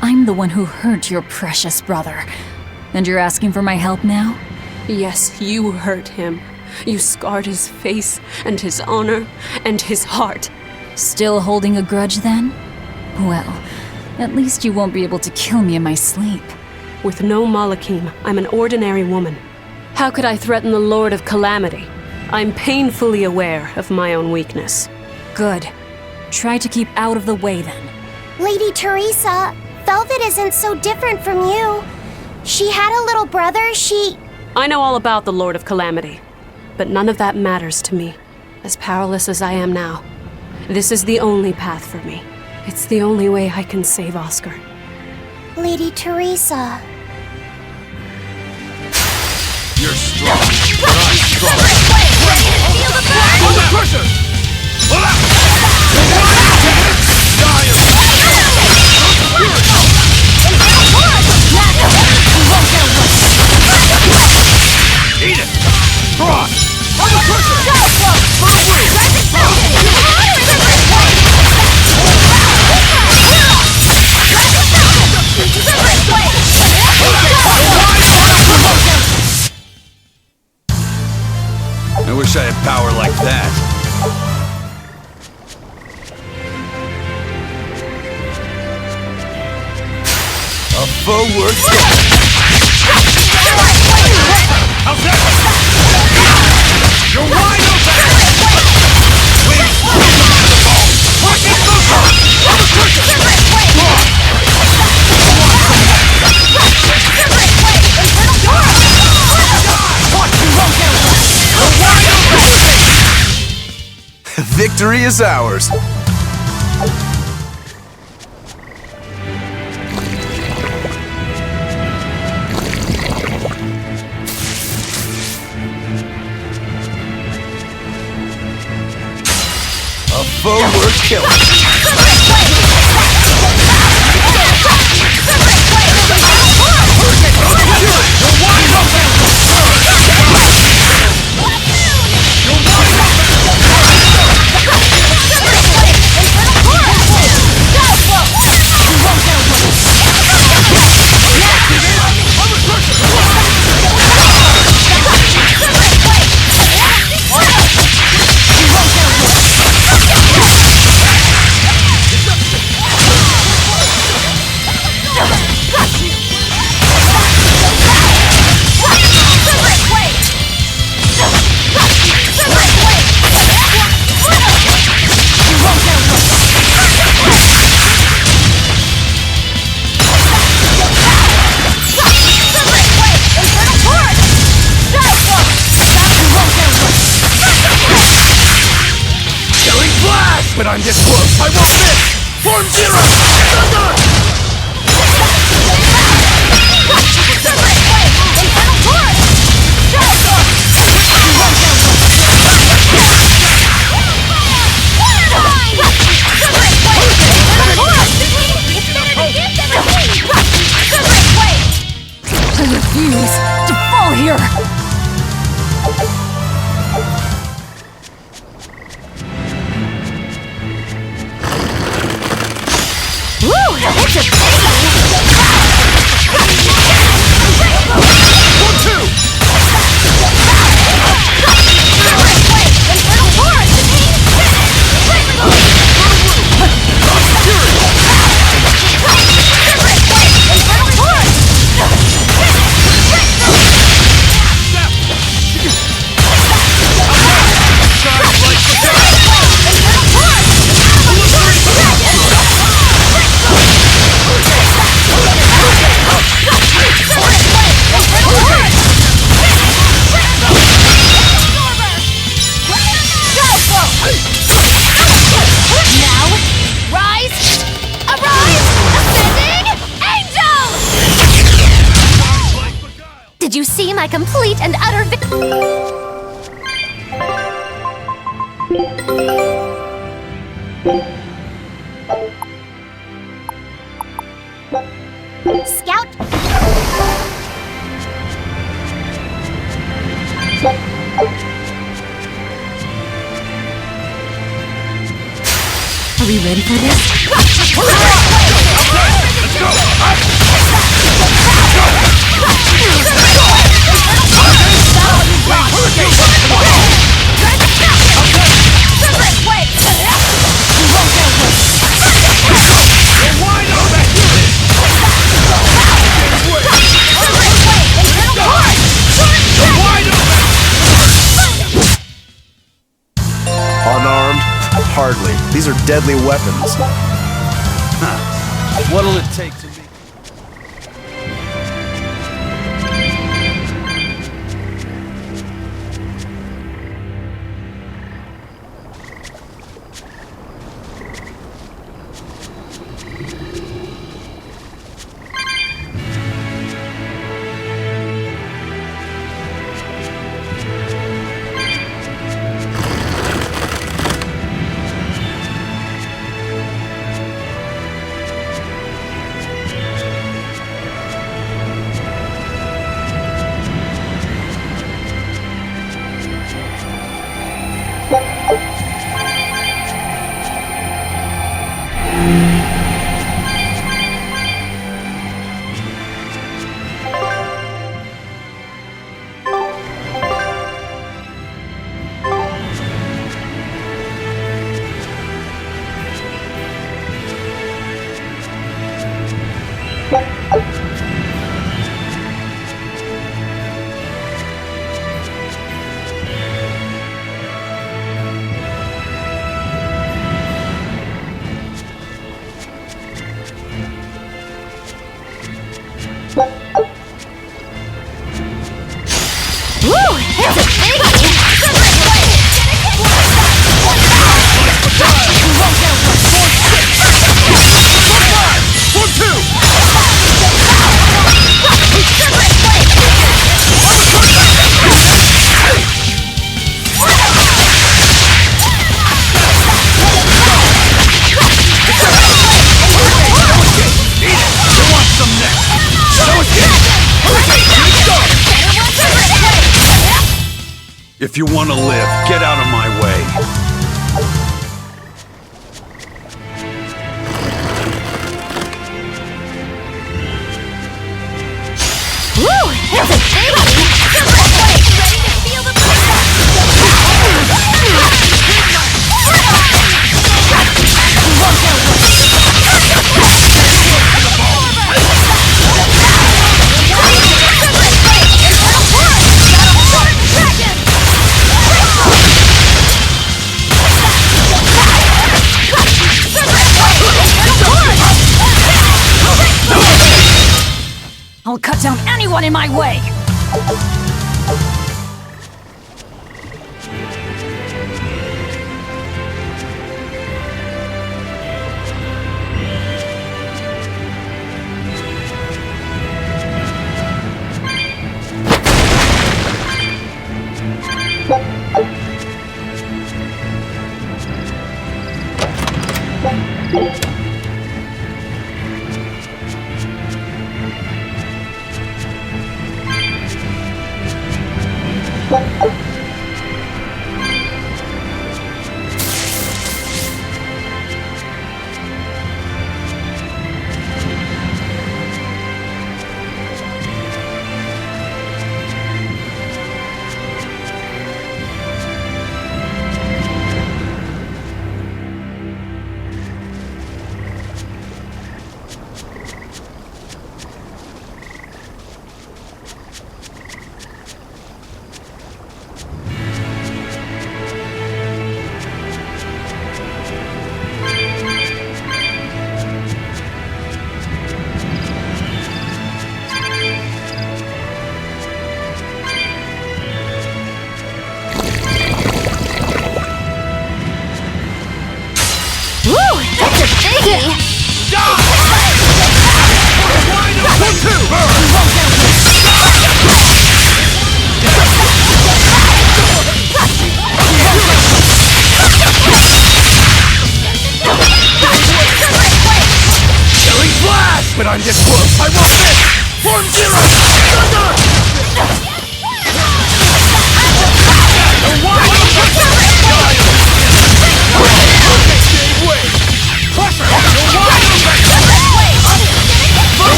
I'm the one who hurt your precious brother. And you're asking for my help now? Yes, you hurt him. You scarred his face, and his honor, and his heart. Still holding a grudge then? Well, at least you won't be able to kill me in my sleep. With no Malachim, I'm an ordinary woman. How could I threaten the Lord of Calamity? I'm painfully aware of my own weakness. Good. Try to keep out of the way then. Lady Teresa, Velvet isn't so different from you. She had a little brother, I know all about the Lord of Calamity, but none of that matters to me. As powerless as I am now, this is the only path for me. It's the only way I can save Oscar. Lady Teresa. You're strong, but I'm strong. Feel the burn! Under pressure! Pull out! Eat it! Cross! Under pressure! I wish I had power like that. A forward step. You're wide open! Wings! Fucking move on! Victory is ours. A foe worth killing. But I'm this close, I won't miss! Form zero! I refuse to fall here! Did you see my complete and utter Scout. Are we ready for this? Let's go! Unarmed? Hardly. These are deadly weapons. What'll it take to be? If you want to live, get out of my way. Woo! It's a baby! Ready to feel the I'll cut down anyone in my way! But I'm this close! I want this! Form Zero!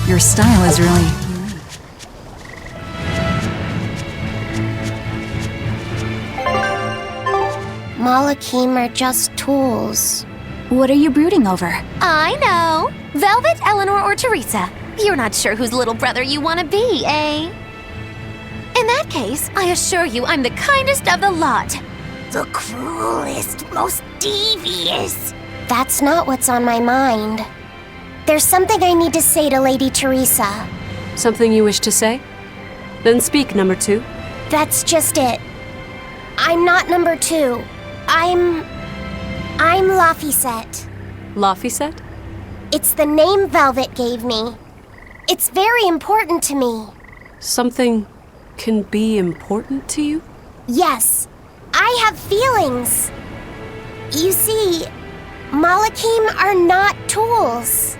Your style is really unique. Malachim are just tools. What are you brooding over? I know. Velvet, Eleanor, or Teresa. You're not sure whose little brother you want to be, eh? In that case, I assure you I'm the kindest of the lot. The cruelest, most devious. That's not what's on my mind. There's something I need to say to Lady Teresa. Something you wish to say? Then speak, number 2. That's just it. I'm not number 2. I'm Laphicet. Laphicet? It's the name Velvet gave me. It's very important to me. Something can be important to you? Yes, I have feelings. You see, Malachim are not tools.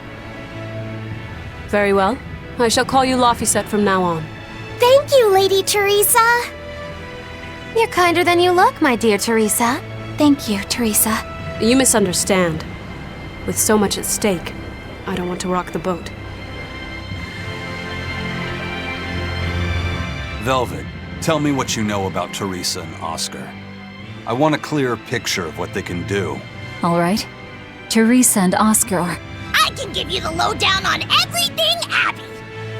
Very well. I shall call you Laphicet from now on. Thank you, Lady Teresa. You're kinder than you look, my dear Teresa. Thank you, Teresa. You misunderstand. With so much at stake, I don't want to rock the boat. Velvet, tell me what you know about Teresa and Oscar. I want a clearer picture of what they can do. All right. Teresa and Oscar are... I can give you the lowdown on everything Abby.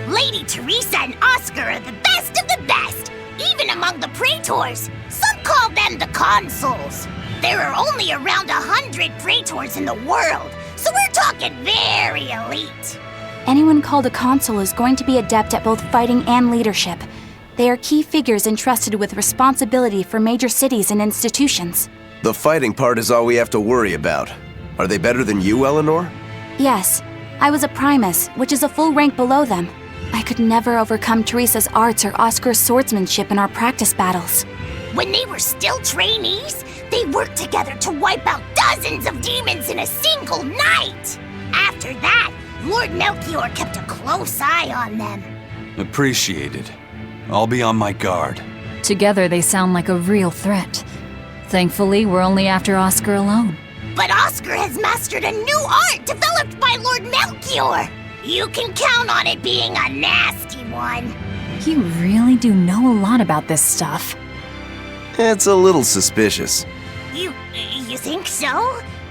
Lady Teresa and Oscar are the best of the best, even among the praetors. Some call them the consuls. There are only around 100 praetors in the world, so we're talking very elite. Anyone called a consul is going to be adept at both fighting and leadership. They are key figures entrusted with responsibility for major cities and institutions. The fighting part is all we have to worry about. Are they better than you, Eleanor? Yes. I was a primus, which is a full rank below them. I could never overcome Teresa's arts or Oscar's swordsmanship in our practice battles. When they were still trainees, they worked together to wipe out dozens of demons in a single night. After that, Lord Melchior kept a close eye on them. Appreciated. I'll be on my guard. Together they sound like a real threat. Thankfully, we're only after Oscar alone. But Oscar has mastered a new art developed by Lord Melchior. You can count on it being a nasty one. You really do know a lot about this stuff. It's a little suspicious. You think so?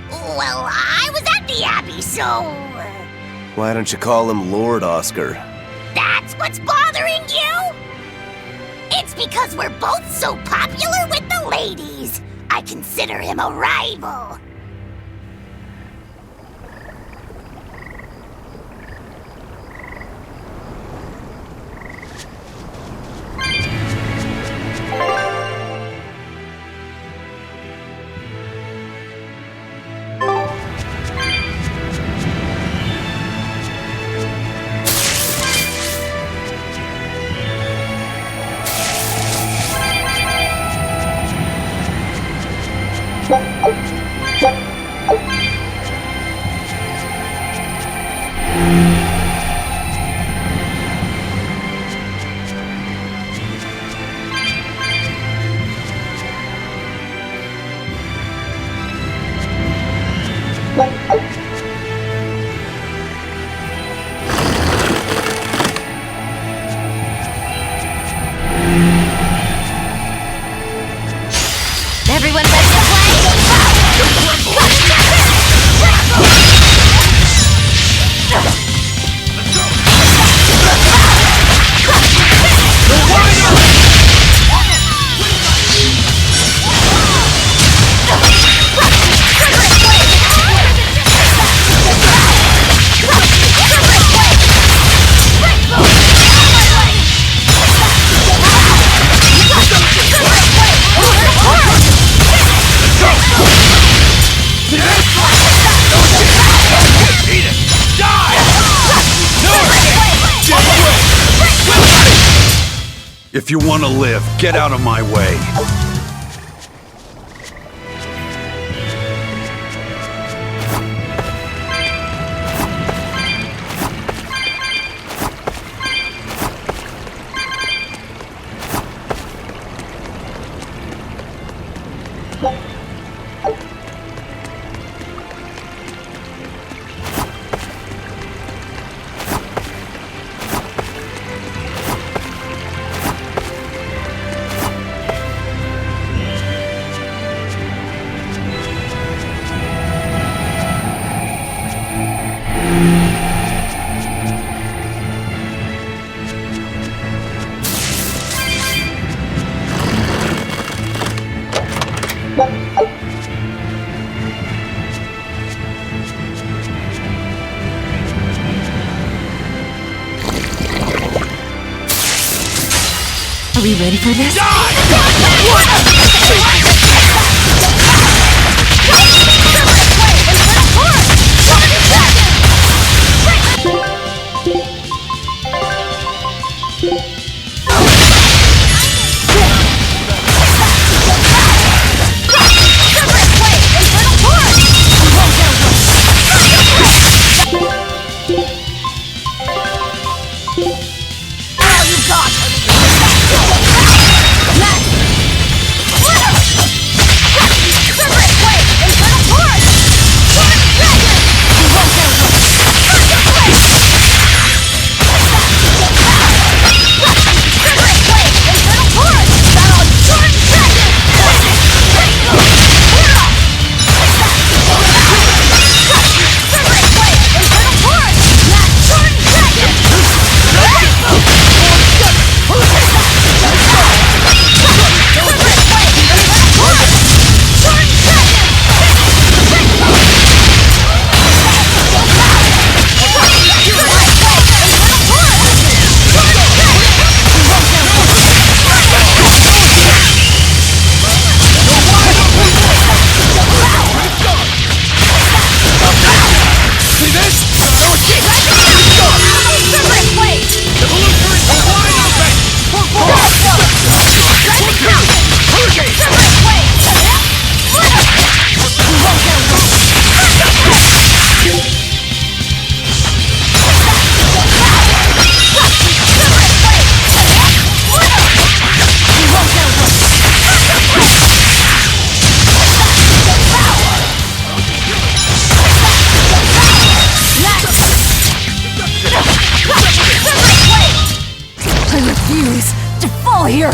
Well, I was at the Abbey, so... Why don't you call him Lord Oscar? That's what's bothering you? It's because we're both so popular with the ladies. I consider him a rival. Everyone ready to play? If you want to live, get out of my way. Are we ready for this? Here!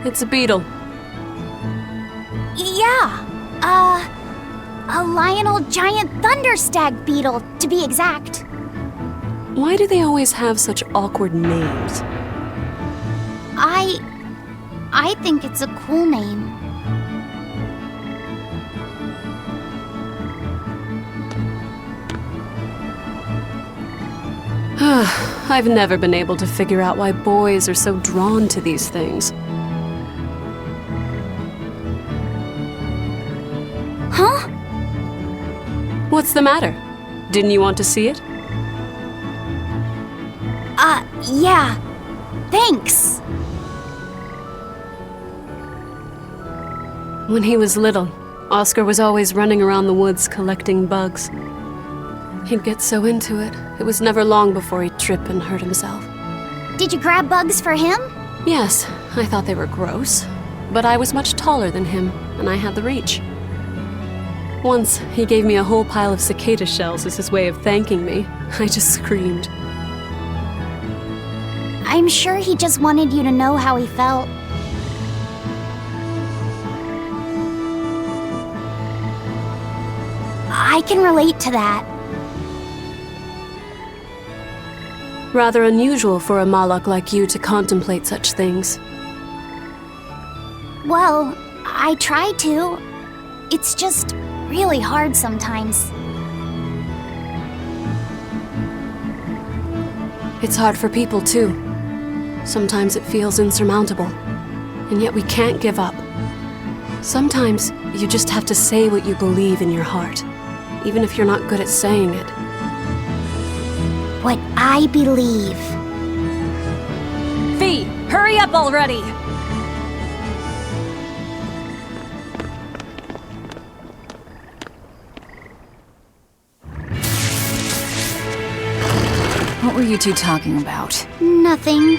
It's a beetle. Yeah. A Lionel giant thunderstag beetle, to be exact. Why do they always have such awkward names? I think it's a cool name. I've never been able to figure out why boys are so drawn to these things. Huh? What's the matter? Didn't you want to see it? Yeah. Thanks. When he was little, Oscar was always running around the woods collecting bugs. He'd get so into it, it was never long before he'd trip and hurt himself. Did you grab bugs for him? Yes, I thought they were gross, but I was much taller than him, and I had the reach. Once, he gave me a whole pile of cicada shells as his way of thanking me. I just screamed. I'm sure he just wanted you to know how he felt. I can relate to that. Rather unusual for a Malak like you to contemplate such things. Well, I try to. It's just really hard sometimes. It's hard for people too. Sometimes it feels insurmountable, and yet we can't give up. Sometimes you just have to say what you believe in your heart, even if you're not good at saying it. What I believe. Fee, hurry up already! What were you two talking about? Nothing.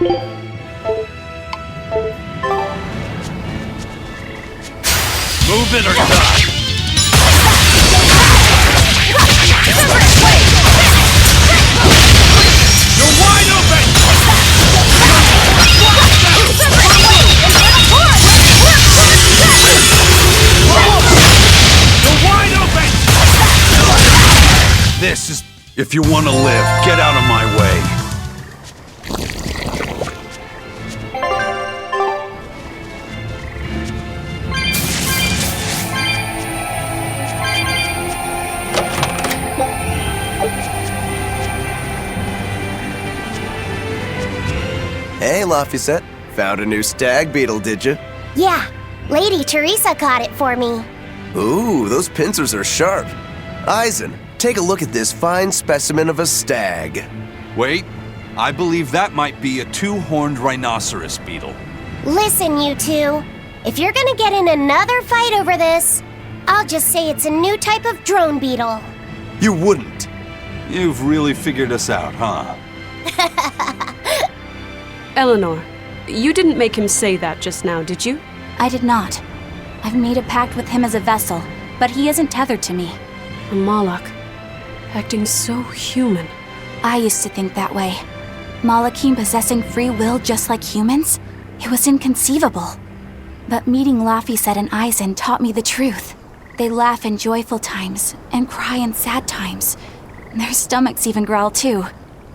Move it or die! You're wide open! You're wide open! This is... If you want to live, get out of my way. Hey, Laphicet. Found a new stag beetle, did you? Yeah, Lady Teresa caught it for me. Ooh, those pincers are sharp. Eisen, take a look at this fine specimen of a stag. Wait, I believe that might be a two-horned rhinoceros beetle. Listen, you two. If you're gonna get in another fight over this, I'll just say it's a new type of drone beetle. You wouldn't. You've really figured us out, huh? Eleanor, you didn't make him say that just now, did you? I did not. I've made a pact with him as a vessel, but he isn't tethered to me. A Moloch, acting so human. I used to think that way. Malachim possessing free will just like humans? It was inconceivable. But meeting Laphicet and Eisen taught me the truth. They laugh in joyful times and cry in sad times. Their stomachs even growl too.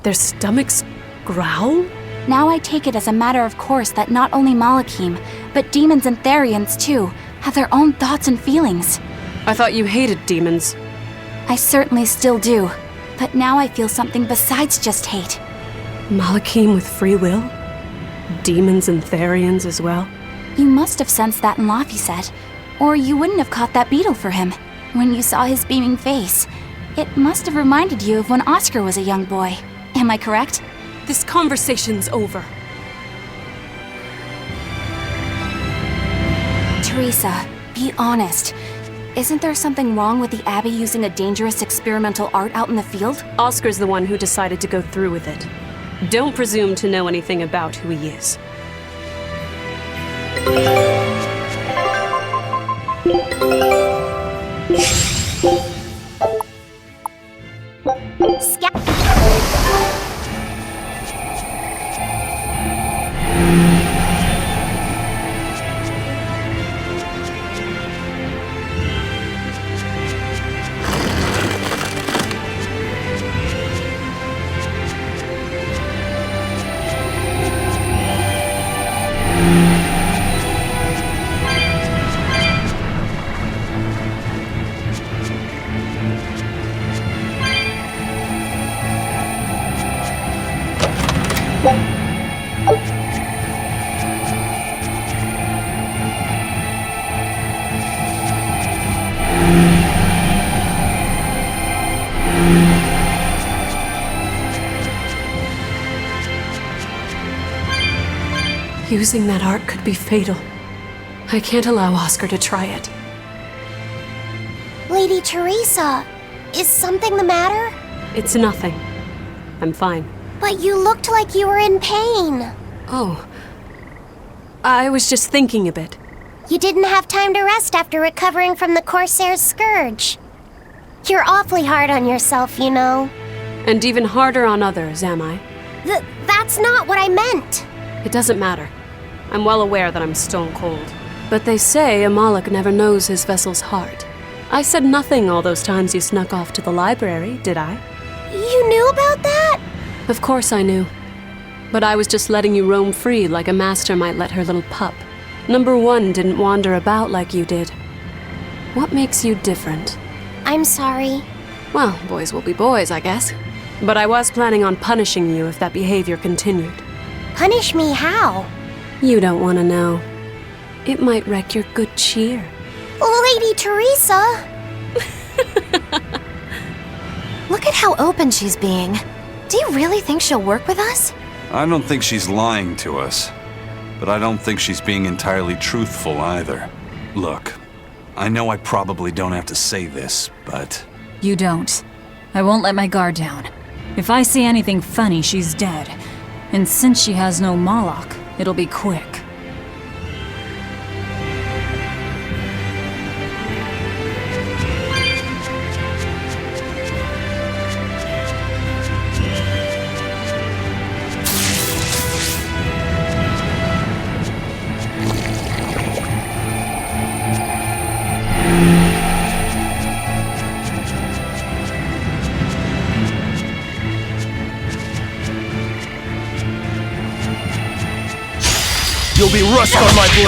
Their stomachs growl? Now I take it as a matter of course that not only Malachim, but demons and Therians too, have their own thoughts and feelings. I thought you hated demons. I certainly still do, but now I feel something besides just hate. Malachim with free will? Demons and Therians as well? You must have sensed that in Laphicet, or you wouldn't have caught that beetle for him. When you saw his beaming face, it must have reminded you of when Oscar was a young boy. Am I correct? This conversation's over. Teresa, be honest. Isn't there something wrong with the Abbey using a dangerous experimental art out in the field? Oscar's the one who decided to go through with it. Don't presume to know anything about who he is. Using that art could be fatal. I can't allow Oscar to try it. Lady Teresa, is something the matter? It's nothing. I'm fine. But you looked like you were in pain. Oh. I was just thinking a bit. You didn't have time to rest after recovering from the Corsair's scourge. You're awfully hard on yourself, you know. And even harder on others, am I? That's not what I meant. It doesn't matter. I'm well aware that I'm stone cold. But they say a Moloch never knows his vessel's heart. I said nothing all those times you snuck off to the library, did I? You knew about that? Of course I knew. But I was just letting you roam free like a master might let her little pup. Number one didn't wander about like you did. What makes you different? I'm sorry. Well, boys will be boys, I guess. But I was planning on punishing you if that behavior continued. Punish me how? You don't want to know. It might wreck your good cheer. Lady Teresa! Look at how open she's being. Do you really think she'll work with us? I don't think she's lying to us. But I don't think she's being entirely truthful either. Look, I know I probably don't have to say this, but... You don't. I won't let my guard down. If I see anything funny, she's dead. And since she has no Moloch, it'll be quick. You'll be rust on my blade!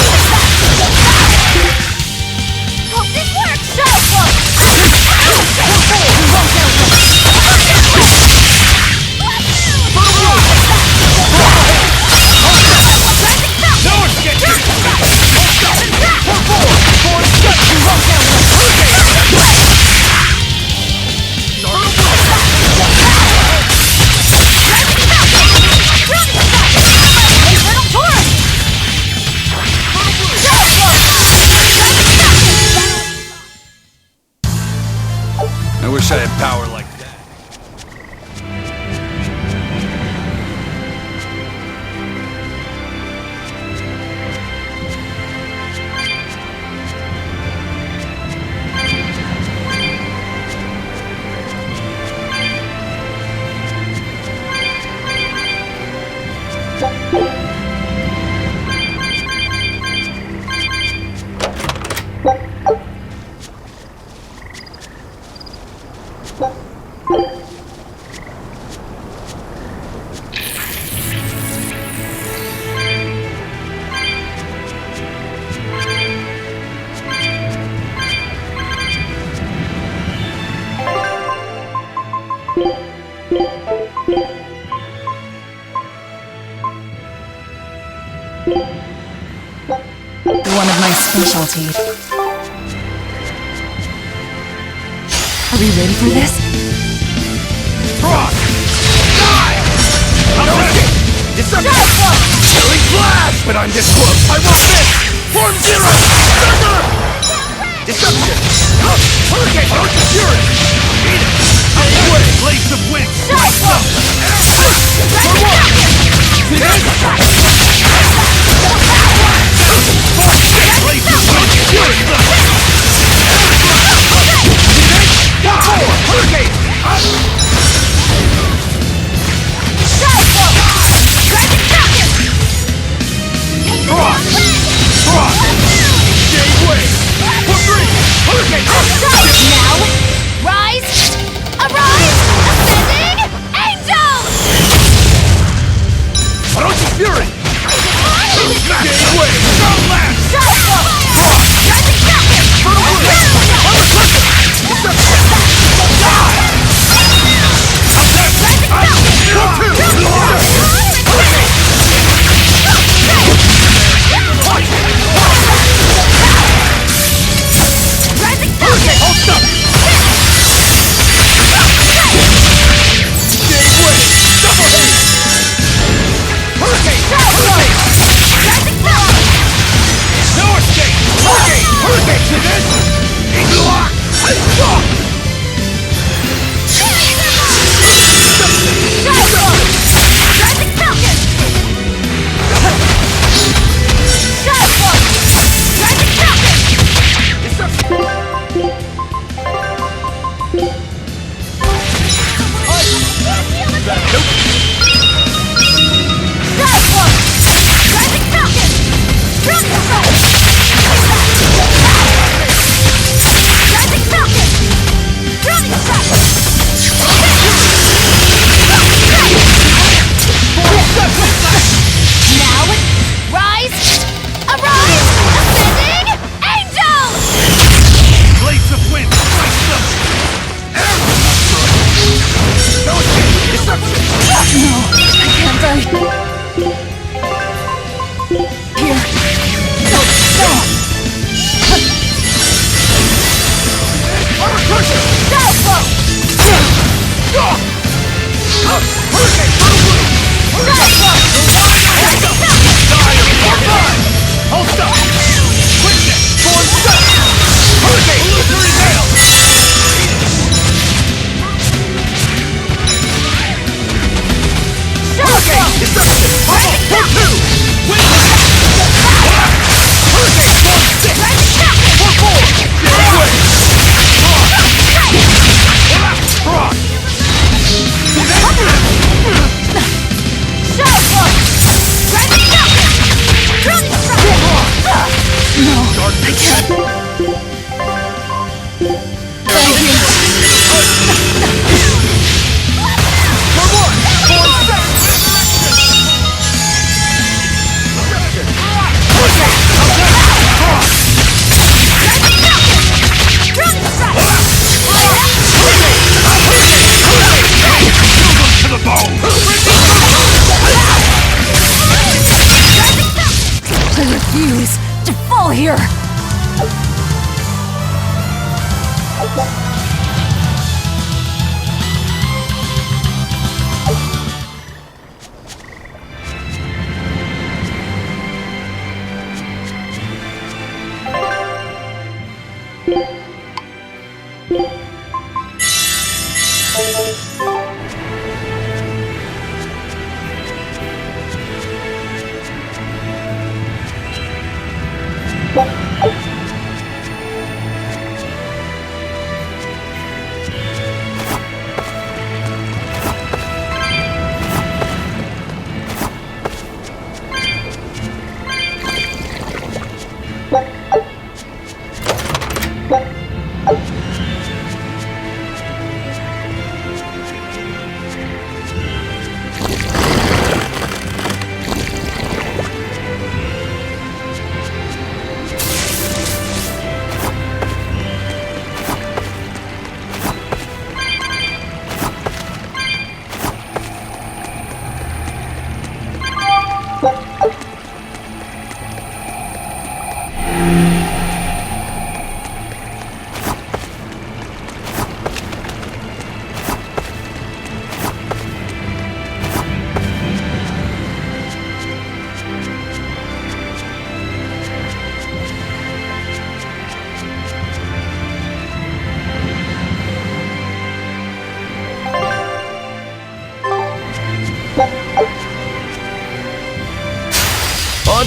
Hope this works! I wish I had power like that. One of my specialties. Are we ready for this? Frost! Die! I'm ready! Deception! Chilling flash! But I'm this close! I want this! Form zero! Thunder! Deception! Hurricane! Fury! Eat it! Away! Blaze of wind! Lights up! For one! Finish! Blaze of wind! Fury! Hurricane! Frost! Frost! Stay away! For three! Hurricane! Now, rise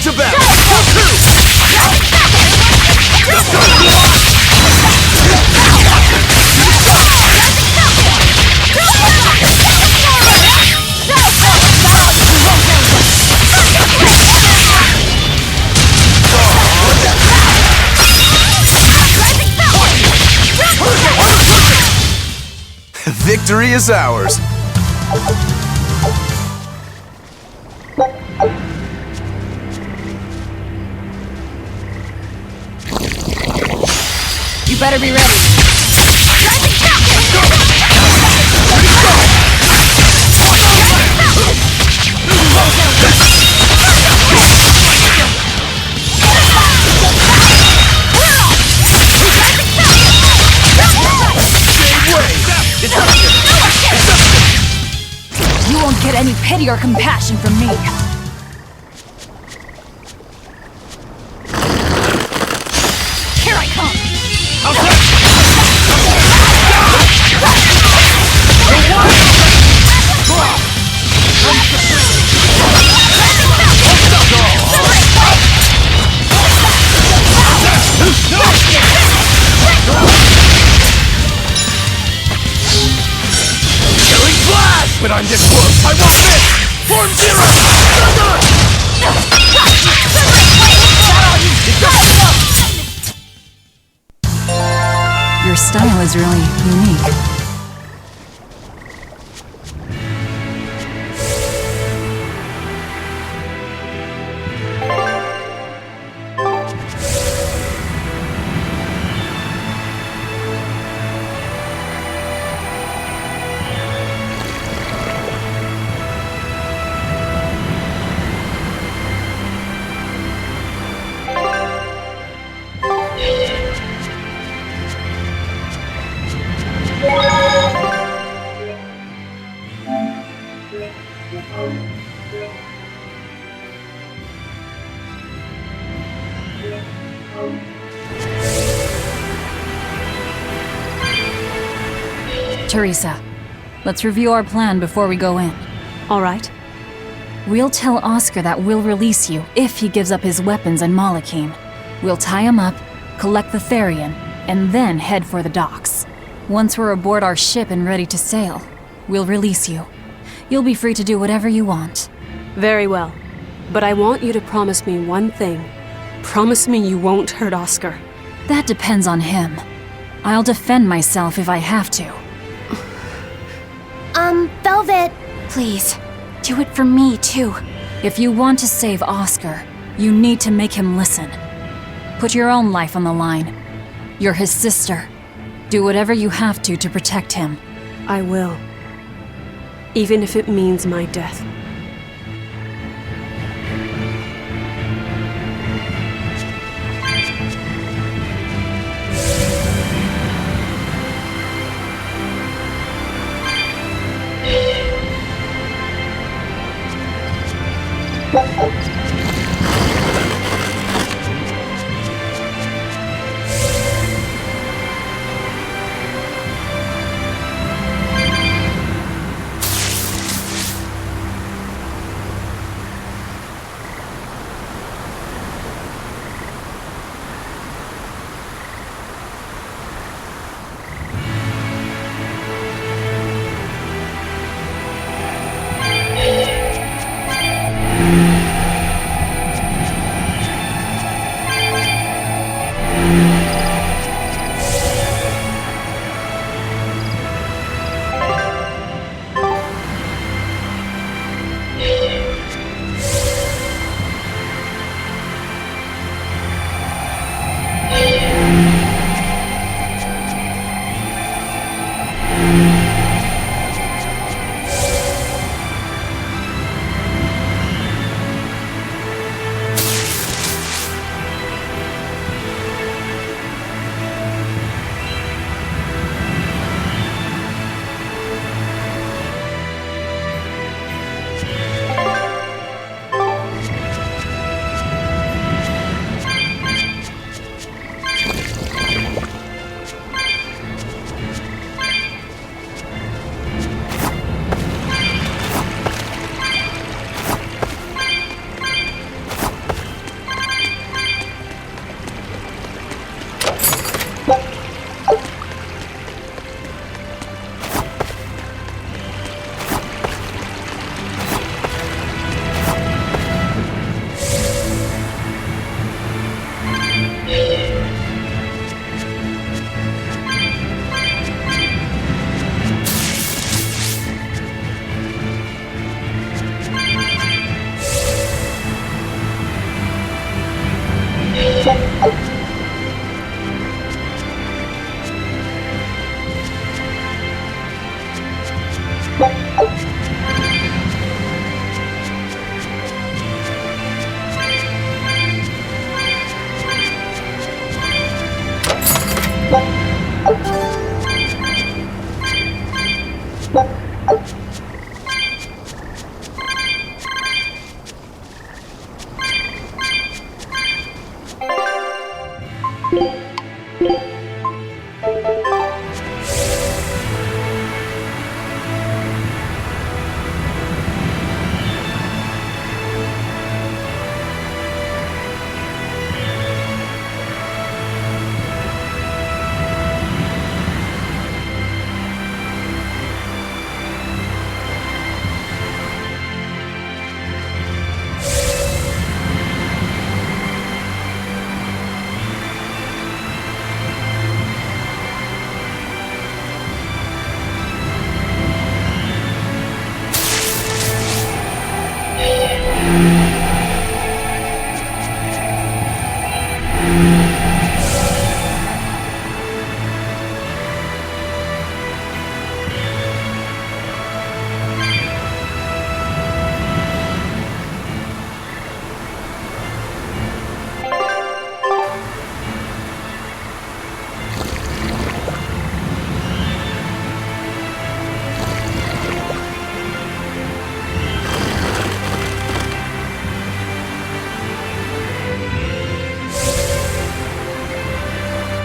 to battle! Victory is ours. You better be ready. You won't get any pity or compassion from me. Here I come! Killing flash! But I'm this close! I want this! Form zero! Your style is really unique. Teresa, let's review our plan before we go in. All right. We'll tell Oscar that we'll release you if he gives up his weapons and Malachim. We'll tie him up, collect the Therian, and then head for the docks. Once we're aboard our ship and ready to sail, we'll release you. You'll be free to do whatever you want. Very well. But I want you to promise me one thing. Promise me you won't hurt Oscar. That depends on him. I'll defend myself if I have to. Velvet. Please, do it for me, too. If you want to save Oscar, you need to make him listen. Put your own life on the line. You're his sister. Do whatever you have to protect him. I will. Even if it means my death.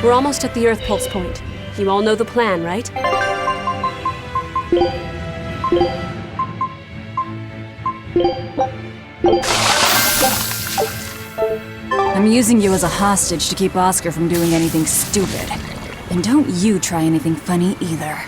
We're almost at the Earth Pulse point. You all know the plan, right? I'm using you as a hostage to keep Oscar from doing anything stupid. And don't you try anything funny either.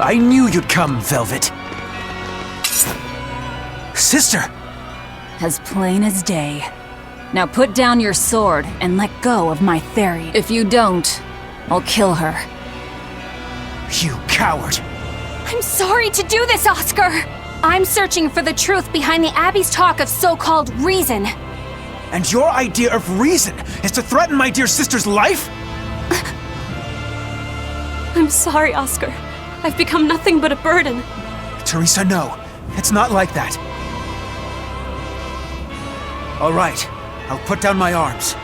I knew you'd come, Velvet. Sister! As plain as day. Now put down your sword and let go of my theory. If you don't, I'll kill her. You coward! I'm sorry to do this, Oscar! I'm searching for the truth behind the Abbey's talk of so-called reason. And your idea of reason is to threaten my dear sister's life? I'm sorry, Oscar. I've become nothing but a burden. Teresa, no. It's not like that. All right. I'll put down my arms.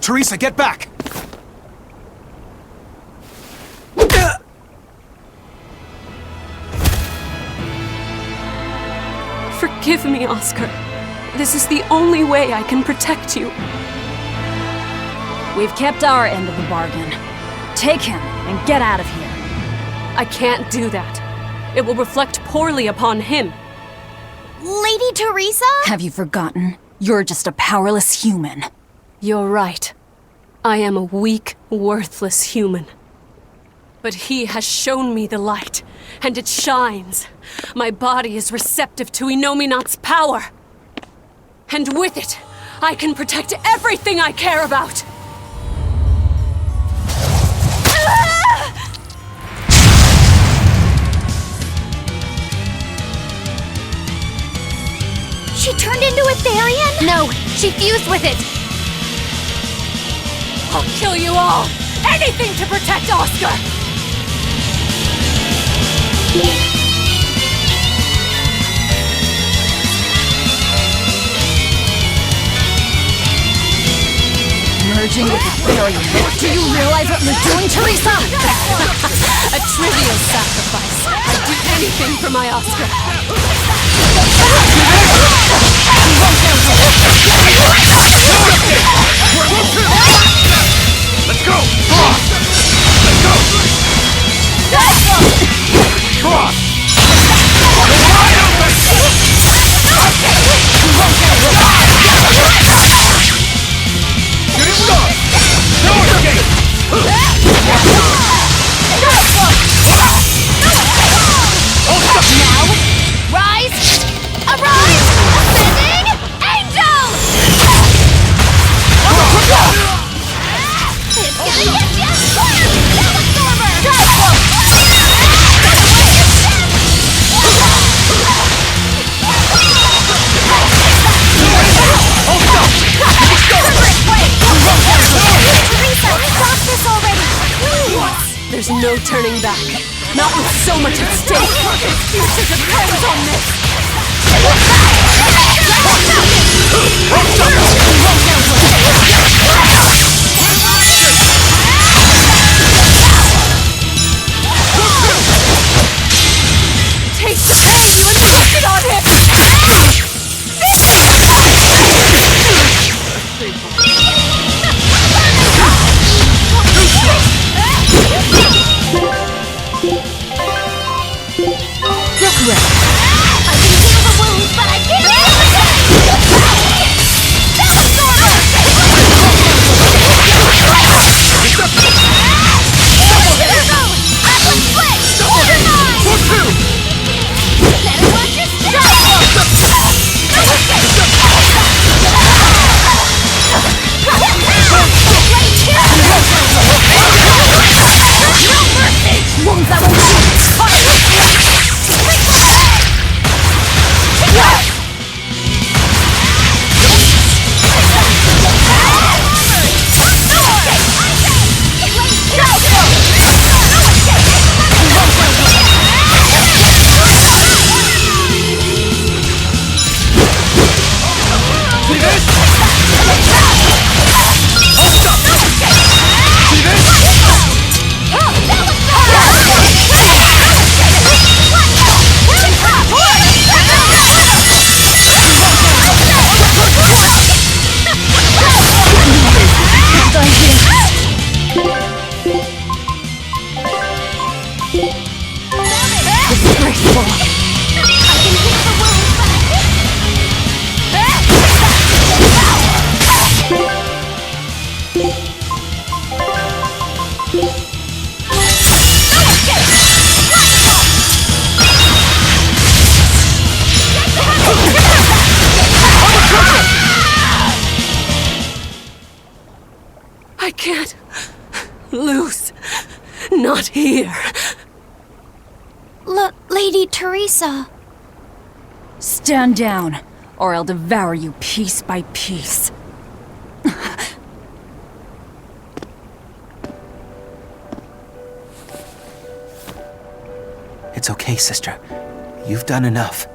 Teresa, get back! Forgive me, Oscar. This is the only way I can protect you. We've kept our end of the bargain. Take him and get out of here. I can't do that. It will reflect poorly upon him. Lady Teresa? Have you forgotten? You're just a powerless human. You're right. I am a weak, worthless human. But he has shown me the light, and it shines. My body is receptive to Inominat's power. And with it, I can protect everything I care about. She turned into a Therian? No, she fused with it. I'll kill you all! Anything to protect Oscar! Merging with a Therian. Do you realize what you're doing, Teresa? A trivial sacrifice. I'd do anything for my Oscar. You won't get away. turning back. Not with so much at stake. The future depends on this. Take the pain you inflicted on him! You're correct. I can heal the wounds, but I can't heal the pain! Here goes! Atlas split! Organize! Better watch your step! No mercy! Wounds that will I can't lose. Not here. Lady Teresa. Stand down, or I'll devour you piece by piece. It's okay, sister. You've done enough.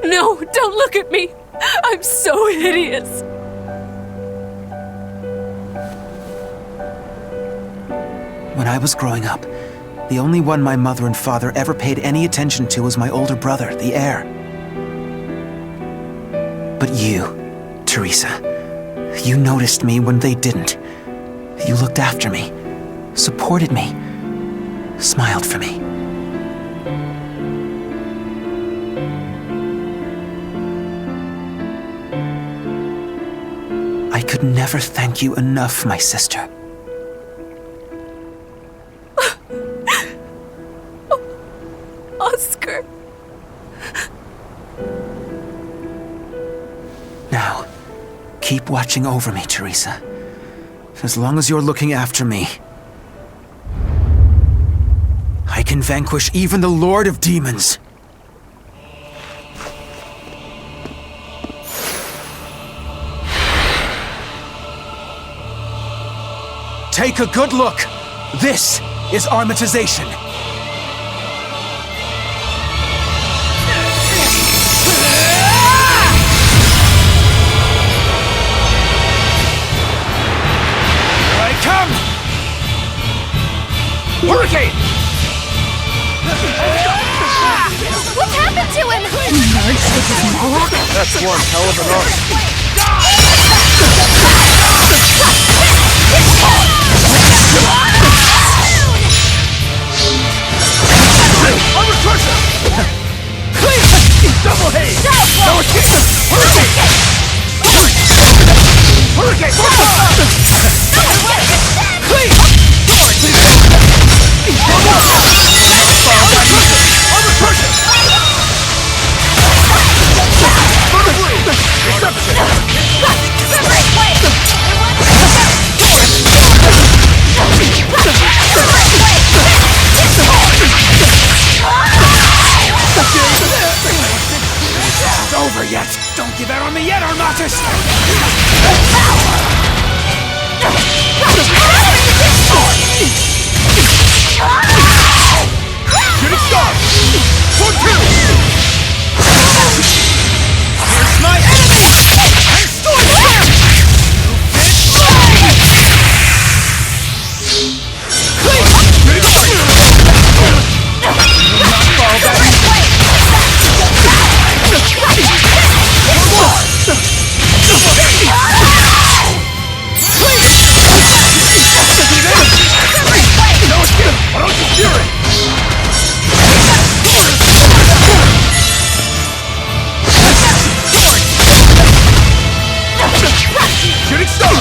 No, don't look at me. I'm so hideous. When I was growing up, the only one my mother and father ever paid any attention to was my older brother, the heir. But you, Teresa, you noticed me when they didn't. You looked after me, supported me, smiled for me. I could never thank you enough, my sister. Oscar. Now, keep watching over me, Teresa. As long as you're looking after me, I can vanquish even the Lord of Demons. Take a good look. This is armatization. Hurricane! What happened to him? Merged with his Moloch? That's one hell of an arc. Armor crusher! Double haze! No escape! Hurricane! Hurricane! Armor crusher! It's over yet. Don't give out on me yet, Armatis! Shooting star! 1-2! Here's my enemy! And storm slam! Shooting star!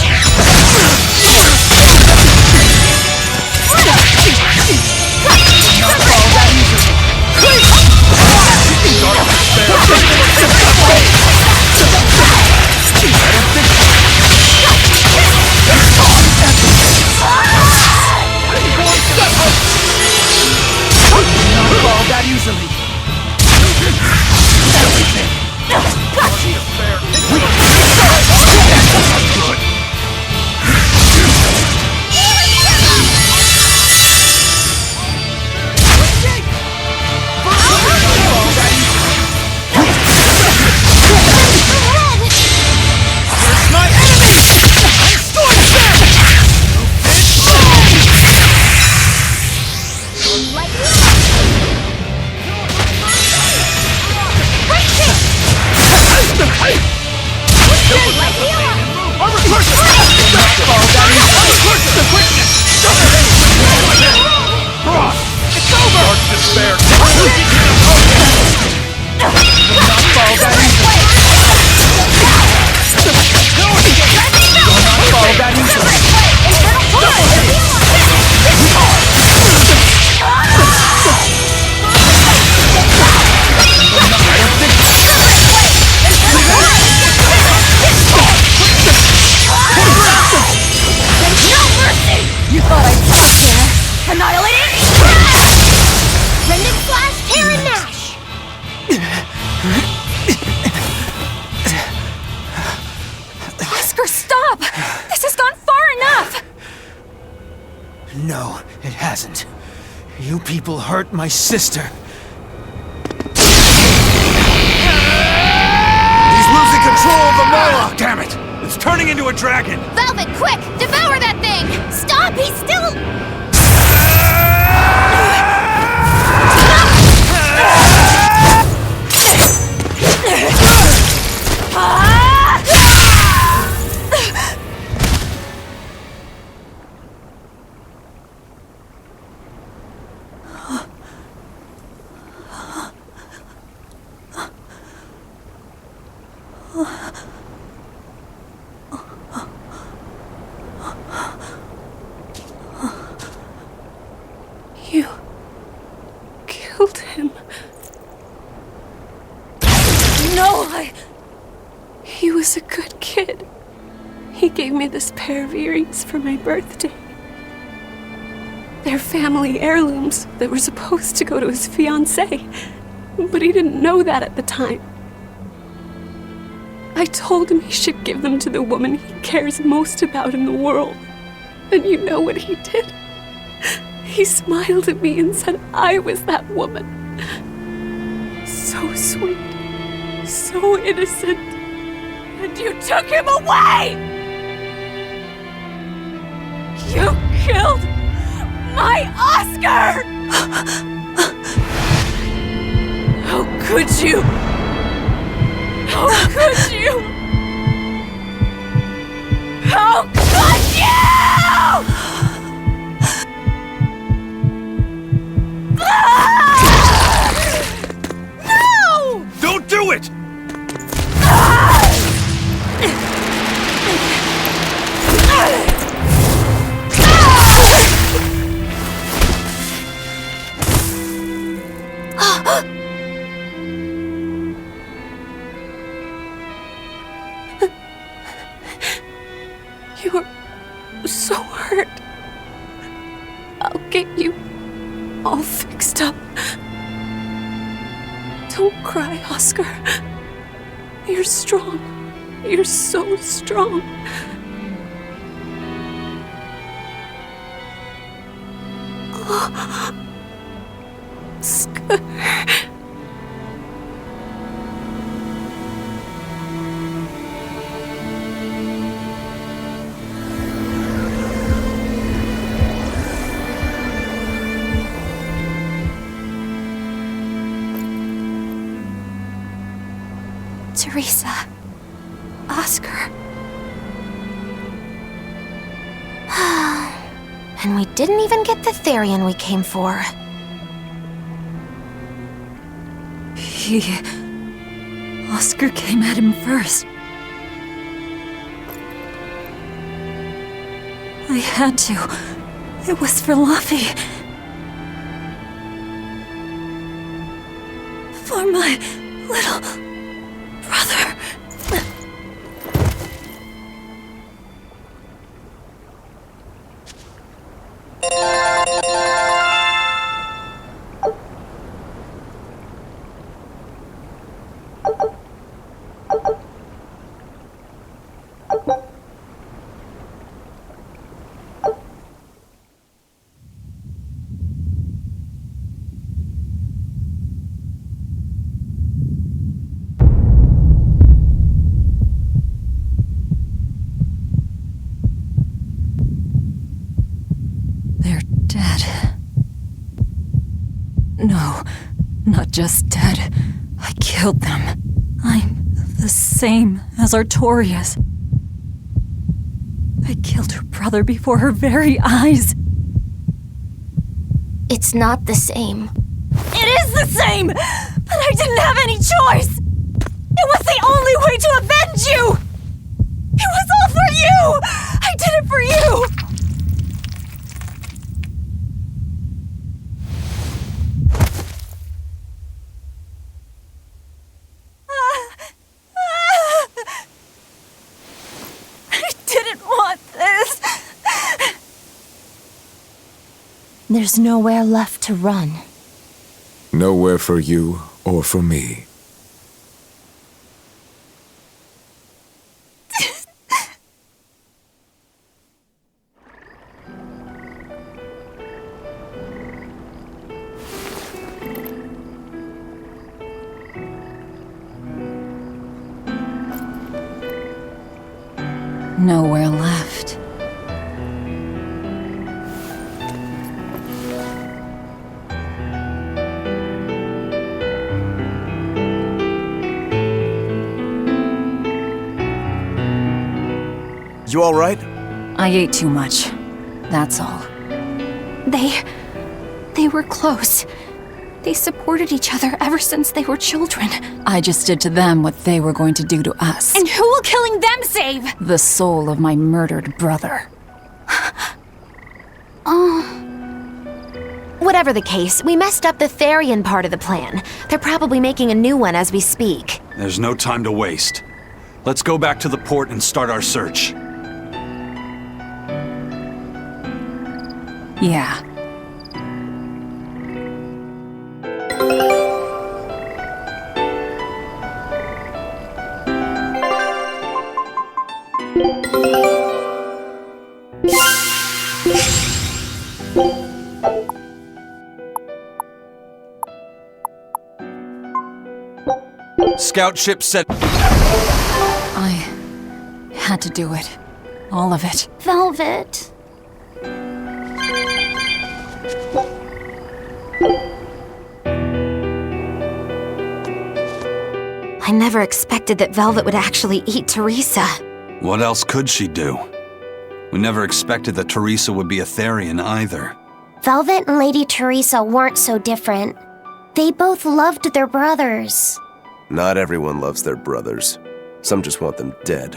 No, it hasn't. You people hurt my sister. He's losing control of the Moloch, damn it! It's turning into a dragon! Velvet, quick! Devour that thing! Stop! He's still... You killed him. No, He was a good kid. He gave me this pair of earrings for my birthday. They're family heirlooms that were supposed to go to his fiancée, but he didn't know that at the time. I told him he should give them to the woman he cares most about in the world. And you know what he did? He smiled at me and said I was that woman. So sweet, so innocent. And you took him away! You killed my Oscar! How could you? How could you? How could you? No! Don't do it! You're so hurt. I'll get you all fixed up. Don't cry, Oscar. You're strong. You're so strong. Oscar. Teresa. Oscar. And we didn't even get the Therian we came for. Oscar came at him first. I had to. It was for Luffy. For my little brother. No, not just dead. I killed them. I'm the same as Artorias. I killed her brother before her very eyes. It's not the same. It is the same! But I didn't have any choice! It was the only way to avenge you! It was all for you! I did it for you! I didn't want this! There's nowhere left to run. Nowhere for you or for me. Nowhere left. You all right? I ate too much. That's all. They were close. They supported each other ever since they were children. I just did to them what they were going to do to us. And who will killing them save? The soul of my murdered brother. Whatever the case, we messed up the Therian part of the plan. They're probably making a new one as we speak. There's no time to waste. Let's go back to the port and start our search. Yeah. Scout ship set. I had to do it. All of it. Velvet. I never expected that Velvet would actually eat Teresa. What else could she do? We never expected that Teresa would be a Therian either. Velvet and Lady Teresa weren't so different. They both loved their brothers. Not everyone loves their brothers. Some just want them dead.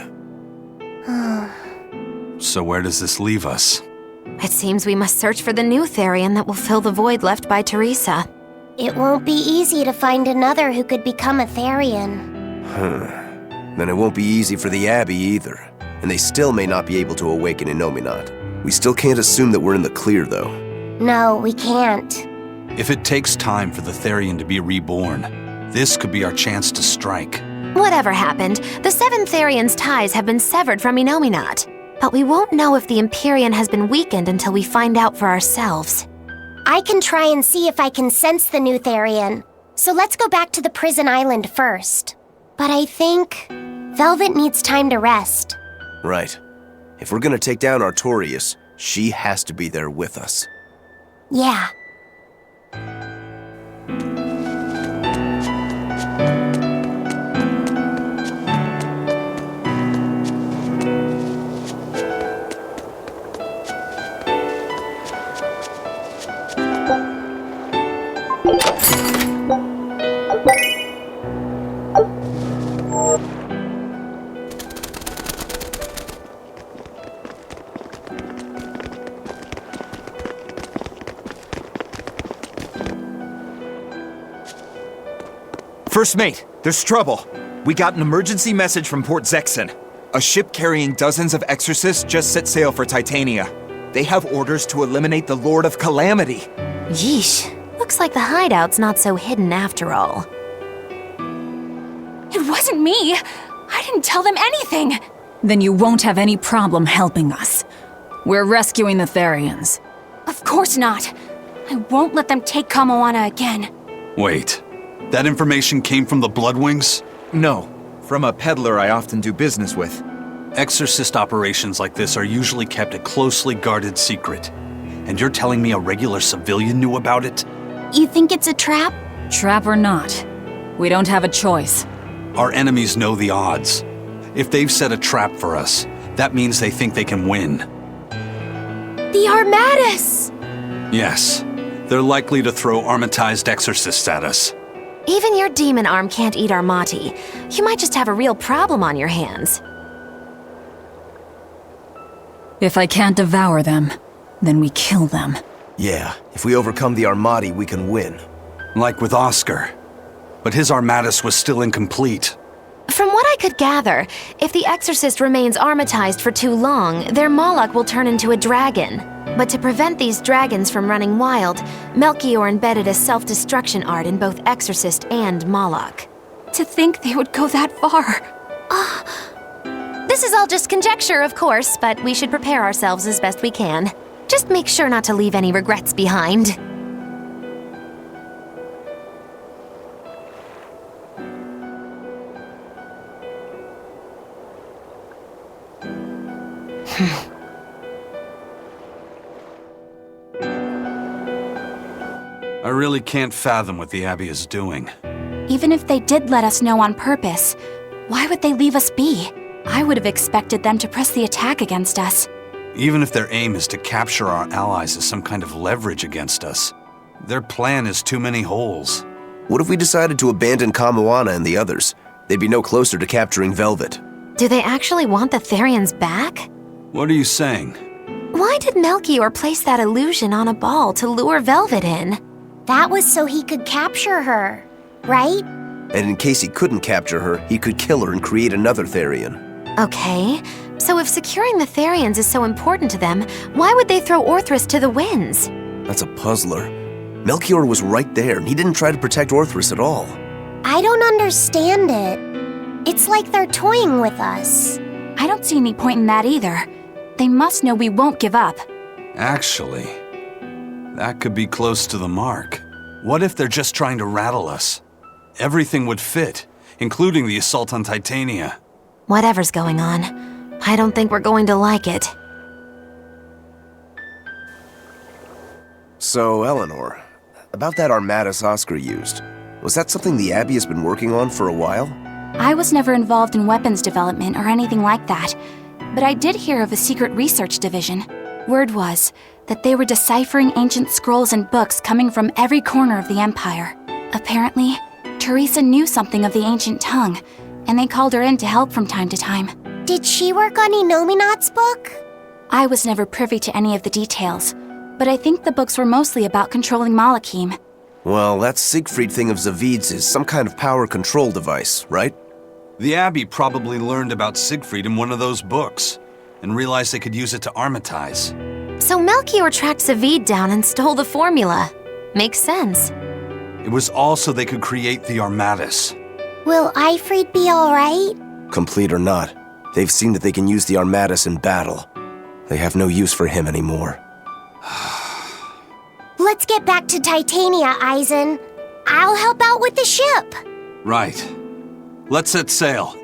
So where does this leave us? It seems we must search for the new Therian that will fill the void left by Teresa. It won't be easy to find another who could become a Therian. Then it won't be easy for the Abbey either. And they still may not be able to awaken Innominat. We still can't assume that we're in the clear, though. No, we can't. If it takes time for the Therian to be reborn, this could be our chance to strike. Whatever happened, the Seven Therian's ties have been severed from Innominat. But we won't know if the Empyrean has been weakened until we find out for ourselves. I can try and see if I can sense the new Therian. So let's go back to the prison island first. But I think Velvet needs time to rest. Right. If we're gonna take down Artorias, she has to be there with us. Yeah. First mate, there's trouble. We got an emergency message from Port Zexon. A ship carrying dozens of exorcists just set sail for Titania. They have orders to eliminate the Lord of Calamity. Yeesh. Looks like the hideout's not so hidden after all. It wasn't me! I didn't tell them anything! Then you won't have any problem helping us. We're rescuing the Therians. Of course not! I won't let them take Kamoana again. Wait. That information came from the Bloodwings? No, from a peddler I often do business with. Exorcist operations like this are usually kept a closely guarded secret. And you're telling me a regular civilian knew about it? You think it's a trap? Trap or not, we don't have a choice. Our enemies know the odds. If they've set a trap for us, that means they think they can win. The Armatis! Yes, they're likely to throw armatized exorcists at us. Even your demon arm can't eat Armati. You might just have a real problem on your hands. If I can't devour them, then we kill them. Yeah, if we overcome the Armati, we can win. Like with Oscar. But his Armatis was still incomplete. From what I could gather, if the Exorcist remains armatized for too long, their Moloch will turn into a dragon. But to prevent these dragons from running wild, Melchior embedded a self-destruction art in both Exorcist and Moloch. To think they would go that far. This is all just conjecture, of course, but we should prepare ourselves as best we can. Just make sure not to leave any regrets behind. I really can't fathom what the Abbey is doing. Even if they did let us know on purpose, why would they leave us be? I would have expected them to press the attack against us. Even if their aim is to capture our allies as some kind of leverage against us, their plan is too many holes. What if we decided to abandon Kamoana and the others? They'd be no closer to capturing Velvet. Do they actually want the Therians back? What are you saying? Why did Melchior place that illusion on a ball to lure Velvet in? That was so he could capture her, right? And in case he couldn't capture her, he could kill her and create another Therian. Okay, so if securing the Therians is so important to them, why would they throw Orthrus to the winds? That's a puzzler. Melchior was right there, and he didn't try to protect Orthrus at all. I don't understand it. It's like they're toying with us. I don't see any point in that either. They must know we won't give up. Actually, that could be close to the mark. What if they're just trying to rattle us? Everything would fit, including the assault on Titania. Whatever's going on, I don't think we're going to like it. So, Eleanor, about that Armatis Oscar used, was that something the Abbey has been working on for a while? I was never involved in weapons development or anything like that, but I did hear of a secret research division. Word was that they were deciphering ancient scrolls and books coming from every corner of the Empire. Apparently, Teresa knew something of the ancient tongue, and they called her in to help from time to time. Did she work on Inominat's book? I was never privy to any of the details, but I think the books were mostly about controlling Malachim. Well, that Siegfried thing of Zavid's is some kind of power control device, right? The Abbey probably learned about Siegfried in one of those books, and realized they could use it to armatize. So Melchior tracked Zavid down and stole the formula. Makes sense. It was all so they could create the Armatis. Will Eifried be alright? Complete or not, they've seen that they can use the Armatis in battle. They have no use for him anymore. Let's get back to Titania, Eisen. I'll help out with the ship. Right. Let's set sail.